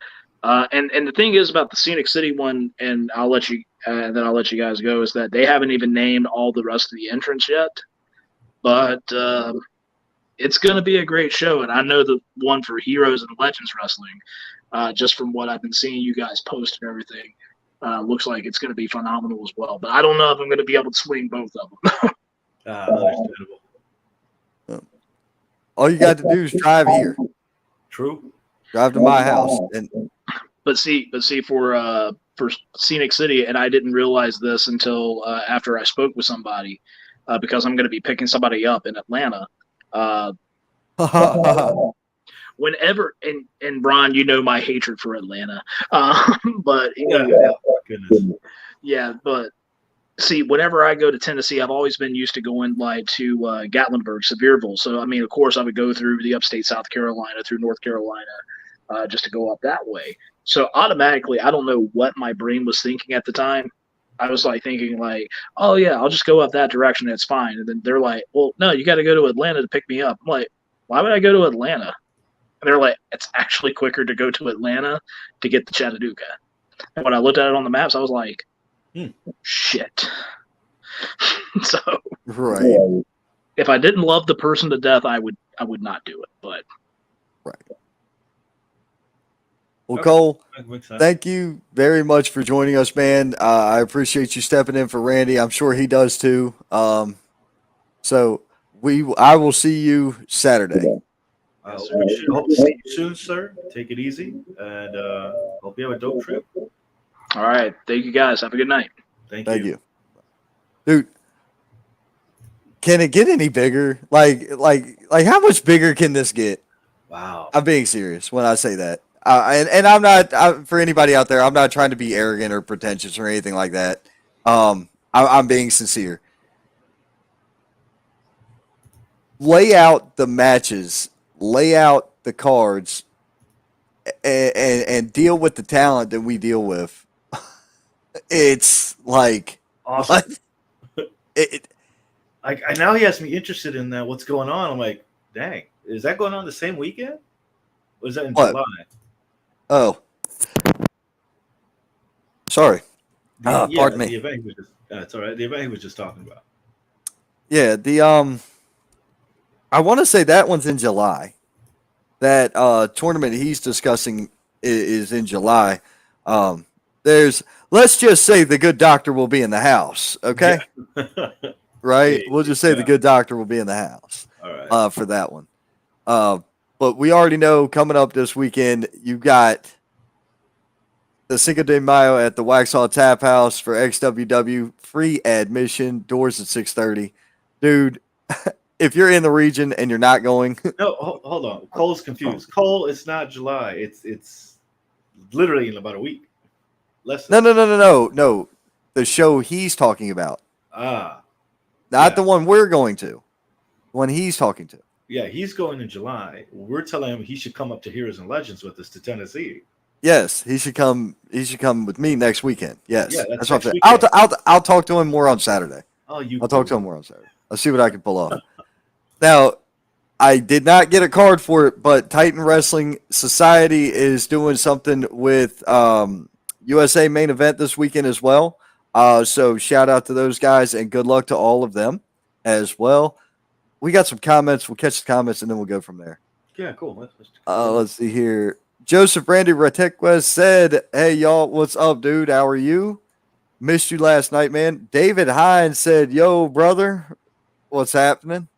and the thing is about the Scenic City one, and I'll let you guys go, is that they haven't even named all the rest of the entrants yet. But it's going to be a great show, and I know the one for Heroes and Legends Wrestling. Just from what I've been seeing you guys post and everything, looks like it's going to be phenomenal as well. But I don't know if I'm going to be able to swing both of them. Understandable. All you got to do is drive here. True. Drive to my house. But see, for Scenic City, and I didn't realize this until after I spoke with somebody, because I'm going to be picking somebody up in Atlanta. Whenever and Ron, my hatred for Atlanta, but yeah, but see, whenever I go to Tennessee, I've always been used to going to Gatlinburg, Sevierville. So I mean, of course, I would go through the upstate South Carolina, through North Carolina, just to go up that way. So automatically, I don't know what my brain was thinking at the time. I was thinking oh yeah, I'll just go up that direction. It's fine. And then they're like, well, no, you got to go to Atlanta to pick me up. I'm like, why would I go to Atlanta? And they're like, it's actually quicker to go to Atlanta to get to Chattanooga. And when I looked at it on the maps, I was like, shit. So right. If I didn't love the person to death, I would would not do it. But right. Well, Cole, thank you very much for joining us, man. I appreciate you stepping in for Randy. I'm sure he does too. So I will see you Saturday. We should hope to see you soon, sir. Take it easy, and hope you have a dope trip. All right, thank you guys. Have a good night. Thank you, dude. Can it get any bigger? Like, how much bigger can this get? Wow, I'm being serious when I say that. And I'm not for anybody out there. I'm not trying to be arrogant or pretentious or anything like that. I'm being sincere. Lay out the matches, lay out the cards, and deal with the talent that we deal with. It's like awesome. I now he has me interested in that. What's going on? I'm like, dang, is that going on the same weekend? Or is that in July? Oh, sorry. Pardon me. The event he was just, it's all right. The event he was just talking about. Yeah, I want to say that one's in July. That tournament he's discussing is in July. Let's just say the good doctor will be in the house. Okay, right? We'll just say the good doctor will be in the house. All right. For that one. But we already know coming up this weekend, you've got the Cinco de Mayo at the Waxhaw Tap House for XWW. Free admission, doors at 6:30. Dude, if you're in the region and you're not going. No, hold on. Cole's confused. Cole, it's not July. It's literally in about a week. No. The show he's talking about. Not the one we're going to. The one he's talking to. Yeah, he's going in July. We're telling him he should come up to Heroes and Legends with us to Tennessee. Yes, he should come. He should come with me next weekend. Yes, yeah, that's what I'm saying. I'll talk to him more on Saturday. I'll talk to him more on Saturday. I'll see what I can pull off. Now, I did not get a card for it, but Titan Wrestling Society is doing something with USA Main Event this weekend as well. So shout out to those guys and good luck to all of them as well. We got some comments. We'll catch the comments and then we'll go from there. Yeah, cool. Let's see here. Joseph Randy Ratequez said, "Hey, y'all, what's up, dude? How are you? Missed you last night, man." David Hines said, "Yo, brother, what's happening?"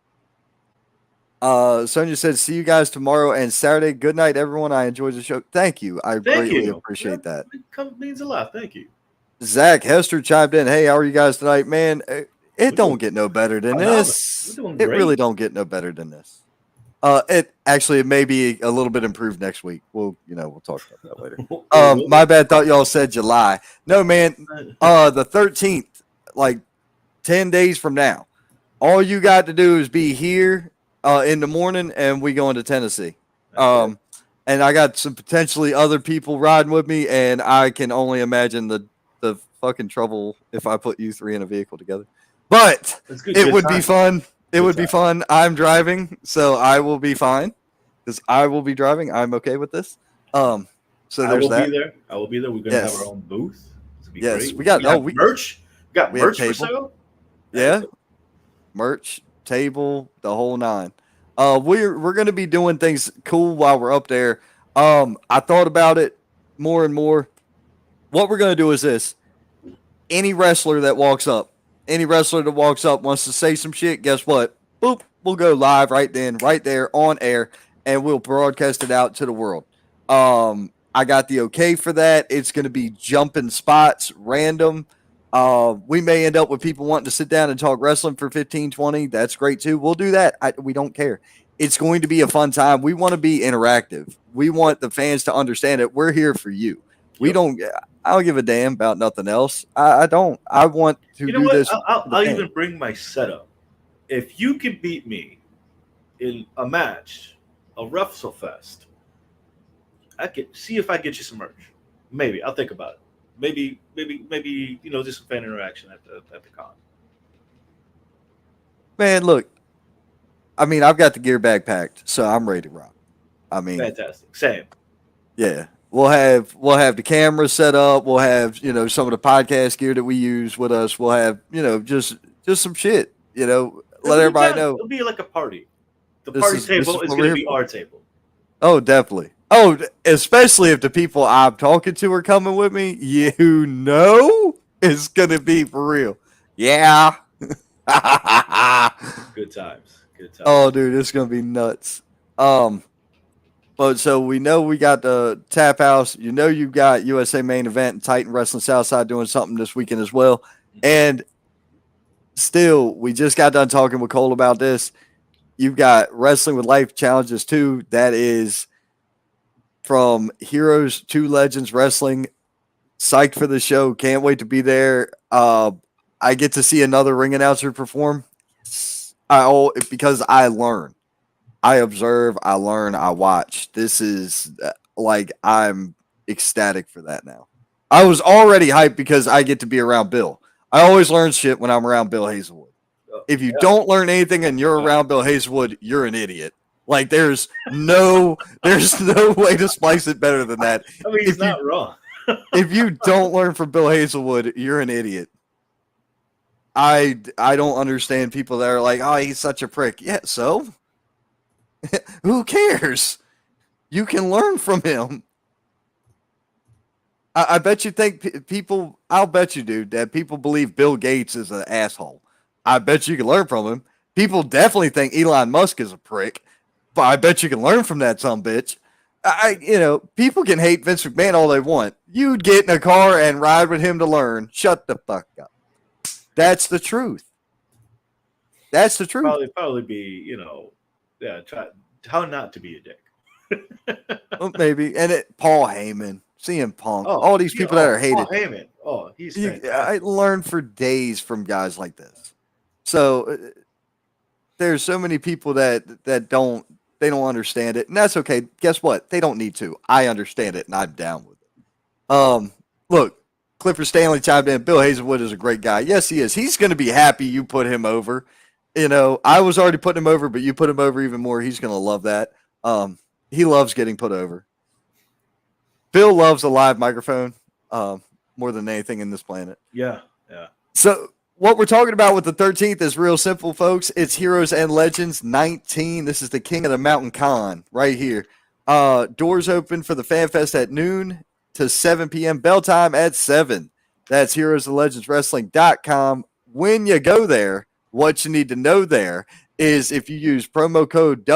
Sonia said, "See you guys tomorrow and Saturday. Good night, everyone. I enjoyed the show." Thank you. I greatly appreciate that. It means a lot. Thank you. Zach Hester chimed in. "Hey, how are you guys tonight, man? It don't get no better than this. It really don't get no better than this. It may be a little bit improved next week. We'll talk about that later. My bad. Thought y'all said July. No, man. The 13th, like 10 days from now. All you got to do is be here in the morning, and we go into Tennessee. And I got some potentially other people riding with me, and I can only imagine the fucking trouble if I put you three in a vehicle together. But it would be fun. It would be fun. I'm driving, so I will be fine because I will be driving. I'm okay with this. So there's that. I will be there. We're gonna have our own booth. Yes, great. we got merch. We got merch for sale. Yeah, merch, table, the whole nine. We're gonna be doing things cool while we're up there. I thought about it more and more. What we're gonna do is this: any wrestler that walks up wants to say some shit, guess what? Boop, we'll go live right then, right there on air, and we'll broadcast it out to the world. I got the okay for that. It's going to be jumping spots, random. We may end up with people wanting to sit down and talk wrestling for 15, 20. That's great too. We'll do that. We don't care. It's going to be a fun time. We want to be interactive. We want the fans to understand it. We're here for you. I don't give a damn about nothing else. I don't. I want to do this. I'll even bring my setup. If you can beat me in a match, a WrestleFest, I could see if I get you some merch. Maybe I'll think about it. Maybe do some fan interaction at the con. Man, look. I mean, I've got the gear bag packed, so I'm ready to rock. I mean, fantastic. Same. Yeah. We'll have the camera set up. We'll have, some of the podcast gear that we use with us. We'll have, just some shit, let everybody know. It'll be like a party. The party table is going to be for. our table. Oh, definitely. Oh, especially if the people I'm talking to are coming with me, you know it's going to be for real. Yeah. Good times. Good times. Oh, dude, it's going to be nuts. But so we know we got the Tap House. You know you got USA Main Event and Titan Wrestling Southside doing something this weekend as well. And still, we just got done talking with Cole about this. You've got Wrestling with Life Challenges too. That is from Heroes to Legends Wrestling. Psyched for the show. Can't wait to be there. I get to see another ring announcer perform. Because I learn. I observe, I learn, I watch. This is I'm ecstatic for that now. I was already hyped because I get to be around Bill. I always learn shit when I'm around Bill Hazelwood. If you don't learn anything and you're around Bill Hazelwood, you're an idiot. Like there's no way to splice it better than that. I mean, he's not wrong. If you don't learn from Bill Hazelwood, you're an idiot. I don't understand people that are like, oh, he's such a prick. Yeah, so who cares? You can learn from him. I bet you think people, I'll bet you, dude, that people believe Bill Gates is an asshole. I bet you can learn from him. People definitely think Elon Musk is a prick, but I bet you can learn from that sumbitch. People can hate Vince McMahon all they want. You'd get in a car and ride with him to learn. Shut the fuck up. That's the truth. That's the truth. Probably be, try how not to be a dick. Well, maybe. And Paul Heyman, CM Punk, all these people that are hated. Paul Heyman. Oh, he's I learned for days from guys like this. So there's so many people that don't understand it, and that's okay. Guess what? They don't need to. I understand it, and I'm down with it. Look, Clifford Stanley chimed in. Bill Hazelwood is a great guy. Yes, he is. He's going to be happy you put him over. I was already putting him over, but you put him over even more. He's going to love that. He loves getting put over. Bill loves a live microphone more than anything in this planet. Yeah. So what we're talking about with the 13th is real simple, folks. It's Heroes and Legends 19. This is the King of the Mountain Con right here. Doors open for the Fan Fest at noon to 7 p.m. Bell time at 7. That's heroesandlegendswrestling.com. When you go there, what you need to know there is if you use promo code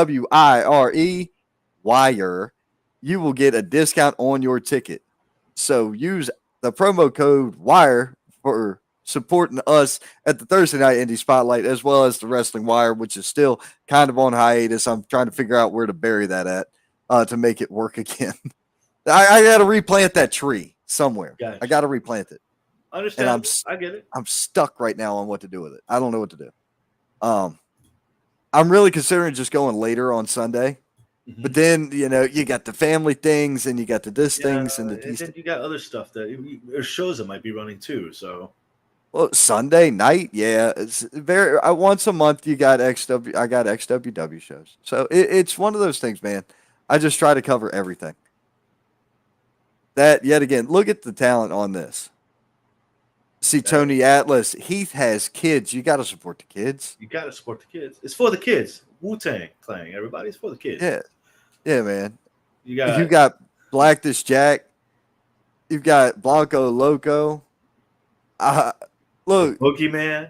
WIRE, you will get a discount on your ticket. So use the promo code WIRE for supporting us at the Thursday Night Indie Spotlight, as well as the Wrestling Wire, which is still kind of on hiatus. I'm trying to figure out where to bury that at to make it work again. I got to replant that tree somewhere. Gotcha. I got to replant it. Understand? And I get it. I'm stuck right now on what to do with it. I don't know what to do. I'm really considering just going later on Sunday. Mm-hmm. But then, you got the family things and you got the things. And then you got other stuff there's shows that might be running too. So. Well, Sunday night, yeah, it's once a month you got I got XWW shows, so it's one of those things, man. I just try to cover everything. That yet again, look at the talent on this. See Tony Atlas, Heath has kids. You got to support the kids. You got to support the kids. It's for the kids. Wu-Tang Clan, everybody. It's for the kids. Yeah, man. You got Black This Jack. You've got Blanco Loco. Look, Boogeyman,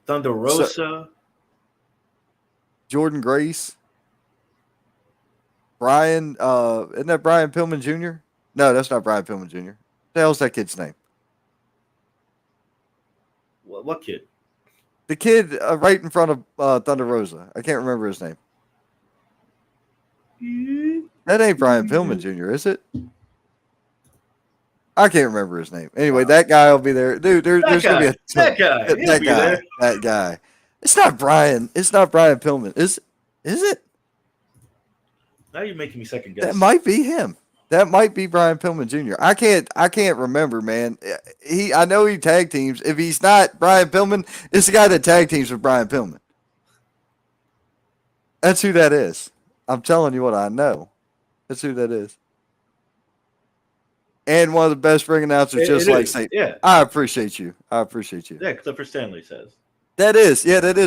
Thunder Rosa, Jordan Grace, Brian. Isn't that Brian Pillman Jr.? No, that's not Brian Pillman Jr. What the hell's that kid's name? What kid? The kid right in front of Thunder Rosa. I can't remember his name. That ain't Brian Pillman Jr., is it? I can't remember his name. Anyway, that guy will be there. Dude, there's going to be that guy. It's not Brian. It's not Brian Pillman. Is it? Now you're making me second guess. That might be him. That might be Brian Pillman Jr. I can't remember, man. I know he tag teams. If he's not Brian Pillman, it's the guy that tag teams with Brian Pillman. That's who that is. I'm telling you what I know. That's who that is. And one of the best ring announcers, I appreciate you. Yeah, Clifford Stanley says. That is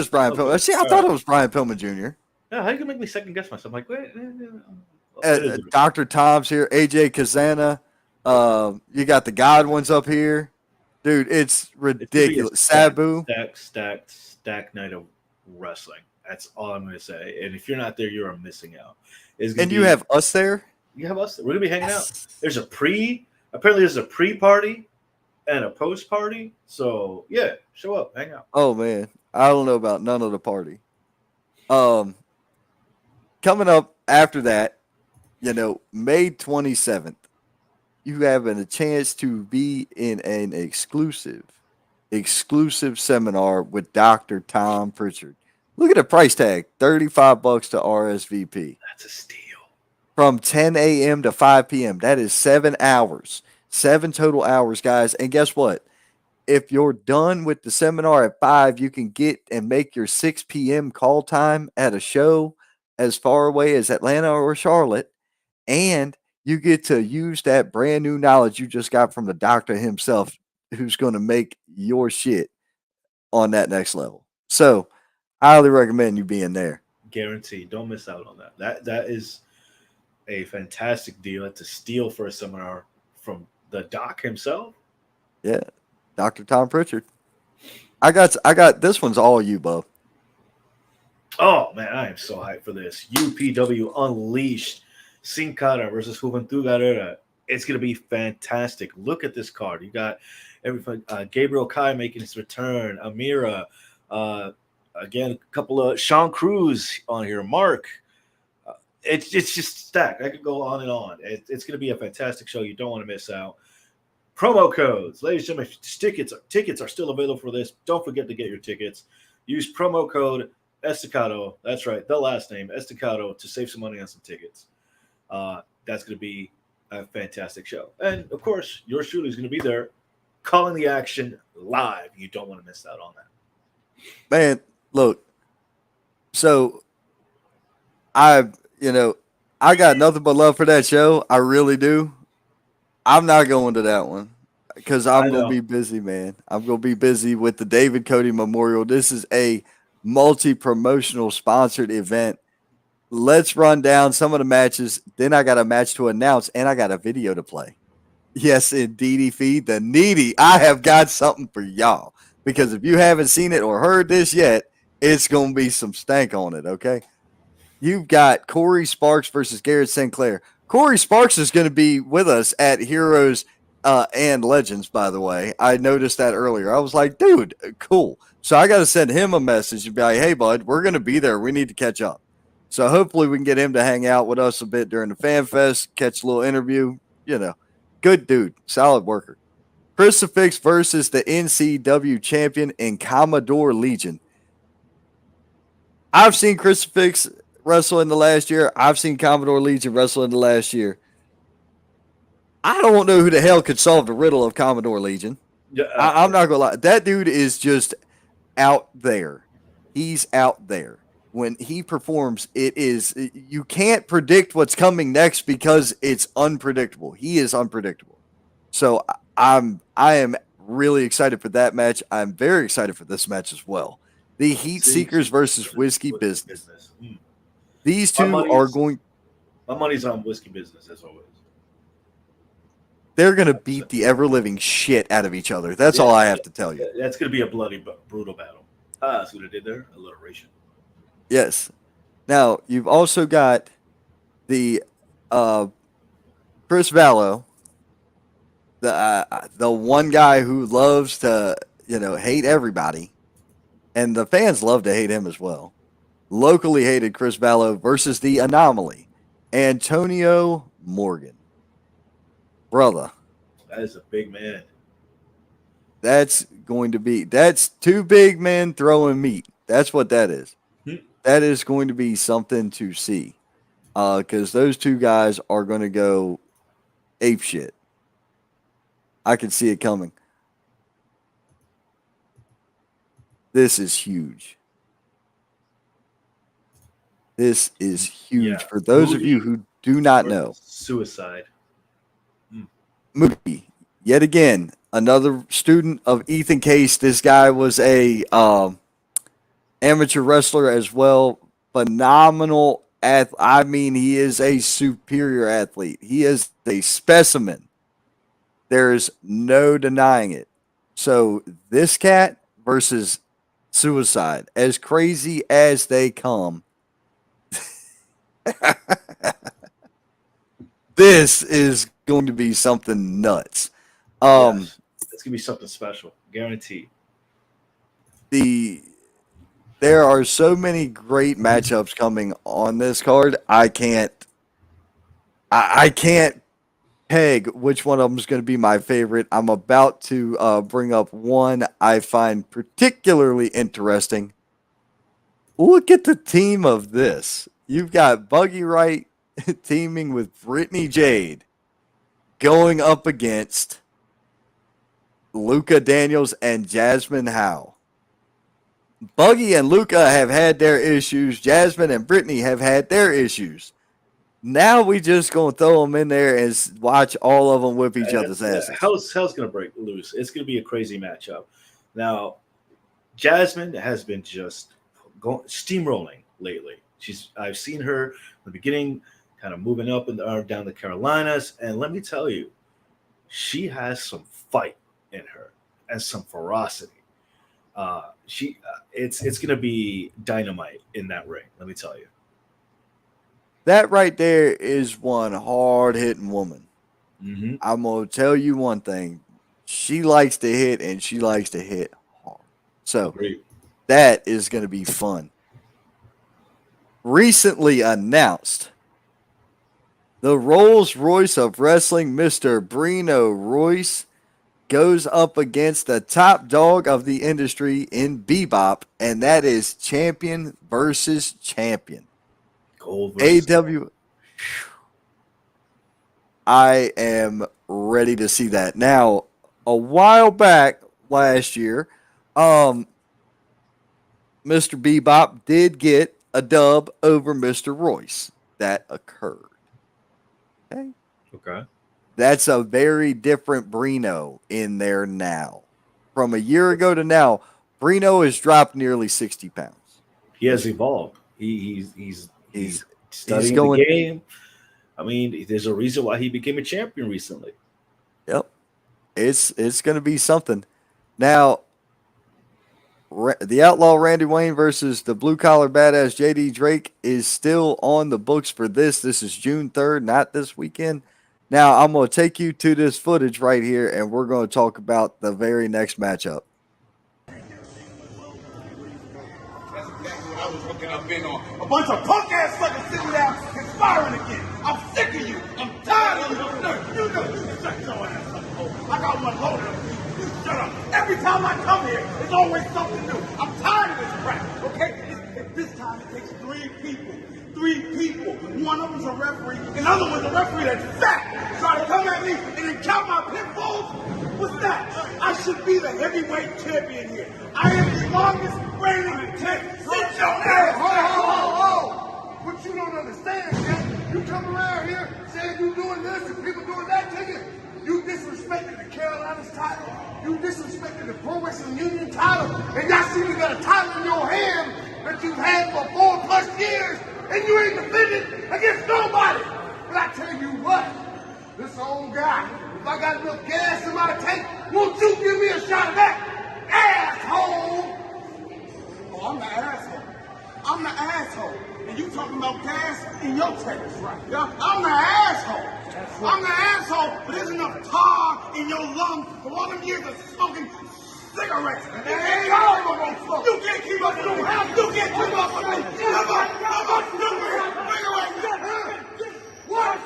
Brian Pillman. See, I thought it was Brian Pillman Jr. Yeah, how you gonna make me second guess myself? I'm like, wait. Dr. Tom's here, AJ Kazana. You got the Godwins up here. Dude, it's ridiculous. Sabu. Stack night of wrestling. That's all I'm going to say. And if you're not there, you're missing out. You have us there? You have us there. We're going to be hanging out. Apparently there's a pre-party and a post-party. So, yeah, show up, hang out. Oh, man. I don't know about none of the party. Coming up after that, May 27th, you having a chance to be in an exclusive seminar with Dr. Tom Pritchard. Look at the price tag, $35 to RSVP. That's a steal. From 10 a.m. to 5 p.m. That is 7 hours. 7 total hours, guys. And guess what? If you're done with the seminar at 5, you can get and make your 6 p.m. call time at a show as far away as Atlanta or Charlotte. And you get to use that brand new knowledge you just got from the doctor himself, who's going to make your shit on that next level. So, I highly recommend you being there. Guaranteed. Don't miss out on that. That is a fantastic deal. It's a steal for a seminar from the doc himself. Yeah, Dr. Tom Pritchard. I got this one's all you, Bo. Oh man, I am so hyped for this. UPW Unleashed, Sin Cara versus Juventud Guerrera. It's gonna be fantastic. Look at this card. You got everything. Gabriel Kai making his return. Amira. Again, a couple of Sean Cruz on here. Mark. It's just stacked. I could go on and on. It's going to be a fantastic show. You don't want to miss out. Promo codes. Ladies and gentlemen, tickets are still available for this. Don't forget to get your tickets. Use promo code Estacado. That's right. The last name, Estacado, to save some money on some tickets. That's going to be a fantastic show. And, of course, yours truly is going to be there calling the action live. You don't want to miss out on that. Man, look. So, I got nothing but love for that show. I really do. I'm not going to that one because I'm going to be busy, man. I'm going to be busy with the David Cody Memorial. This is a multi-promotional sponsored event. Let's run down some of the matches. Then I got a match to announce, and I got a video to play. Yes, indeedy feed the needy. I have got something for y'all because if you haven't seen it or heard this yet, it's going to be some stank on it, okay? You've got Corey Sparks versus Garrett Sinclair. Corey Sparks is going to be with us at Heroes and Legends, by the way. I noticed that earlier. I was like, dude, cool. So I got to send him a message and be like, hey, bud, we're going to be there. We need to catch up. So hopefully we can get him to hang out with us a bit during the Fan Fest, catch a little interview. Good dude, solid worker. Crucifix versus the NCW champion in Commodore Legion. I've seen Crucifix wrestle in the last year. I've seen Commodore Legion wrestle in the last year. I don't know who the hell could solve the riddle of Commodore Legion. Yeah, I'm not going to lie. That dude is just out there. He's out there. When he performs, you can't predict what's coming next because it's unpredictable. He is unpredictable. So I am really excited for that match. I'm very excited for this match as well. The Heat Seekers versus Whiskey Business. These two are going. My money's on Whiskey Business as always. They're going to beat the ever-living shit out of each other. That's all I have to tell you. That's going to be a bloody, brutal battle. That's what I did there. Alliteration. Yes. Now, you've also got the Chris Vallo, the one guy who loves to, hate everybody, and the fans love to hate him as well. Locally hated Chris Vallo versus the Anomaly, Antonio Morgan. Brother. That is a big man. That's two big men throwing meat. That's what that is. That is going to be something to see. Because those two guys are going to go ape shit. I can see it coming. This is huge. This is huge. For those of you who do not know. Suicide. Mookie, yet again, another student of Ethan Case. This guy was a amateur wrestler as well. Phenomenal I mean, he is a superior athlete. He is a specimen. There's no denying it. So this cat versus Suicide, as crazy as they come, this is going to be something nuts. Yes. It's gonna be something special, guaranteed. There are so many great matchups coming on this card. I can't peg which one of them is going to be my favorite. I'm about to bring up one I find particularly interesting. Look at the team of this. You've got Buggy Wright teaming with Brittany Jade going up against Luca Daniels and Jasmine Howe. Buggy and Luca have had their issues. Jasmine and Brittany have had their issues. Now we just gonna throw them in there and watch all of them whip each other's asses. Hell's gonna break loose. It's gonna be a crazy matchup. Now, Jasmine has been just steamrolling lately. I've seen her in the beginning, kind of moving up and down the Carolinas, and let me tell you, she has some fight in her and some ferocity. It's gonna be dynamite in that ring. Let me tell you. That right there is one hard-hitting woman. Mm-hmm. I'm going to tell you one thing. She likes to hit, and she likes to hit hard. So that is going to be fun. Recently announced, the Rolls-Royce of Wrestling, Mr. Brino Royce, goes up against the top dog of the industry in Bebop, and that is champion versus champion. AW. I am ready to see that. Now, a while back last year, Mr. Bebop did get a dub over Mr. Royce. That occurred. Okay. That's a very different Brino in there now. From a year ago to now, Brino has dropped nearly 60 pounds. He has evolved. He's studying the game. I mean, there's a reason why he became a champion recently. Yep. It's going to be something. Now, the Outlaw Randy Wayne versus the Blue Collar Badass JD Drake is still on the books for this. This is June 3rd, not this weekend. Now, I'm going to take you to this footage right here, and we're going to talk about the very next matchup. That's exactly what I was hooking up in on. A bunch of punk-ass suckers sitting down conspiring again. I'm sick of you. I'm tired of you. You know, shut your ass up. I got one loaded up. You shut up. Every time I come here, there's always something new. I'm tired of this crap, okay? This time it takes three people. One of them's a referee, another one's a referee that's fat. Try to come at me and then count my pinfalls? What's that? I should be the heavyweight champion here. I am the longest reigning champion. Sit your ass! Ho! What you don't understand, man, you come around here saying you doing this and people doing that to you. You disrespected the Carolinas title. You disrespected the Pro Wrestling Union title. And y'all see you got a title in your hand that you've had for 4+ years. And you ain't defended against nobody. But I tell you what, this old guy, if I got enough gas in my tank, won't you give me a shot of that? Asshole! Oh, I'm the asshole. I'm the asshole. And you talking about gas in your tank, right? Yeah, I'm the asshole. Right. I'm the asshole, but there's enough tar in your lungs from all them years of smoking cigarettes. And they ain't all of them gonna smoke. You can't keep up with me. You can't keep up with me. Come on, bring away. What?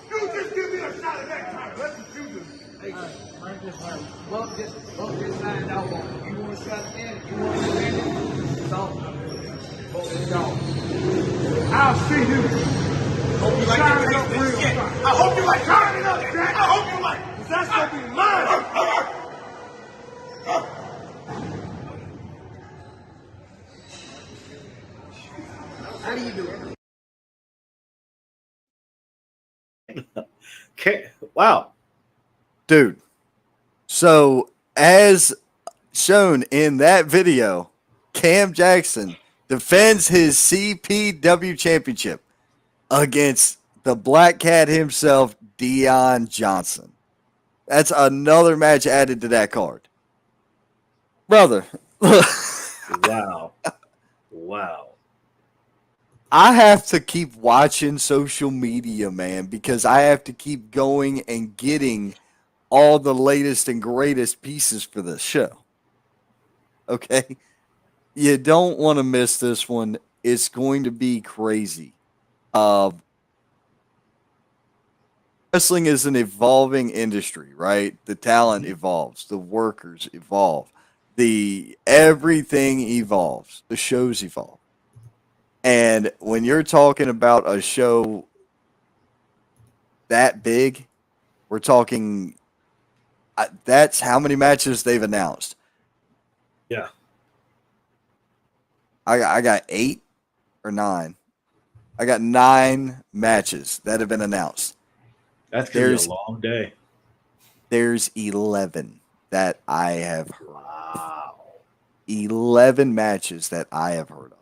You just give me a shot at that time. That's what you do. Hey, Frank, just bump this line out. You want to shot in? You want to win it? So, I'll see you. Hope you like that taste shit. I hope you like turning up, Jack. I hope you like. Cause that's gonna be mine. How do you do it? Okay. Wow. Dude. So, as shown in that video, Cam Jackson defends his CPW championship against the Black Cat himself, Dion Johnson. That's another match added to that card. Brother. Wow. Wow. I have to keep watching social media, man, because I have to keep going and getting all the latest and greatest pieces for the show. Okay? You don't want to miss this one. It's going to be crazy. Wrestling is an evolving industry, right? The talent evolves, the workers evolve, the everything evolves, the shows evolve. And when you're talking about a show that big, we're talking that's how many matches they've announced. Yeah. I got 8 or 9. I got 9 matches that have been announced. That's going to be a long day. There's 11 that I have heard. Wow. 11 matches that I have heard of.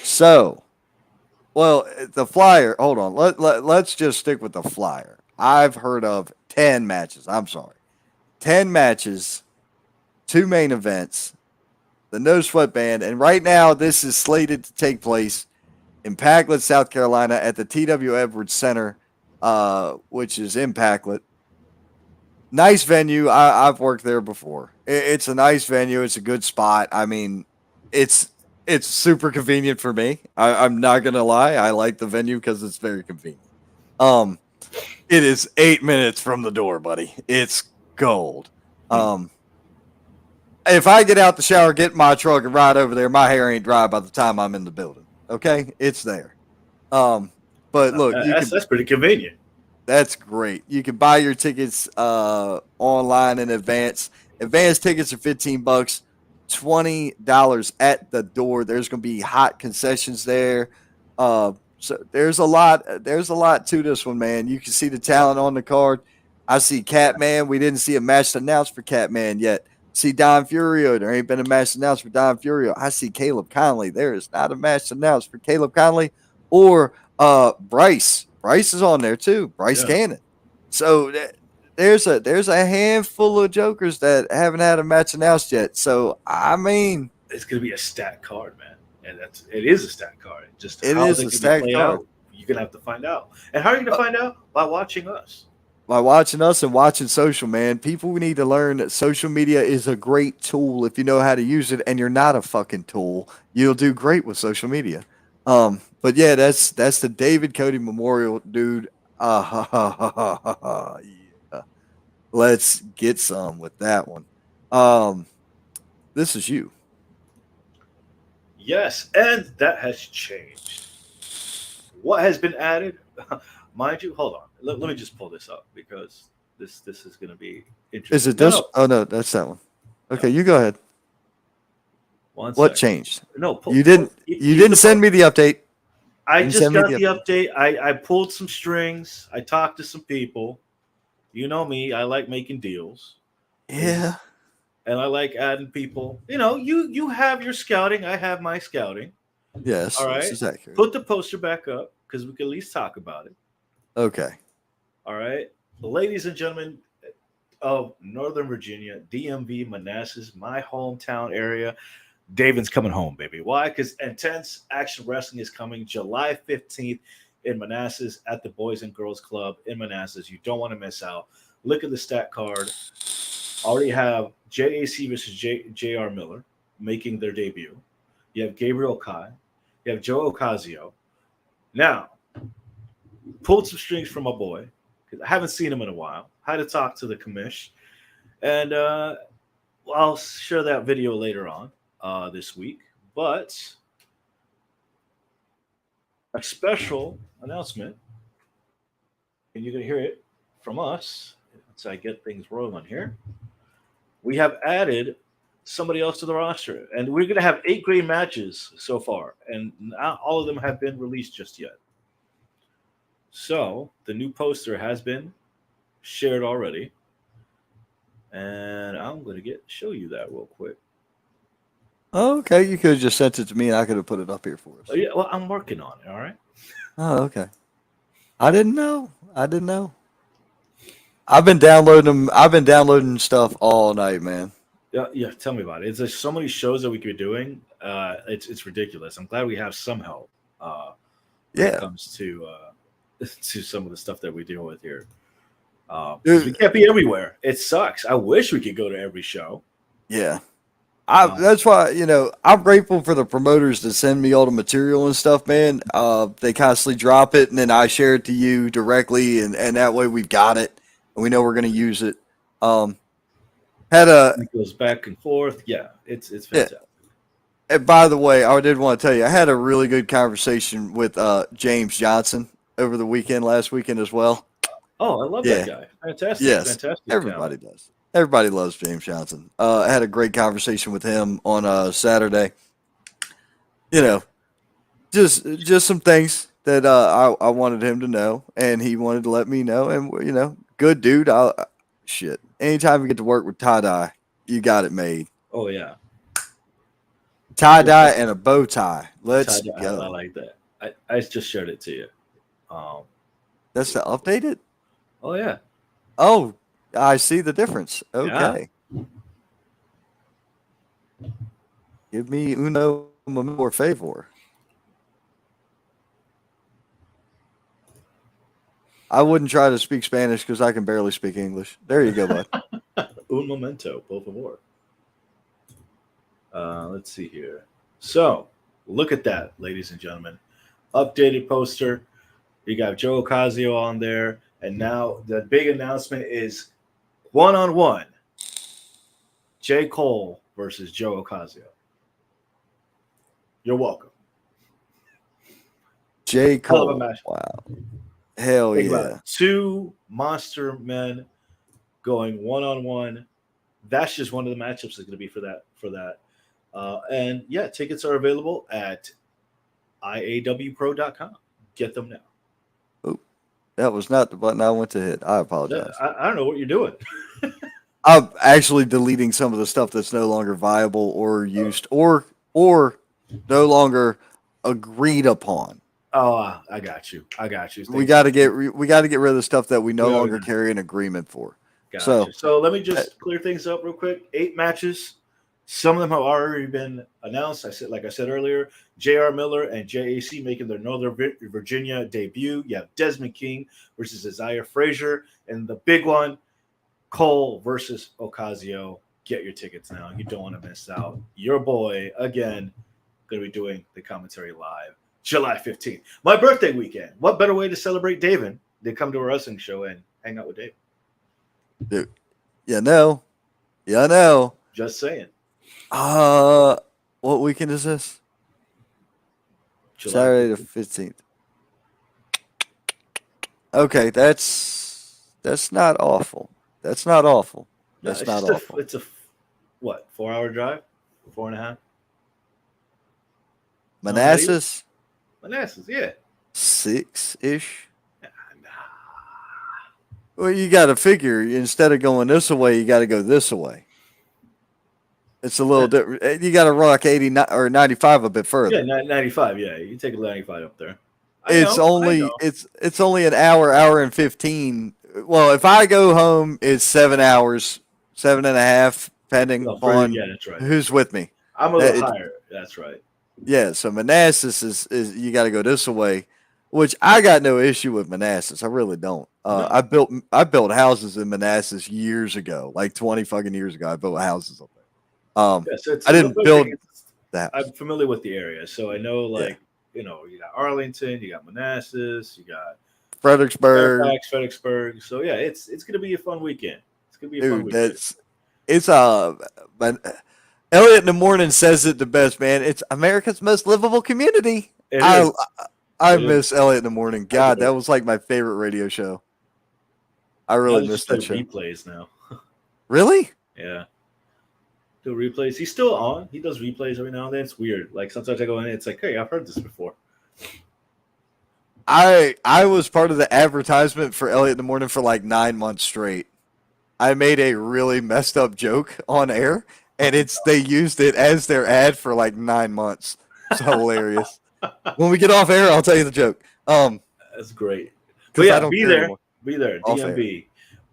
So, well, the flyer, hold on. Let's just stick with the flyer. I've heard of 10 matches. I'm sorry. 10 matches, 2 main events, the No Sweat Band, and right now this is slated to take place in Packlet, South Carolina at the T.W. Edwards Center, which is in Packlet. Nice venue. I've worked there before. It's a nice venue. It's a good spot. I mean, it's super convenient for me. I'm not going to lie. I like the venue because it's very convenient. It is 8 minutes from the door, buddy. It's gold. If I get out the shower, get in my truck, and ride over there, my hair ain't dry by the time I'm in the building. Okay? It's there. But look, that's pretty convenient. That's great. You can buy your tickets online in advance. Advance tickets are $15, $20 at the door. There's going to be hot concessions there. So there's a lot to this one, man. You can see the talent on the card. I see Catman. We didn't see a match announced for Catman yet. See Don Furio. There ain't been a match announced for Don Furio. I see Caleb Conley. There is not a match announced for Caleb Conley or Bryce. Bryce is on there too. Bryce Cannon. So there's a handful of jokers that haven't had a match announced yet. So I mean, it's going to be a stacked card, man, and it is a stacked card. It is a stacked card. You're going to have to find out. And how are you going to find out? By watching us. By watching us and watching social, man. People need to learn that social media is a great tool if you know how to use it, and you're not a fucking tool. You'll do great with social media. But yeah, that's the David Cody Memorial, dude. Yeah. Let's get some with that one. This is you. Yes, and that has changed. What has been added? Mind you, hold on. Let me just pull this up because this is going to be interesting. Is it this? No. Oh no, that's that one. Okay, you go ahead. What changed? No, you didn't send me the update. I just got the update. I pulled some strings. I talked to some people. You know me. I like making deals. Yeah. And I like adding people. You know, you have your scouting. I have my scouting. Yes. All right. This is accurate. Put the poster back up because we can at least talk about it. Okay. All right. Ladies and gentlemen of Northern Virginia, DMV, Manassas, my hometown area. David's coming home, baby. Why? Because Intense Action Wrestling is coming July 15th in Manassas at the Boys and Girls Club in Manassas. You don't want to miss out. Look at the stat card. Already have JAC versus JR Miller making their debut. You have Gabriel Kai. You have Joe Ocasio. Now, pulled some strings from my boy because I haven't seen him in a while. Had to talk to the commish. And I'll share that video later on. This week, but a special announcement, and you're going to hear it from us once I get things rolling here. We have added somebody else to the roster, and we're going to have 8 great matches so far, and not all of them have been released just yet. So the new poster has been shared already, and I'm going to show you that real quick. Oh, okay. You could have just sent it to me, and I could have put it up here for us. Oh, yeah, well, I'm working on it. All right. Oh, okay. I didn't know. I've been downloading them. I've been downloading stuff all night, man. Yeah, yeah. Tell me about it. There's so many shows that we could be doing. It's ridiculous. I'm glad we have some help. When it comes to some of the stuff that we deal with here. We can't be everywhere. It sucks. I wish we could go to every show. Yeah. That's why, I'm grateful for the promoters to send me all the material and stuff, man. They constantly drop it, and then I share it to you directly, and that way we've got it, and we know we're going to use it. It goes back and forth. Yeah, it's fantastic. Yeah. And by the way, I did want to tell you, I had a really good conversation with James Johnson over the last weekend as well. Oh, I love that guy. Fantastic. Yes. Fantastic. Everybody does. Everybody loves James Johnson. I had a great conversation with him on Saturday. Just some things that I wanted him to know, and he wanted to let me know. And good dude. Shit. Anytime you get to work with tie-dye, you got it made. Oh yeah. Tie-dye and a bow tie. Let's go. I like that. I just shared it to you. That's the updated? Oh yeah. Oh, I see the difference. Okay. Yeah. Give me uno por favor. I wouldn't try to speak Spanish because I can barely speak English. There you go, bud. Un momento, por favor. Let's see here. So, look at that, ladies and gentlemen. Updated poster. You got Joe Ocasio on there. And now the big announcement is one-on-one. J. Cole versus Joe Ocasio. You're welcome. J. Cole. Wow. Hell yeah. Two monster men going one-on-one. That's just one of the matchups that's going to be for that. And yeah, tickets are available at iawpro.com. Get them now. Oh, that was not the button I went to hit. I apologize. I don't know what you're doing. I'm actually deleting some of the stuff that's no longer viable or used or no longer agreed upon. Oh, I got you. We got to get rid of the stuff that we no longer carry an agreement for. Gotcha. So let me just clear things up real quick. 8 matches. Some of them have already been announced. Like I said earlier, J.R. Miller and JAC making their Northern Virginia debut. You have Desmond King versus Isaiah Frazier, and the big one, Cole versus Ocasio. Get your tickets now. You don't want to miss out. Your boy, again, going to be doing the commentary live July 15th. My birthday weekend. What better way to celebrate David than come to a wrestling show and hang out with Dave? Dude, yeah, no. Just saying. What weekend is this? Saturday the 15th. Okay, that's not awful. That's not awful. That's not awful. It's a 4-hour drive? 4.5? Manassas, yeah. 6-ish. Well, you got to figure instead of going this way, you got to go this way. It's a little different. You got to rock 89 or 95 a bit further. Yeah, 95. Yeah, you take a 95 up there. It's only an hour and 15. Well, if I go home, it's 7 hours, 7.5, depending on that's right. Who's with me. I'm a little higher. That's right. Yeah, so Manassas is you got to go this way, which I got no issue with Manassas. I really don't. No. I built houses in Manassas years ago, like 20 fucking years ago. I built houses up there. So I didn't build that. I'm familiar with the area, so I know, you got Arlington, you got Manassas, you got Fredericksburg. So yeah, it's gonna be a fun weekend. It's gonna be a fun weekend. But Elliot in the morning says it the best, man. It's America's most livable community. I miss Elliot in the morning. God, that was like my favorite radio show. I really miss that show. Replays now. Really? Yeah. Do replays. He's still on. He does replays every now and then. It's weird. Like sometimes I go in, it's like, hey, I've heard this before. I was part of the advertisement for Elliot in the morning for like 9 months straight. I made a really messed up joke on air, and they used it as their ad for like 9 months. It's hilarious. When we get off air, I'll tell you the joke. That's great. But yeah, be there. Anymore. Be there. Off DMV. Air.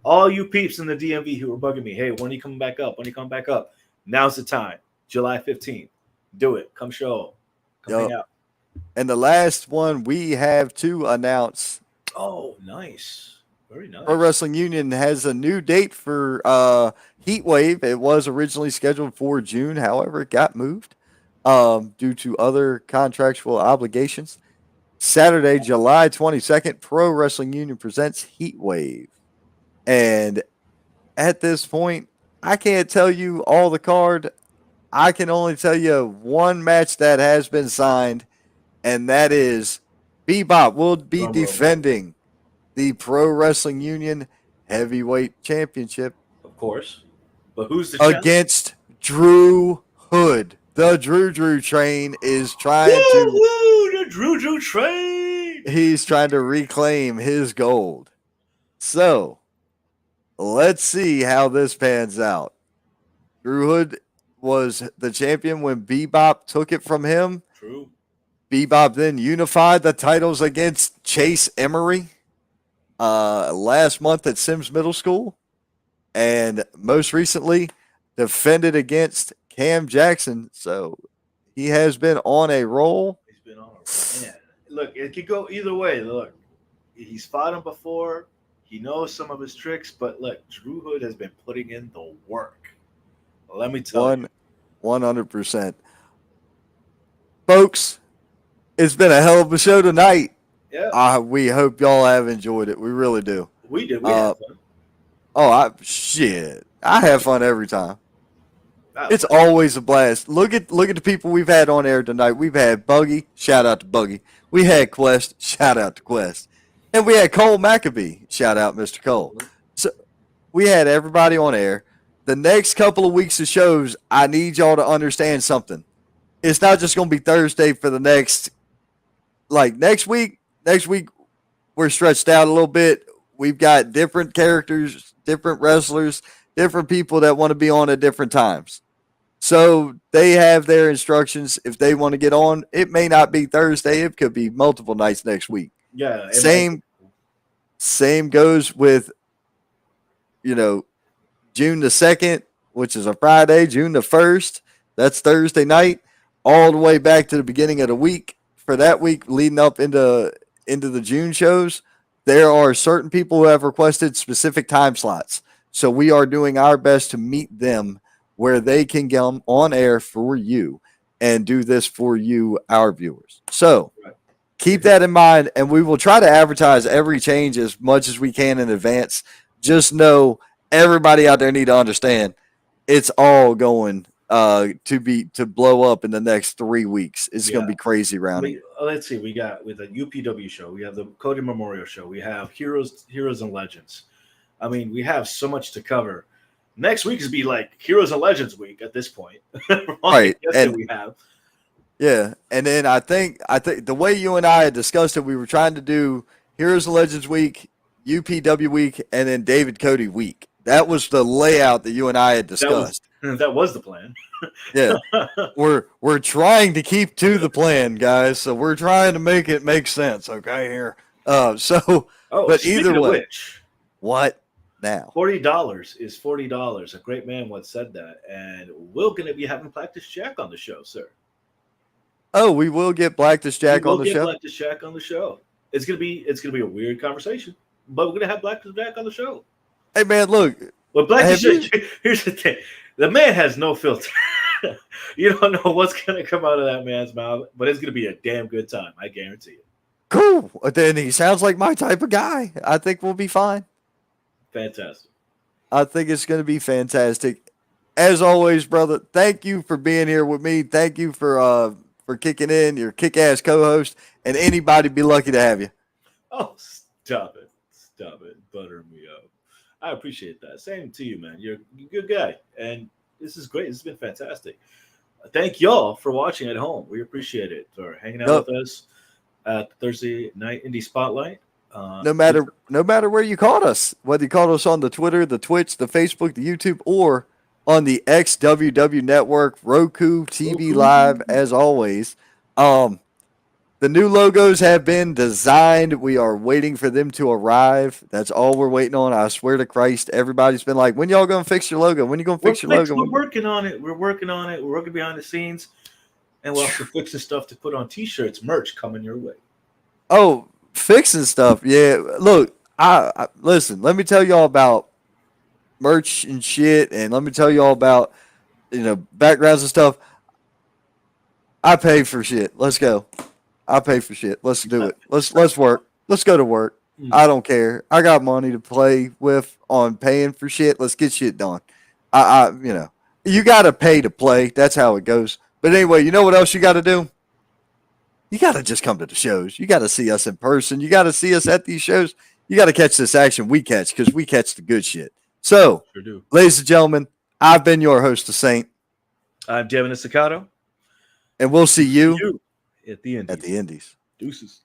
All you peeps in the DMV who are bugging me, hey, when are you coming back up? When are you coming back up? Now's the time. July 15th. Do it. Come show. Come hang out. And the last one we have to announce. Oh, nice. Very nice. Pro Wrestling Union has a new date for Heat Wave. It was originally scheduled for June. However, it got moved due to other contractual obligations. Saturday, July 22nd, Pro Wrestling Union presents Heat Wave. And at this point, I can't tell you all the card. I can only tell you one match that has been signed, and that is Bebop will be defending the Pro Wrestling Union Heavyweight Championship. Of course. But who's the against Drew Hood. The Drew train is trying the Drew train. He's trying to reclaim his gold. So, let's see how this pans out. Drew Hood was the champion when Bebop took it from him. True. Bebop then unified the titles against Chase Emery last month at Sims Middle School. And most recently, defended against Cam Jackson. So, he has been on a roll. He's been on a roll. Man, look, it could go either way. Look, he's fought him before. He knows some of his tricks. But look, Drew Hood has been putting in the work. Let me tell you. 100%. Folks, it's been a hell of a show tonight. Yeah. We hope y'all have enjoyed it. We really do. We did. We had fun. Oh, I have fun every time. It's always a blast. Look at the people we've had on air tonight. We've had Buggy. Shout out to Buggy. We had Quest. Shout out to Quest. And we had Cole Maccabee. Shout out, Mr. Cole. So we had everybody on air. The next couple of weeks of shows, I need y'all to understand something. It's not just going to be Thursday for the next week. Next week, we're stretched out a little bit. We've got different characters, different wrestlers, different people that want to be on at different times. So they have their instructions. If they want to get on, it may not be Thursday. It could be multiple nights next week. Yeah. Same goes with, June the 2nd, which is a Friday, June the 1st. That's Thursday night, all the way back to the beginning of the week. For that week leading up into the June shows, there are certain people who have requested specific time slots. So we are doing our best to meet them where they can get on air for you and do this for you, our viewers. So keep that in mind, and we will try to advertise every change as much as we can in advance. Just know everybody out there need to understand it's all going to blow up in the next 3 weeks. It's going to be crazy around here. Let's see. We got with the UPW show. We have the Cody Memorial show. We have Heroes and Legends. I mean, we have so much to cover. Next week is be like Heroes and Legends week at this point. Right. And we have. Yeah. And then I think the way you and I had discussed it, we were trying to do Heroes and Legends week, UPW week, and then David Cody week. That was the layout that you and I had discussed. That was the plan. Yeah. We're trying to keep to the plan, guys. So we're trying to make it make sense, okay, here. But either way. What now? $40 is $40. A great man once said that. And we're going to be having Blackdish Jack on the show, sir. Oh, we will get Blackdish Jack on the show? Blackdish Jack on the show. It's gonna be a weird conversation, but we're gonna have Blackdish Jack on the show. Hey man, look. Well, here's the thing: the man has no filter. You don't know what's gonna come out of that man's mouth, but it's gonna be a damn good time. I guarantee it. Cool. Then he sounds like my type of guy. I think we'll be fine. Fantastic. I think it's gonna be fantastic. As always, brother. Thank you for being here with me. Thank you for kicking in, your kick-ass co-host, and anybody be lucky to have you. Oh, stop it. Butter me up. I appreciate that. Same to you, man. You're a good guy, and this is great. This has been fantastic. Thank y'all for watching at home. We appreciate it, for hanging out with us at Thursday Night Indie Spotlight. No matter where you caught us, whether you caught us on the Twitter, the Twitch, the Facebook, the YouTube, or on the XWW Network, Roku, TV Live, as always. The new logos have been designed. We are waiting for them to arrive. That's all we're waiting on. I swear to Christ, everybody's been like, when y'all going to fix your logo? When you going to fix your logo? We're working on it. We're working behind the scenes. And we're also fixing stuff to put on T-shirts, merch coming your way. Oh, fixing stuff. Yeah. Look, I listen, let me tell y'all about merch and shit. And let me tell y'all about, backgrounds and stuff. I pay for shit. Let's go. I pay for shit. Let's do it. Let's work. Let's go to work. I don't care. I got money to play with on paying for shit. Let's get shit done. You got to pay to play. That's how it goes. But anyway, you know what else you got to do? You got to just come to the shows. You got to see us in person. You got to see us at these shows. You got to catch this action we catch because we catch the good shit. So, ladies and gentlemen, I've been your host, The Saint. I'm Devin Estacado. And we'll see you at the Indies. At the Indies. Deuces.